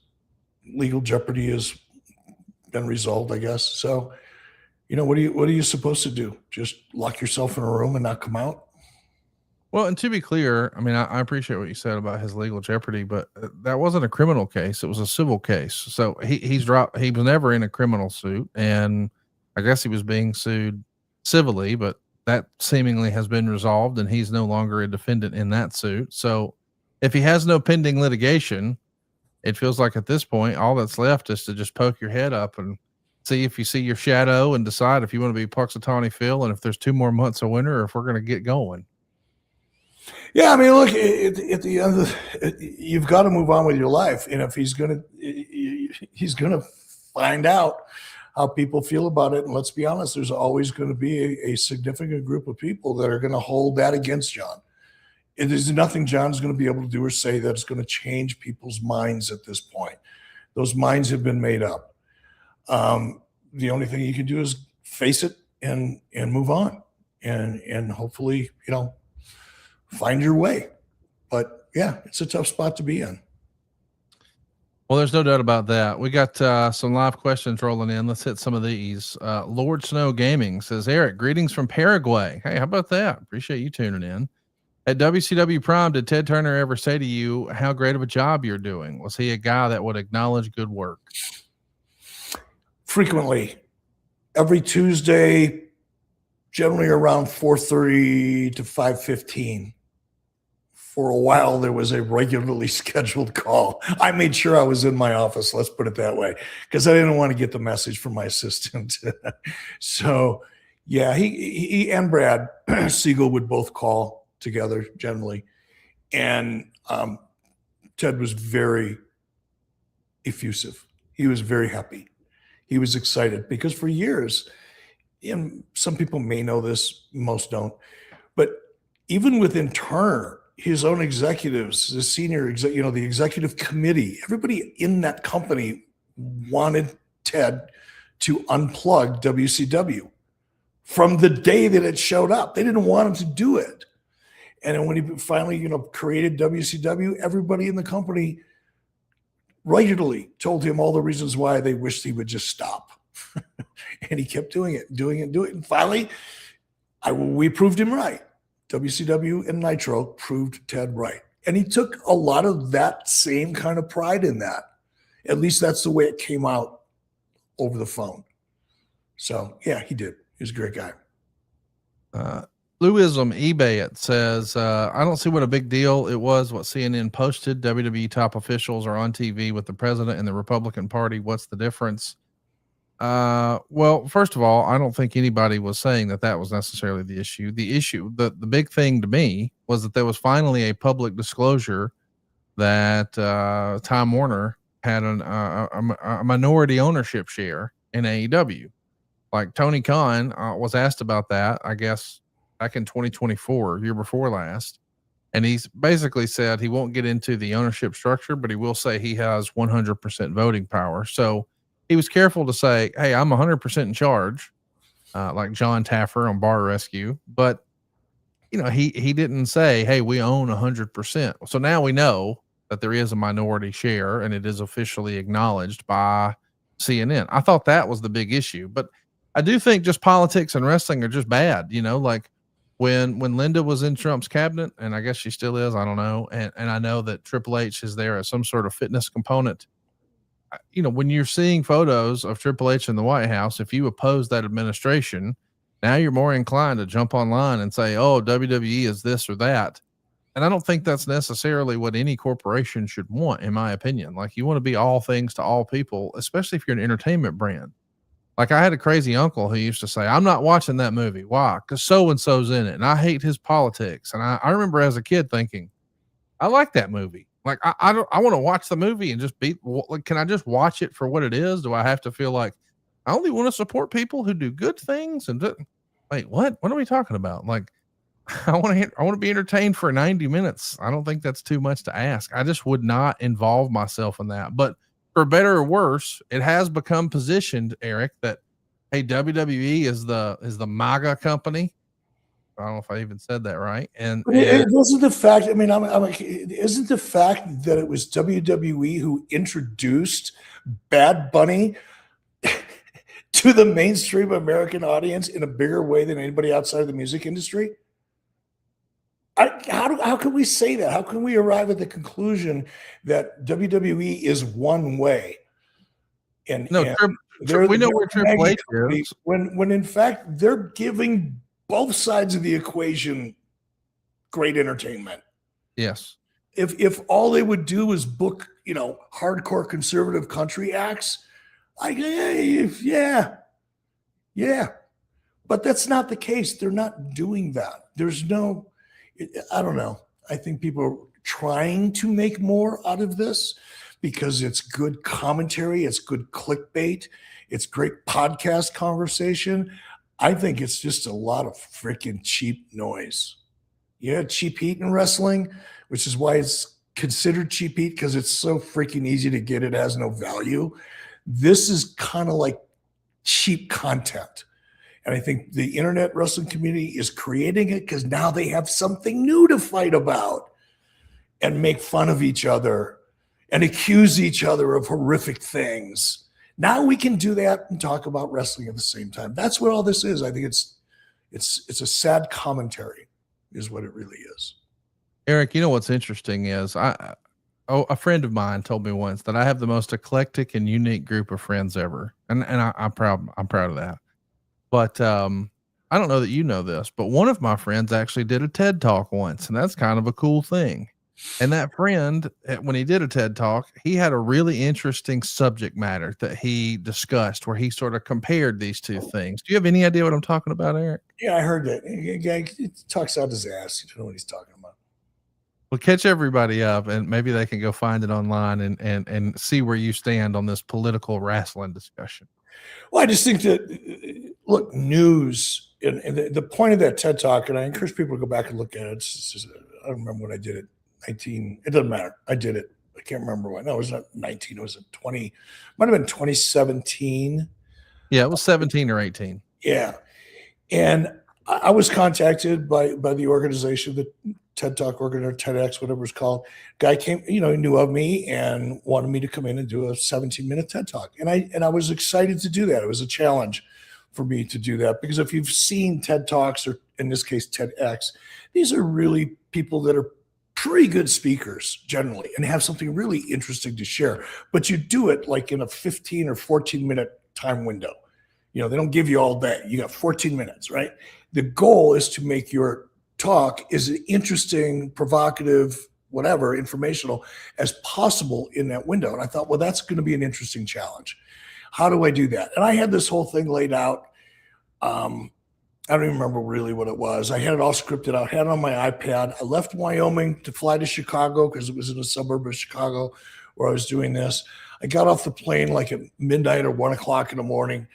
legal jeopardy has been resolved, I guess. So, what are you supposed to do? Just lock yourself in a room and not come out? Well, and to be clear, I mean, I appreciate what you said about his legal jeopardy, but that wasn't a criminal case. It was a civil case. So he was never in a criminal suit, and I guess he was being sued civilly, but that seemingly has been resolved and he's no longer a defendant in that suit. So if he has no pending litigation, it feels like at this point, all that's left is to just poke your head up and see if you see your shadow and decide if you want to be Puxatawny Phil and if there's 2 more months of winter or if we're going to get going. Yeah, I mean, look, at the end of you've got to move on with your life. And if he's going to find out how people feel about it. And let's be honest, there's always going to be a significant group of people that are going to hold that against John. There's nothing John's going to be able to do or say that's going to change people's minds at this point. Those minds have been made up. The only thing you can do is face it and move on and hopefully, find your way. But yeah, it's a tough spot to be in. Well, there's no doubt about that. We got some live questions rolling in. Let's hit some of these. Lord Snow Gaming says, Eric, greetings from Paraguay. Hey, how about that? Appreciate you tuning in. At WCW Prime, did Ted Turner ever say to you how great of a job you're doing? Was he a guy that would acknowledge good work? Frequently. Every Tuesday, generally around 4:30 to 5:15. For a while, there was a regularly scheduled call. I made sure I was in my office, let's put it that way, because I didn't want to get the message from my assistant. So, yeah, he and Brad Siegel would both call together generally. And Ted was very effusive. He was very happy. He was excited because for years, and some people may know this, most don't, but even within Turner, his own executives, the senior, the executive committee, everybody in that company wanted Ted to unplug WCW from the day that it showed up. They didn't want him to do it. And then when he finally, created WCW, everybody in the company regularly told him all the reasons why they wished he would just stop. And he kept doing it. And finally, we proved him right. WCW and Nitro proved Ted right. And he took a lot of that same kind of pride in that. At least that's the way it came out over the phone. So, yeah, he did. He was a great guy. Louism eBay it says, I don't see what a big deal it was what CNN posted. WWE top officials are on TV with the president and the Republican Party. What's the difference? Well, first of all, I don't think anybody was saying that was necessarily the issue. The big thing to me was that there was finally a public disclosure that Time Warner had a minority ownership share in AEW. Like Tony Khan was asked about that, I guess, back in 2024, year before last. And he's basically said he won't get into the ownership structure, but he will say he has 100% voting power. So he was careful to say, hey, I'm 100% in charge, like John Taffer on Bar Rescue. But, he didn't say, hey, we own 100%. So now we know that there is a minority share and it is officially acknowledged by CNN. I thought that was the big issue. But I do think just politics and wrestling are just bad. Like when Linda was in Trump's cabinet, and I guess she still is, I don't know. And I know that Triple H is there as some sort of fitness component. When you're seeing photos of Triple H in the White House, if you oppose that administration, now you're more inclined to jump online and say, oh, WWE is this or that. And I don't think that's necessarily what any corporation should want, in my opinion. Like, you want to be all things to all people, especially if you're an entertainment brand. Like, I had a crazy uncle who used to say, I'm not watching that movie. Why? Because so-and-so's in it, and I hate his politics. And I remember as a kid thinking, I like that movie. Like, I want to watch the movie and just can I just watch it for what it is? Do I have to feel like I only want to support people who do good things? And wait, what are we talking about? Like, I want to be entertained for 90 minutes. I don't think that's too much to ask. I just would not involve myself in that. But for better or worse, it has become positioned, Eric, that, hey, WWE is the MAGA company. I don't know if I even said that right. And it wasn't the fact. I mean, isn't the fact that it was WWE who introduced Bad Bunny to the mainstream American audience in a bigger way than anybody outside of the music industry? How can we say that? How can we arrive at the conclusion that WWE is one way? And we know where Triple H is. When in fact they're giving both sides of the equation great entertainment. Yes. If all they would do is book, hardcore conservative country acts, Yeah. But that's not the case. They're not doing that. I don't know. I think people are trying to make more out of this because it's good commentary, it's good clickbait, it's great podcast conversation. I think it's just a lot of freaking cheap noise. Yeah, cheap heat in wrestling, which is why it's considered cheap heat, because it's so freaking easy to get. It has no value. This is kind of like cheap content. And I think the internet wrestling community is creating it because now they have something new to fight about and make fun of each other and accuse each other of horrific things. Now we can do that and talk about wrestling at the same time. That's what all this is. I think it's a sad commentary is what it really is. Eric, you know what's interesting is a friend of mine told me once that I have the most eclectic and unique group of friends ever. And I'm proud of that. But I don't know that you know this, but one of my friends actually did a TED Talk once, and that's kind of a cool thing. And that friend, when he did a TED Talk, he had a really interesting subject matter that he discussed where he sort of compared these two things. Do you have any idea what I'm talking about, Eric? Yeah, I heard that. He talks out his ass. You don't know what he's talking about. Well, catch everybody up, and maybe they can go find it online and see where you stand on this political wrestling discussion. Well, I just think that, look, news, and the point of that TED Talk, and I encourage people to go back and look at it. I don't remember when I did it. It doesn't matter. I did it. I can't remember when. No, it was not 19. It was 20. Might have been 2017. Yeah, it was 17 or 18. Yeah. And I was contacted by the organization, the TED Talk organizer, TEDx, whatever it's called. Guy came, he knew of me and wanted me to come in and do a 17-minute TED Talk. And I was excited to do that. It was a challenge for me to do that, because if you've seen TED Talks, or in this case, TEDx, these are really people that are pretty good speakers generally and have something really interesting to share. But you do it like in a 15 or 14-minute time window. They don't give you all day. You got 14 minutes, right? The goal is to make your talk as interesting, provocative, whatever, informational as possible in that window. And I thought, well, that's going to be an interesting challenge. How do I do that? And I had this whole thing laid out. I don't even remember really what it was. I had it all scripted out, had it on my iPad. I left Wyoming to fly to Chicago because it was in a suburb of Chicago where I was doing this. I got off the plane like at midnight or 1 o'clock in the morning.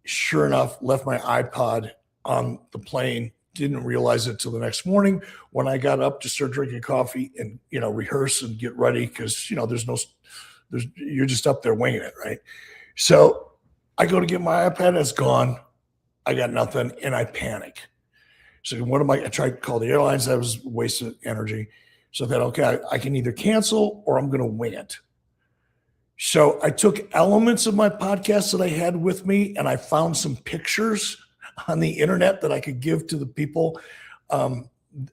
Sure enough, left my iPod on the plane. Didn't realize it till the next morning when I got up to start drinking coffee and, rehearse and get ready, because, you're just up there winging it, right? So I go to get my iPad, it's gone. I got nothing, and I panic. So I tried to call the airlines. That was a waste of energy. So I thought, okay, I can either cancel or I'm going to wing it. So I took elements of my podcast that I had with me, and I found some pictures on the internet that I could give to the people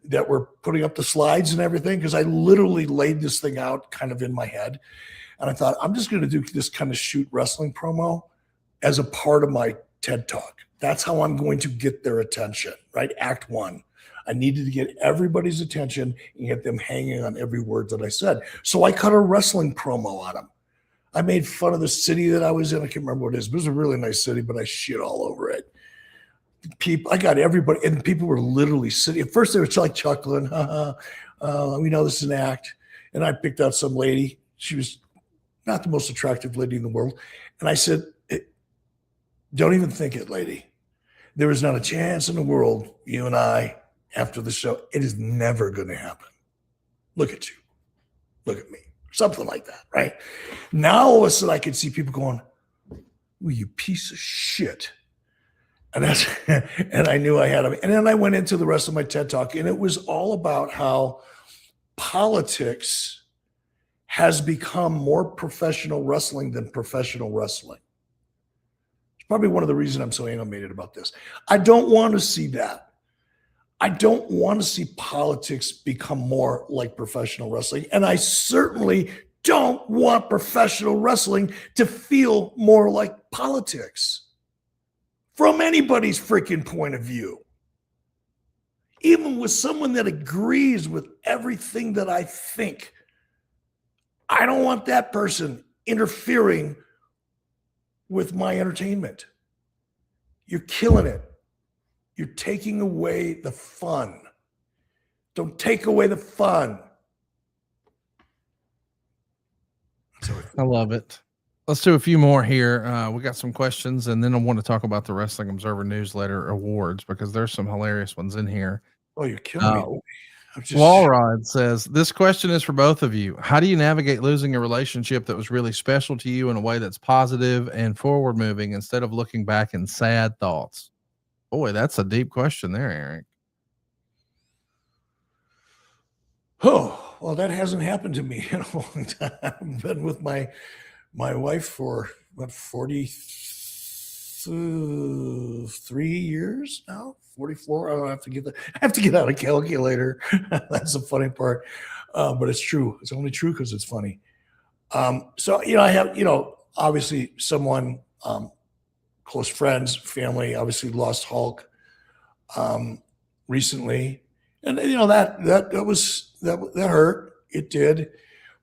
that were putting up the slides and everything, because I literally laid this thing out kind of in my head. And I thought, I'm just going to do this kind of shoot wrestling promo as a part of my TED Talk. That's how I'm going to get their attention, right? Act one. I needed to get everybody's attention and get them hanging on every word that I said. So I cut a wrestling promo on them. I made fun of the city that I was in. I can't remember what it is, but it was a really nice city, but I shit all over it. I got everybody, and people were literally sitting. At first, they were like chuckling. We know this is an act. And I picked out some lady. She was not the most attractive lady in the world. And I said, don't even think it, lady. There is not a chance in the world, you and I, after the show, it is never going to happen. Look at you. Look at me. Something like that, right? Now, all of a sudden, I could see people going, well, you piece of shit. And I knew I had them. And then I went into the rest of my TED Talk, and it was all about how politics has become more professional wrestling than professional wrestling. It's probably one of the reasons I'm so animated about this. I don't want to see that. I don't want to see politics become more like professional wrestling. And I certainly don't want professional wrestling to feel more like politics from anybody's freaking point of view. Even with someone that agrees with everything that I think, I don't want that person interfering with my entertainment. You're killing it. You're taking away the fun. Don't take away the fun. I love it. Let's do a few more here. We got some questions, and then I want to talk about the Wrestling Observer Newsletter Awards because there's some hilarious ones in here. Oh, you're killing me. Walrod says, this question is for both of you. How do you navigate losing a relationship that was really special to you in a way that's positive and forward moving instead of looking back in sad thoughts? Boy, that's a deep question there, Eric. Oh, well, that hasn't happened to me in a long time. I've been with my wife for what, 43 years now, 44. I don't have to get that. I have to get out a calculator. That's the funny part. But it's true. It's only true because it's funny. So, I have, obviously someone, close friends, family, obviously lost Hulk recently. And, that hurt. It did.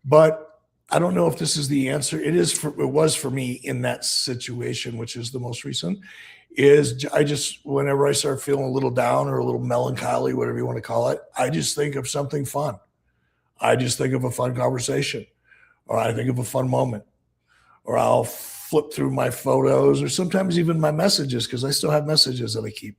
But I don't know if this is the answer. It was for me in that situation, which is the most recent, is I just, whenever I start feeling a little down or a little melancholy, whatever you want to call it, I just think of something fun. I just think of a fun conversation, or I think of a fun moment, or I'll flip through my photos or sometimes even my messages, because I still have messages that I keep.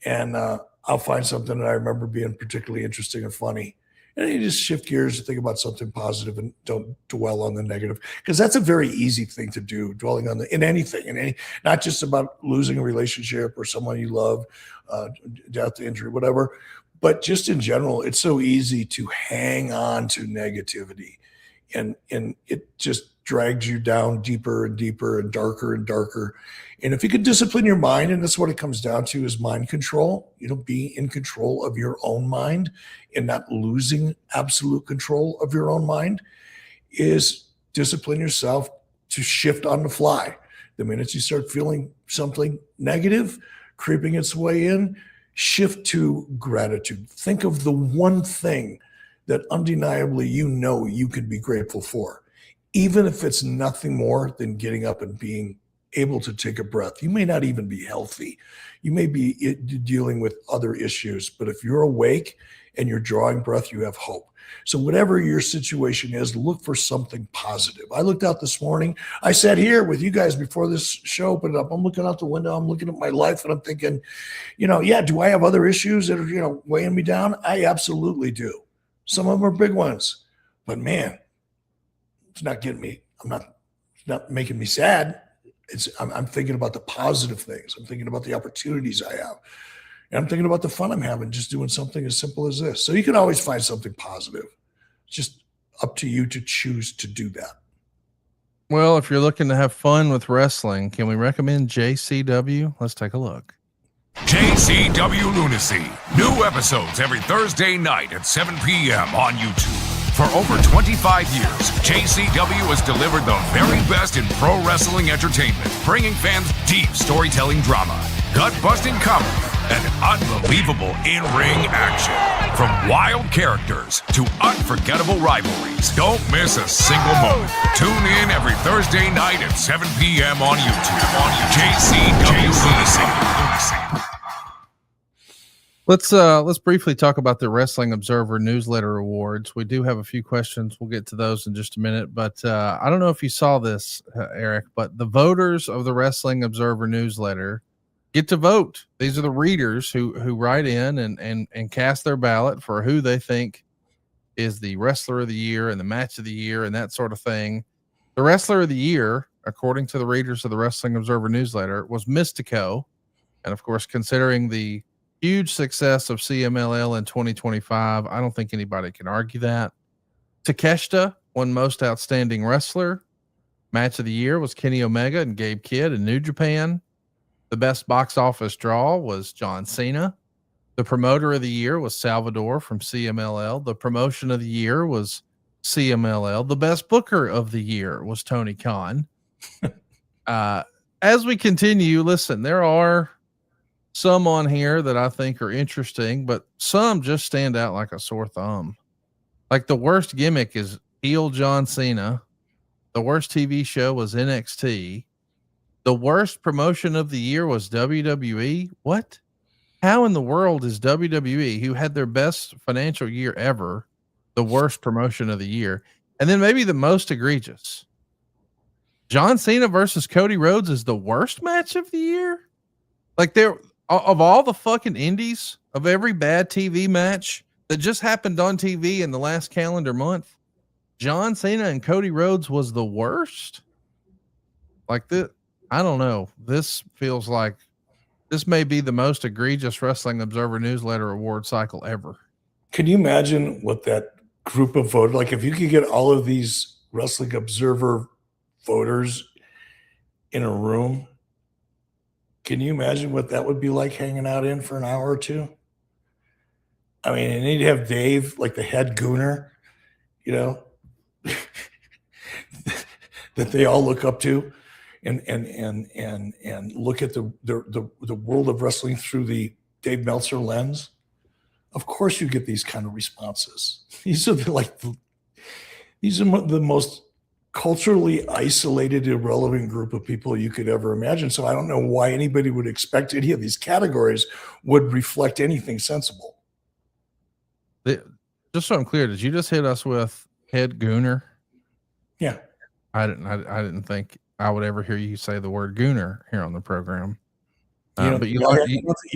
And I'll find something that I remember being particularly interesting and funny. And you just shift gears to think about something positive and don't dwell on the negative, because that's a very easy thing to do, dwelling on in anything, not just about losing a relationship or someone you love, death, injury, whatever, but just in general, it's so easy to hang on to negativity, and it just drags you down deeper and deeper and darker and darker. And if you could discipline your mind, and that's what it comes down to, is mind control, be in control of your own mind and not losing absolute control of your own mind, is discipline yourself to shift on the fly. The minute you start feeling something negative creeping its way in, shift to gratitude. Think of the one thing that undeniably you can be grateful for, even if it's nothing more than getting up and being able to take a breath. You may not even be healthy. You may be dealing with other issues, but if you're awake and you're drawing breath, you have hope. So whatever your situation is, look for something positive. I looked out this morning. I sat here with you guys before this show opened up. I'm looking out the window. I'm looking at my life, and I'm thinking, do I have other issues that are, weighing me down? I absolutely do. Some of them are big ones, but man, it's not getting me. It's not making me sad. I'm thinking about the positive things. I'm thinking about the opportunities I have. And I'm thinking about the fun I'm having just doing something as simple as this. So you can always find something positive. It's just up to you to choose to do that. Well, if you're looking to have fun with wrestling, can we recommend JCW? Let's take a look. JCW Lunacy. New episodes every Thursday night at 7 p.m. on YouTube. For over 25 years, JCW has delivered the very best in pro wrestling entertainment, bringing fans deep storytelling drama, gut-busting comedy, and unbelievable in-ring action. From wild characters to unforgettable rivalries, don't miss a single moment. Tune in every Thursday night at 7 p.m. on YouTube. JCW Lunacy. Let's briefly talk about the Wrestling Observer Newsletter Awards. We do have a few questions. We'll get to those in just a minute, but I don't know if you saw this, Eric, but the voters of the Wrestling Observer Newsletter get to vote. These are the readers who write in and cast their ballot for who they think is the wrestler of the year and the match of the year and that sort of thing. The wrestler of the year, according to the readers of the Wrestling Observer Newsletter, was Mystico. And of course, considering the huge success of CMLL in 2025, I don't think anybody can argue that. Takeshita won Most Outstanding Wrestler. Match of the year was Kenny Omega and Gabe Kidd in New Japan. The best box office draw was John Cena. The promoter of the year was Salvador from CMLL. The promotion of the year was CMLL. The best booker of the year was Tony Khan. As we continue, listen, there are some on here that I think are interesting, but some just stand out like a sore thumb. Like the worst gimmick is heel John Cena. The worst TV show was NXT. The worst promotion of the year was WWE. What? How in the world is WWE, who had their best financial year ever, the worst promotion of the year? And then maybe the most egregious. John Cena versus Cody Rhodes is the worst match of the year. Like, there, of all the fucking indies, of every bad TV match that just happened on TV in the last calendar month, John Cena and Cody Rhodes was the worst. Like, this, I don't know. This feels like this may be the most egregious Wrestling Observer newsletter award cycle ever. Can you imagine what that group of voters, like if you could get all of these Wrestling Observer voters in a room, can you imagine what that would be like hanging out in for an hour or two? I mean, and you'd have Dave, like the head gooner, you know, that they all look up to, and look at the world of wrestling through the Dave Meltzer lens. Of course, you get these kind of responses. These are the most culturally isolated, irrelevant group of people you could ever imagine. So I don't know why anybody would expect any of these categories would reflect anything sensible. Just so I'm clear, did you just hit us with head gooner? Yeah. I didn't think I would ever hear you say the word gooner here on the program. But you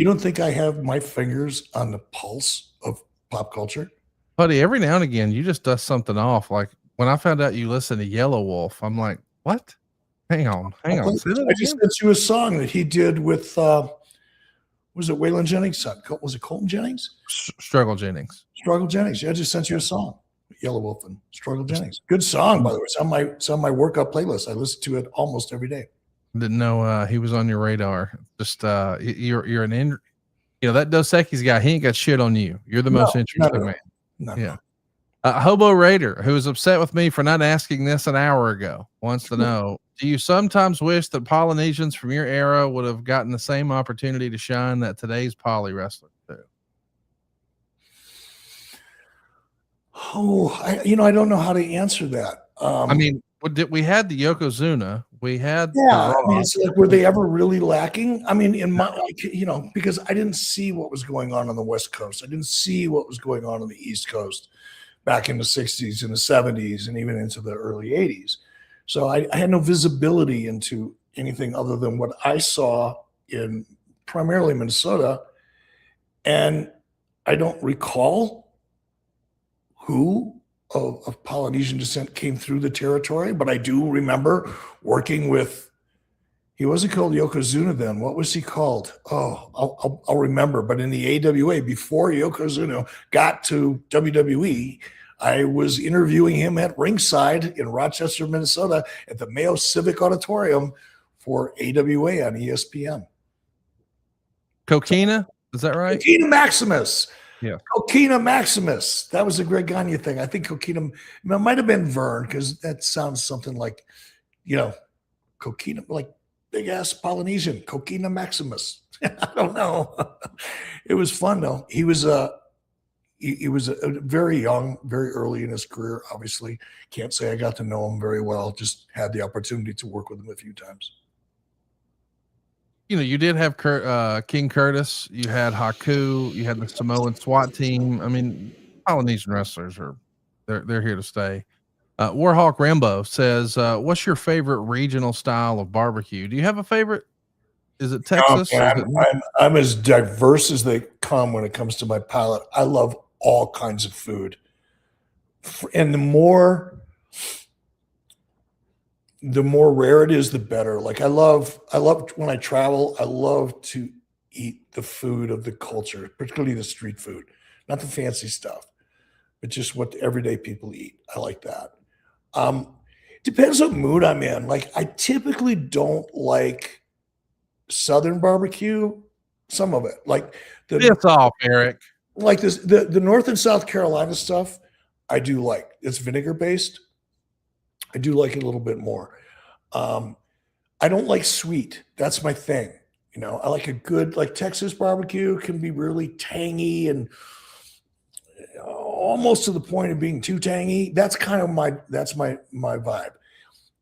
don't think I have my fingers on the pulse of pop culture? Buddy, every now and again, you just dust something off. Like when I found out you listen to Yellow Wolf, I'm like, what? Hang on. I just sent you a song that he did with, was it Waylon Jennings' son? Was it Colton Jennings? Struggle Jennings. Struggle Jennings. Yeah, I just sent you a song. Yellow Wolf and Struggle Jennings. Good song, by the way. It's on my workout playlist. I listen to it almost every day. Didn't know he was on your radar. Just you're an that Dos Equis guy. He ain't got shit on you. You're the most interesting man. No. Yeah. Hobo Raider, who was upset with me for not asking this an hour ago, wants to know: do you sometimes wish that Polynesians from your era would have gotten the same opportunity to shine that today's poly wrestlers do? Oh, I don't know how to answer that. I mean, we had the Yokozuna. We had it's like, were they ever really lacking? I mean, in my, because I didn't see what was going on the West Coast. I didn't see what was going on the East Coast back in the 60s and the 70s and even into the early 80s. So I had no visibility into anything other than what I saw in primarily Minnesota. And I don't recall who of Polynesian descent came through the territory, but I do remember working with, he wasn't called Yokozuna then. What was he called? Oh, I'll remember. But in the AWA, before Yokozuna got to WWE, I was interviewing him at ringside in Rochester, Minnesota at the Mayo Civic Auditorium for AWA on ESPN. Coquina, is that right? Coquina Maximus. Yeah. Coquina Maximus. That was a Greg Gagne thing. I think Coquina might have been Vern, because that sounds something like, Coquina, like big ass Polynesian. Coquina Maximus. I don't know. It was fun though. He was very young, very early in his career. Obviously, can't say I got to know him very well. Just had the opportunity to work with him a few times. You did have King Curtis, you had Haku, you had the Samoan SWAT team. I mean, Polynesian wrestlers they're here to stay. Warhawk Rambo says, what's your favorite regional style of barbecue? Do you have a favorite? Is it Texas? I'm as diverse as they come when it comes to my palate. I love all kinds of food. And the more rare it is, the better. Like I love when I travel, I love to eat the food of the culture, particularly the street food, not the fancy stuff, but just what the everyday people eat. I like that. Depends what mood I'm in. Like I typically don't like Southern barbecue, some of it. Like it's off, Eric. Like this, the North and South Carolina stuff, I do like. It's vinegar based. I do like it a little bit more. I don't like sweet. That's my thing. I like a good, like Texas barbecue can be really tangy and almost to the point of being too tangy. That's kind of my vibe.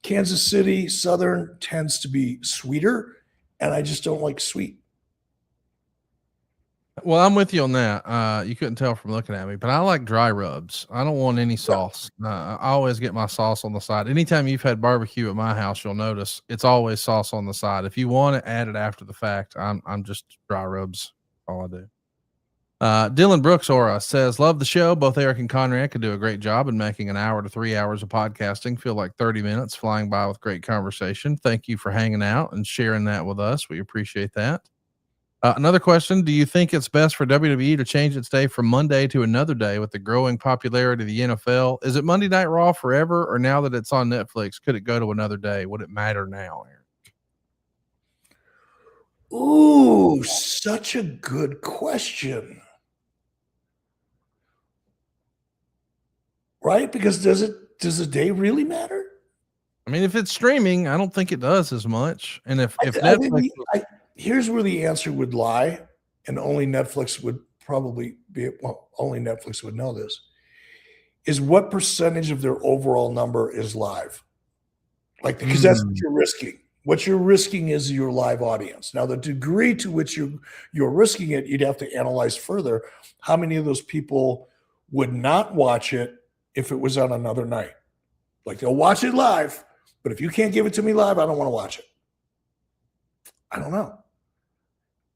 Kansas City Southern tends to be sweeter, and I just don't like sweet. Well, I'm with you on that. You couldn't tell from looking at me, but I like dry rubs. I don't want any sauce. I always get my sauce on the side. Anytime you've had barbecue at my house, you'll notice it's always sauce on the side. If you want to add it after the fact, I'm just dry rubs. All I do. Dylan Brooks Aura says, love the show. Both Eric and Conrad could do a great job in making an hour to 3 hours of podcasting feel like 30 minutes flying by with great conversation. Thank you for hanging out and sharing that with us. We appreciate that. Another question. Do you think it's best for WWE to change its day from Monday to another day with the growing popularity of the NFL? Is it Monday Night Raw forever, or now that it's on Netflix, could it go to another day? Would it matter now, Eric? Ooh, such a good question. Right? Because does the day really matter? I mean, if it's streaming, I don't think it does as much. And if Netflix, here's where the answer would lie, and only Netflix would probably be, well, only Netflix would know this, is what percentage of their overall number is live? Like, because that's what you're risking. What you're risking is your live audience. Now, the degree to which you're risking it, you'd have to analyze further. How many of those people would not watch it if it was on another night? Like, they'll watch it live, but if you can't give it to me live, I don't want to watch it. I don't know.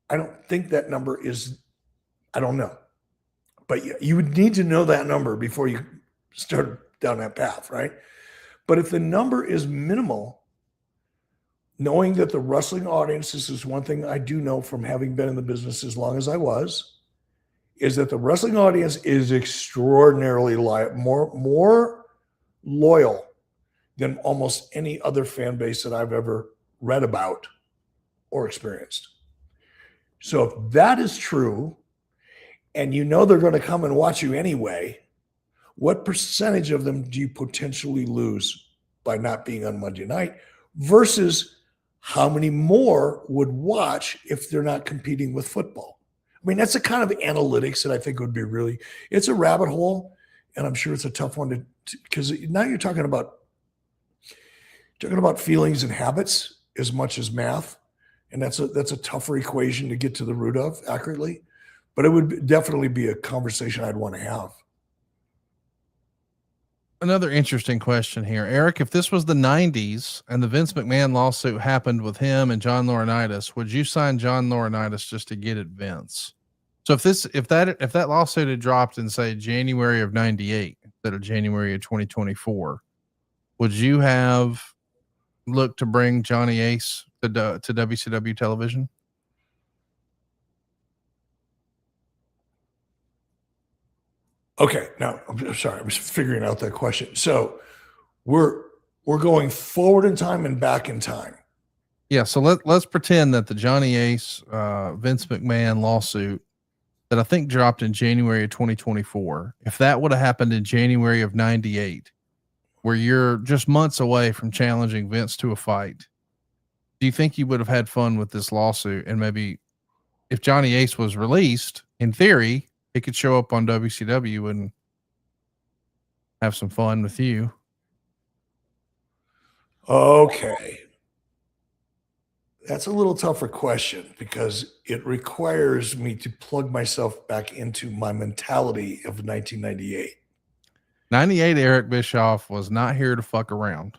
I don't think that number is, I don't know. But you would need to know that number before you start down that path, right? But if the number is minimal, knowing that the wrestling audience, this is one thing I do know from having been in the business as long as I was, is that the wrestling audience is extraordinarily more loyal than almost any other fan base that I've ever read about or experienced. So if that is true, and you know they're going to come and watch you anyway, what percentage of them do you potentially lose by not being on Monday night versus how many more would watch if they're not competing with football? I mean, that's a kind of analytics that I think would be really, it's a rabbit hole, and I'm sure it's a tough one to because now you're talking about feelings and habits as much as math. And that's a tougher equation to get to the root of accurately, but it would definitely be a conversation I'd want to have. Another interesting question here, Eric. If this was the 90s and the Vince McMahon lawsuit happened with him and John Laurinaitis, would you sign John Laurinaitis just to get at Vince? So if that lawsuit had dropped in, say, January of 98 instead of January of 2024, would you have looked to bring Johnny Ace to WCW television? Okay, now I'm sorry, I was figuring out that question. So we're going forward in time and back in time. Yeah, so let's pretend that the Johnny Ace Vince McMahon lawsuit that I think dropped in January of 2024, if that would have happened in January of 98, where you're just months away from challenging Vince to a fight, do you think you would have had fun with this lawsuit? And maybe if Johnny Ace was released, in theory, he could show up on WCW and have some fun with you. Okay. That's a little tougher question because it requires me to plug myself back into my mentality of 1998. 98 Eric Bischoff was not here to fuck around.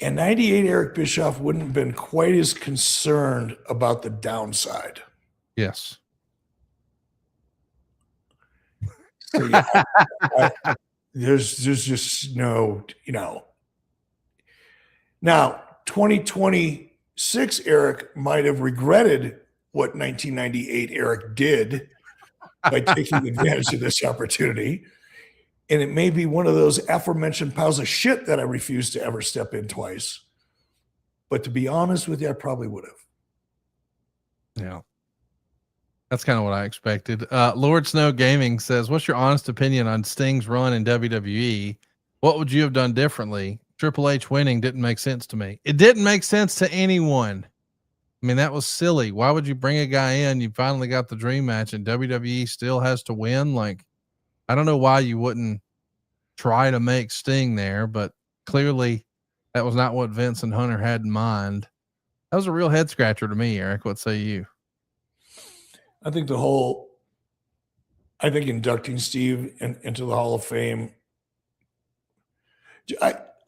And 98 Eric Bischoff wouldn't have been quite as concerned about the downside. Yes. So, yeah, there's just no, Now, 2026 Eric might have regretted what 1998 Eric did by taking advantage of this opportunity. And it may be one of those aforementioned piles of shit that I refuse to ever step in twice. But to be honest with you, I probably would have. Yeah. That's kind of what I expected. Lord Snow Gaming says, what's your honest opinion on Sting's run in WWE? What would you have done differently? Triple H winning didn't make sense to me. It didn't make sense to anyone. I mean, that was silly. Why would you bring a guy in? You finally got the dream match and WWE still has to win. Like, I don't know why you wouldn't try to make Sting there, but clearly that was not what Vince and Hunter had in mind. That was a real head scratcher to me, Eric. What say you? I think inducting Steve into the Hall of Fame,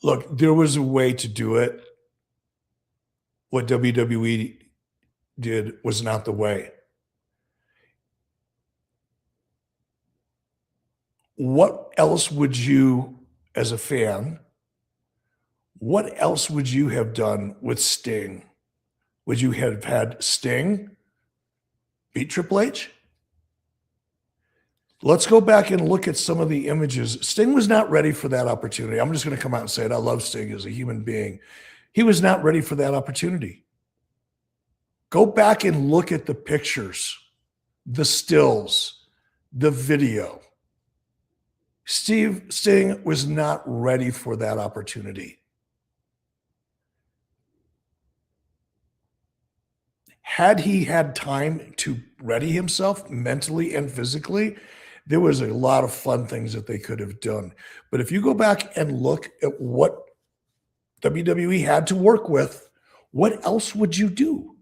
look, there was a way to do it. What WWE did was not the way. What else would you, as a fan, what else would you have done with Sting? Would you have had Sting beat Triple H? Let's go back and look at some of the images. Sting was not ready for that opportunity. I'm just going to come out and say it. I love Sting as a human being. He was not ready for that opportunity. Go back and look at the pictures, the stills, the video. Sting was not ready for that opportunity. Had he had time to ready himself mentally and physically, there was a lot of fun things that they could have done. But if you go back and look at what WWE had to work with, what else would you do?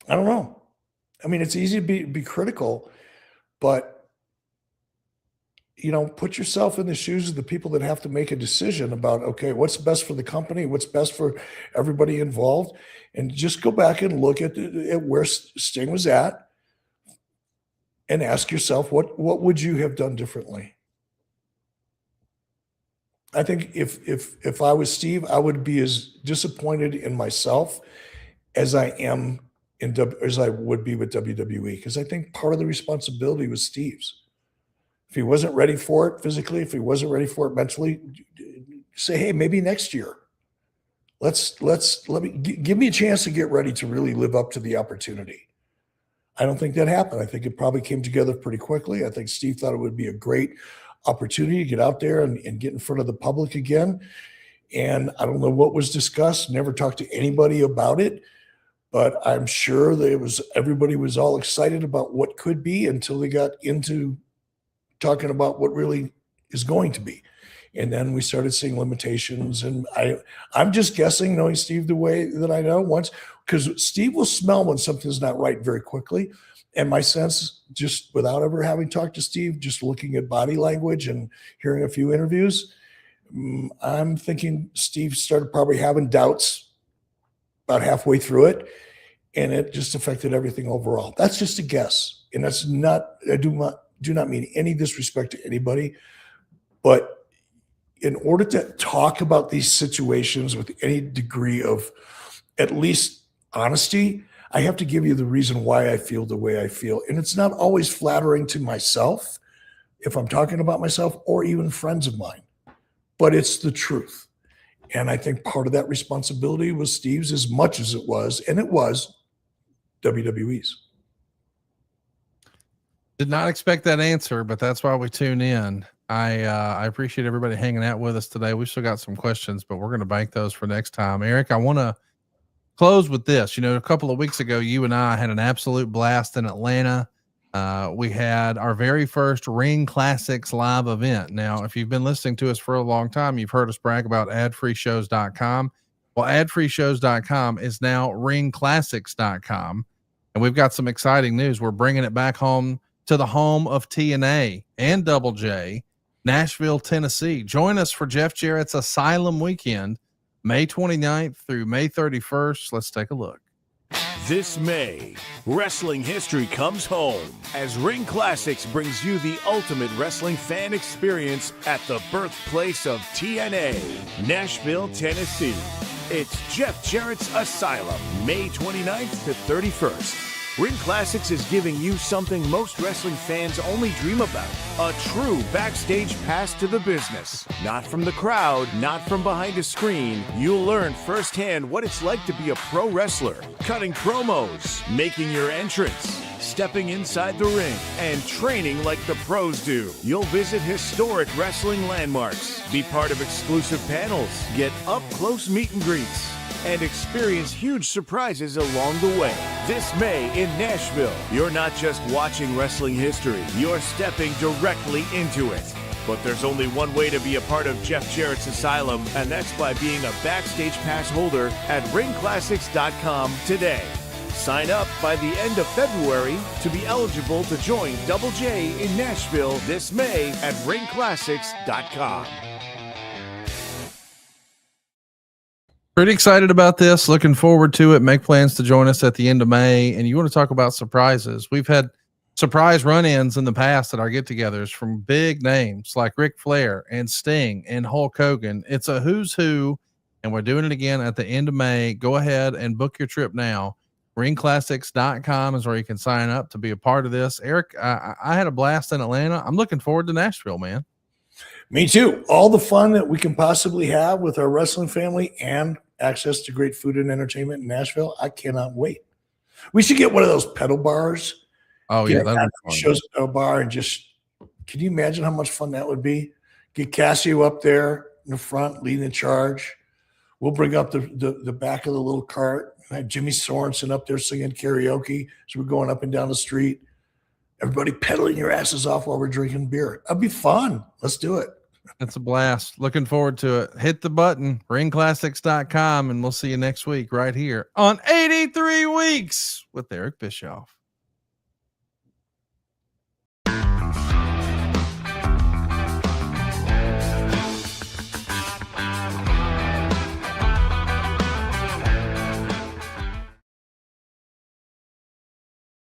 I don't know. I mean, it's easy to be critical, but put yourself in the shoes of the people that have to make a decision about, okay, what's best for the company, what's best for everybody involved, and just go back and look at where Sting was at and ask yourself, what would you have done differently? I think if I was Steve, I would be as disappointed in myself as I would be with WWE, because I think part of the responsibility was Steve's. If he wasn't ready for it physically, if he wasn't ready for it mentally, say, hey, maybe next year. Give me a chance to get ready to really live up to the opportunity. I don't think that happened. I think it probably came together pretty quickly. I think Steve thought it would be a great opportunity to get out there and get in front of the public again. And I don't know what was discussed, never talked to anybody about it, but I'm sure that everybody was all excited about what could be until they got into talking about what really is going to be. And then we started seeing limitations. And I'm just guessing, knowing Steve the way that I know once, because Steve will smell when something's not right very quickly. And my sense, just without ever having talked to Steve, just looking at body language and hearing a few interviews, I'm thinking Steve started probably having doubts about halfway through it. And it just affected everything overall. That's just a guess. And that's not, I do not mean any disrespect to anybody, but in order to talk about these situations with any degree of at least honesty, I have to give you the reason why I feel the way I feel. And it's not always flattering to myself if I'm talking about myself or even friends of mine, but it's the truth. And I think part of that responsibility was Steve's as much as it was, and it was WWE's. Did not expect that answer, but that's why we tune in. I appreciate everybody hanging out with us today. We've still got some questions, but we're going to bank those for next time. Eric, I want to close with this. A couple of weeks ago, you and I had an absolute blast in Atlanta. We had our very first Ring Classics live event. Now, if you've been listening to us for a long time, you've heard us brag about adfreeshows.com. Well, adfreeshows.com is now ringclassics.com. And we've got some exciting news. We're bringing it back home to the home of TNA and Double J, Nashville, Tennessee. Join us for Jeff Jarrett's Asylum Weekend, May 29th through May 31st. Let's take a look. This May, wrestling history comes home as Ring Classics brings you the ultimate wrestling fan experience at the birthplace of TNA, Nashville, Tennessee. It's Jeff Jarrett's Asylum, May 29th to 31st. Ring Classics is giving you something most wrestling fans only dream about. A true backstage pass to the business. Not from the crowd, not from behind a screen. You'll learn firsthand what it's like to be a pro wrestler. Cutting promos, making your entrance, stepping inside the ring, and training like the pros do. You'll visit historic wrestling landmarks, be part of exclusive panels, get up-close meet and greets, and experience huge surprises along the way. This May in Nashville, you're not just watching wrestling history, you're stepping directly into it. But there's only one way to be a part of Jeff Jarrett's Asylum, and that's by being a Backstage Pass holder at ringclassics.com today. Sign up by the end of February to be eligible to join Double J in Nashville this May at ringclassics.com. Pretty excited about this. Looking forward to it. Make plans to join us at the end of May. And you want to talk about surprises. We've had surprise run-ins in the past at our get-togethers from big names like Ric Flair and Sting and Hulk Hogan. It's a who's who, and we're doing it again at the end of May. Go ahead and book your trip now. Ringclassics.com is where you can sign up to be a part of this. Eric, I had a blast in Atlanta. I'm looking forward to Nashville, man. Me too. All the fun that we can possibly have with our wrestling family and access to great food and entertainment in Nashville. I cannot wait. We should get one of those pedal bars. Oh, yeah. That shows a pedal bar and just, can you imagine how much fun that would be? Get Casio up there in the front, leading the charge. We'll bring up the back of the little cart. I have Jimmy Sorensen up there singing karaoke. So we're going up and down the street. Everybody pedaling your asses off while we're drinking beer. That'd be fun. Let's do it. That's a blast. Looking forward to it. Hit the button, ringclassics.com, and we'll see you next week right here on 83 Weeks with Eric Bischoff.